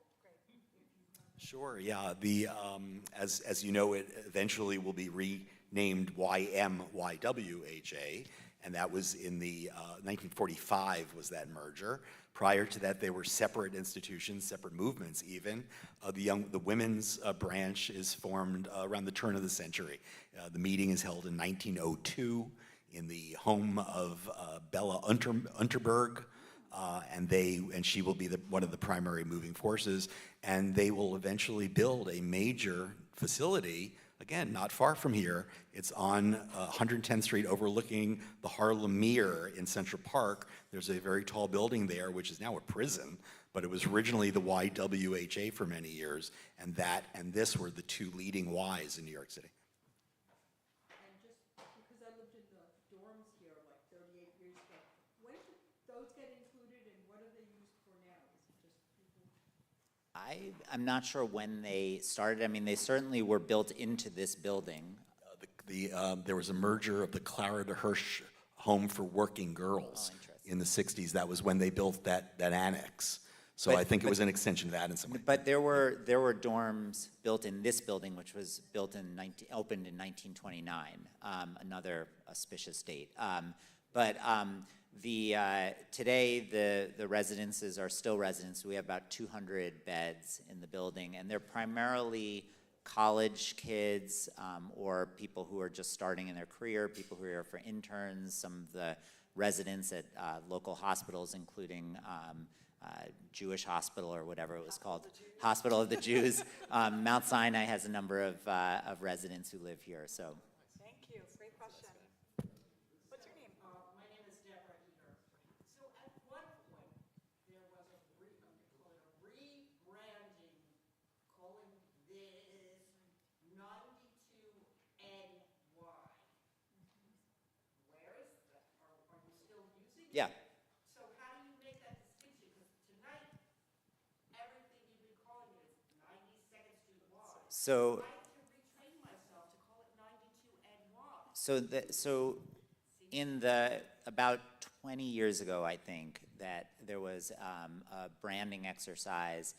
Sure, yeah. As you know, it eventually will be renamed YMYWHA, and that was in the 1945 was that merger. Prior to that, they were separate institutions, separate movements even. The women's branch is formed around the turn of the century. The meeting is held in 1902 in the home of Bella Unterberg, and she will be one of the primary moving forces, and they will eventually build a major facility, again, not far from here. It's on 110th Street overlooking the Harlem Meer in Central Park. There's a very tall building there, which is now a prison, but it was originally the YWHA for many years, and that and this were the 2 leading Ys in New York City. And just because I lived in the dorms here like 38 years ago, when did those get included and what are they used for now? Is it just people? I'm not sure when they started. I mean, they certainly were built into this building. There was a merger of the Clara de Hirsch Home for Working Girls in the 60s. That was when they built that annex. So I think it was an extension of that in some way. But there were dorms built in this building, which was opened in 1929, another auspicious date. Today the residences are still residents. We have about 200 beds in the building, and they're primarily college kids or people who are just starting in their career, people who are here for interns, some of the residents at local hospitals, including Jewish Hospital or whatever it was called, Hospital of the Jews. Mount Sinai has a number of residents who live here. So. Thank you. Great question. What's your name? My name is Deborah here. So at one point, there was a rebranding, calling this 92NY. Where is that? Are you still using it? Yeah. So how do you make that distinction? Because tonight, everything you've been calling it is 92nd Street Y. So. I have to retrain myself to call it 92NY. So about 20 years ago, I think, that there was a branding exercise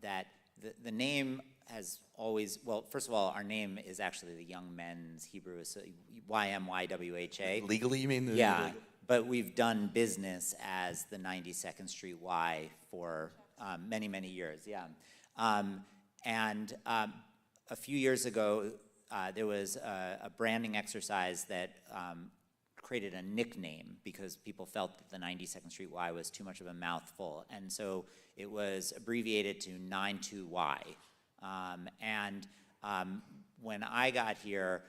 that the name has always, well, first of all, our name is actually the Young Men's Hebrew, YMYWHA. Legally, you mean? Yeah, but we've done business as the 92nd Street Y for many, many years, yeah. And a few years ago, there was a branding exercise that created a nickname because people felt that the 92nd Street Y was too much of a mouthful. And so it was abbreviated to 92Y. When I got here,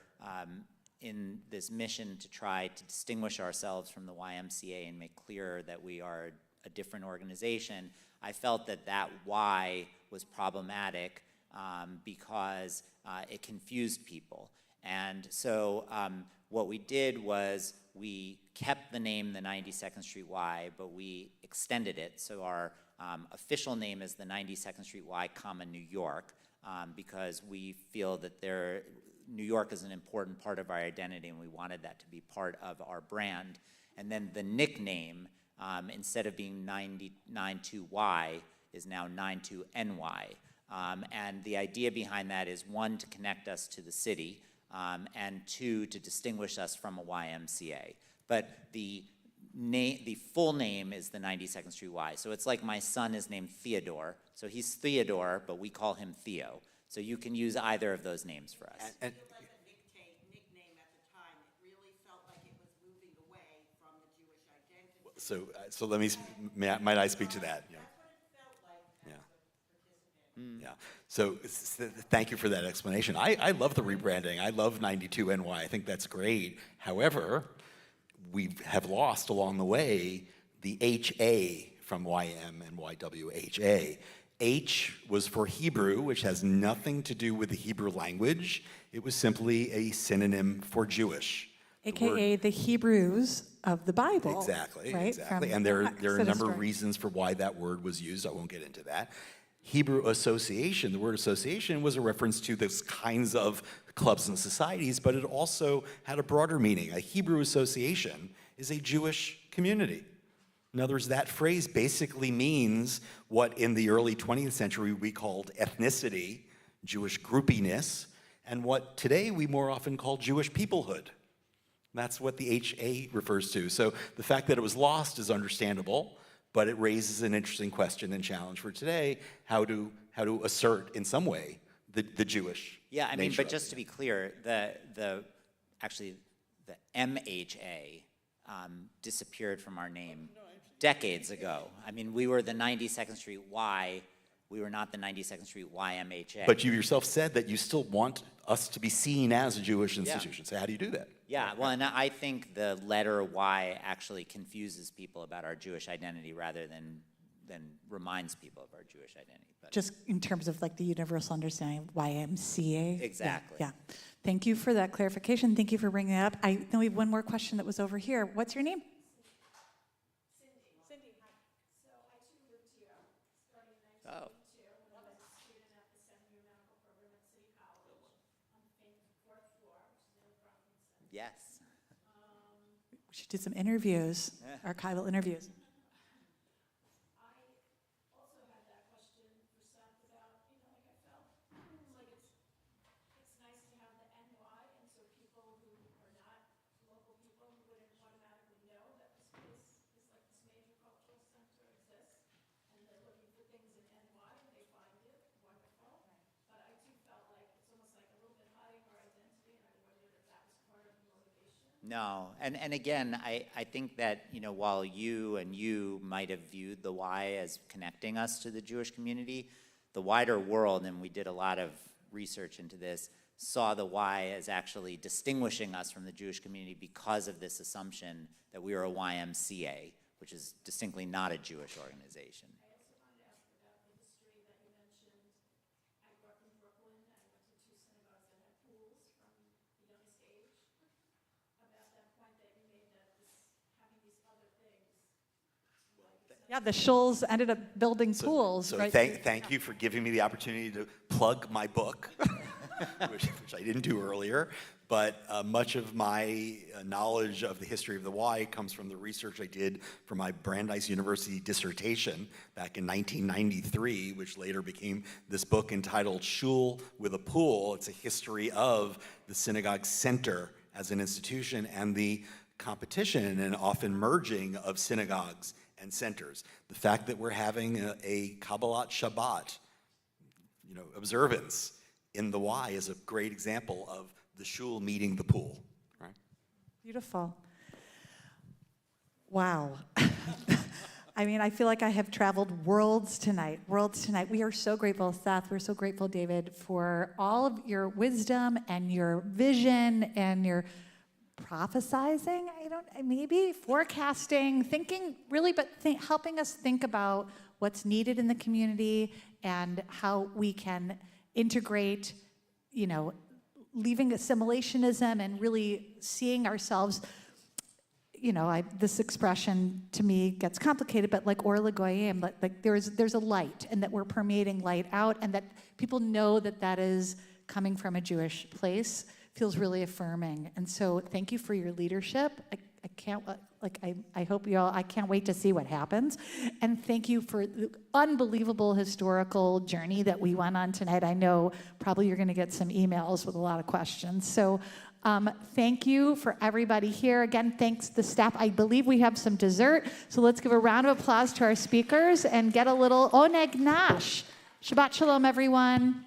in this mission to try to distinguish ourselves from the YMCA and make clear that we are a different organization, I felt that that Y was problematic because it confused people. And so what we did was we kept the name the 92nd Street Y, but we extended it. So our official name is the 92nd Street Y, New York, because we feel that New York is an important part of our identity, and we wanted that to be part of our brand. And then the nickname, instead of being 92Y, is now 92NY. And the idea behind that is, one, to connect us to the city, and two, to distinguish us from a YMCA. But the full name is the 92nd Street Y. So it's like my son is named Theodore. So he's Theodore, but we call him Theo. So you can use either of those names for us. Like a nickname at the time, it really felt like it was moving away from the Jewish identity. So let me, might I speak to that? Yeah. Yeah. So thank you for that explanation. I love the rebranding. I love 92NY. I think that's great. However, we have lost along the way the HA from YM and YWHA. H was for Hebrew, which has nothing to do with the Hebrew language. It was simply a synonym for Jewish. AKA the Hebrews of the Bible. Exactly, right? exactly. From And there are a Exodus number of story. reasons for why that word was used. I won't get into that. Hebrew association, the word association was a reference to those kinds of clubs and societies, but it also had a broader meaning. A Hebrew association is a Jewish community. In other words, that phrase basically means what in the early 20th century we called ethnicity, Jewish groupiness, and what today we more often call Jewish peoplehood. That's what the HA refers to. So the fact that it was lost is understandable, but it raises an interesting question and challenge for today, how to assert in some way the Jewish Yeah, I mean, nature but of just it. to be clear, the MHA disappeared from our name decades ago. I mean, we were the 92nd Street Y. We were not the 92nd Street YMHA. But you yourself said that you still want us to be seen as a Jewish institution. So how do you do that? Yeah, well, and I think the letter Y actually confuses people about our Jewish identity rather than reminds people of our Jewish identity. But Just in terms of like the universal understanding of YMCA. Exactly. Yeah. Thank you for that clarification. Thank you for bringing that up. I know we have one more question that was over here. What's your name? Oh. Yes. We should do some interviews, archival interviews. No, and again, I think that, while you might have viewed the Y as connecting us to the Jewish community, the wider world, and we did a lot of research into this, saw the Y as actually distinguishing us from the Jewish community because of this assumption that we are a YMCA, which is distinctly not a Jewish organization. Yeah, the Schulz ended up building pools, So right? thank you for giving me the opportunity to plug my book, which I didn't do earlier. But much of my knowledge of the history of the Y comes from the research I did for my Brandeis University dissertation back in 1993, which later became this book entitled Shul with a Pool. It's a history of the synagogue center as an institution and the competition and often merging of synagogues and centers. The fact that we're having a Kabbalat Shabbat, observance in the Y is a great example of the shul meeting the pool, right? Beautiful. Wow. I mean, I feel like I have traveled worlds tonight. We are so grateful, Seth. We're so grateful, David, for all of your wisdom and your vision and your prophesizing, maybe forecasting, thinking really, but helping us think about what's needed in the community and how we can integrate, leaving assimilationism and really seeing ourselves, this expression to me gets complicated, but like Or L'Goyim, like there's a light, and that we're permeating light out, and that people know that is coming from a Jewish place. Feels really affirming. And so thank you for your leadership. I can't, I hope you all, I can't wait to see what happens. And thank you for the unbelievable historical journey that we went on tonight. I know probably you're gonna get some emails with a lot of questions. So thank you for everybody here. Again, thanks to the staff. I believe we have some dessert. So let's give a round of applause to our speakers and get a little ONEG Nash. Shabbat Shalom, everyone.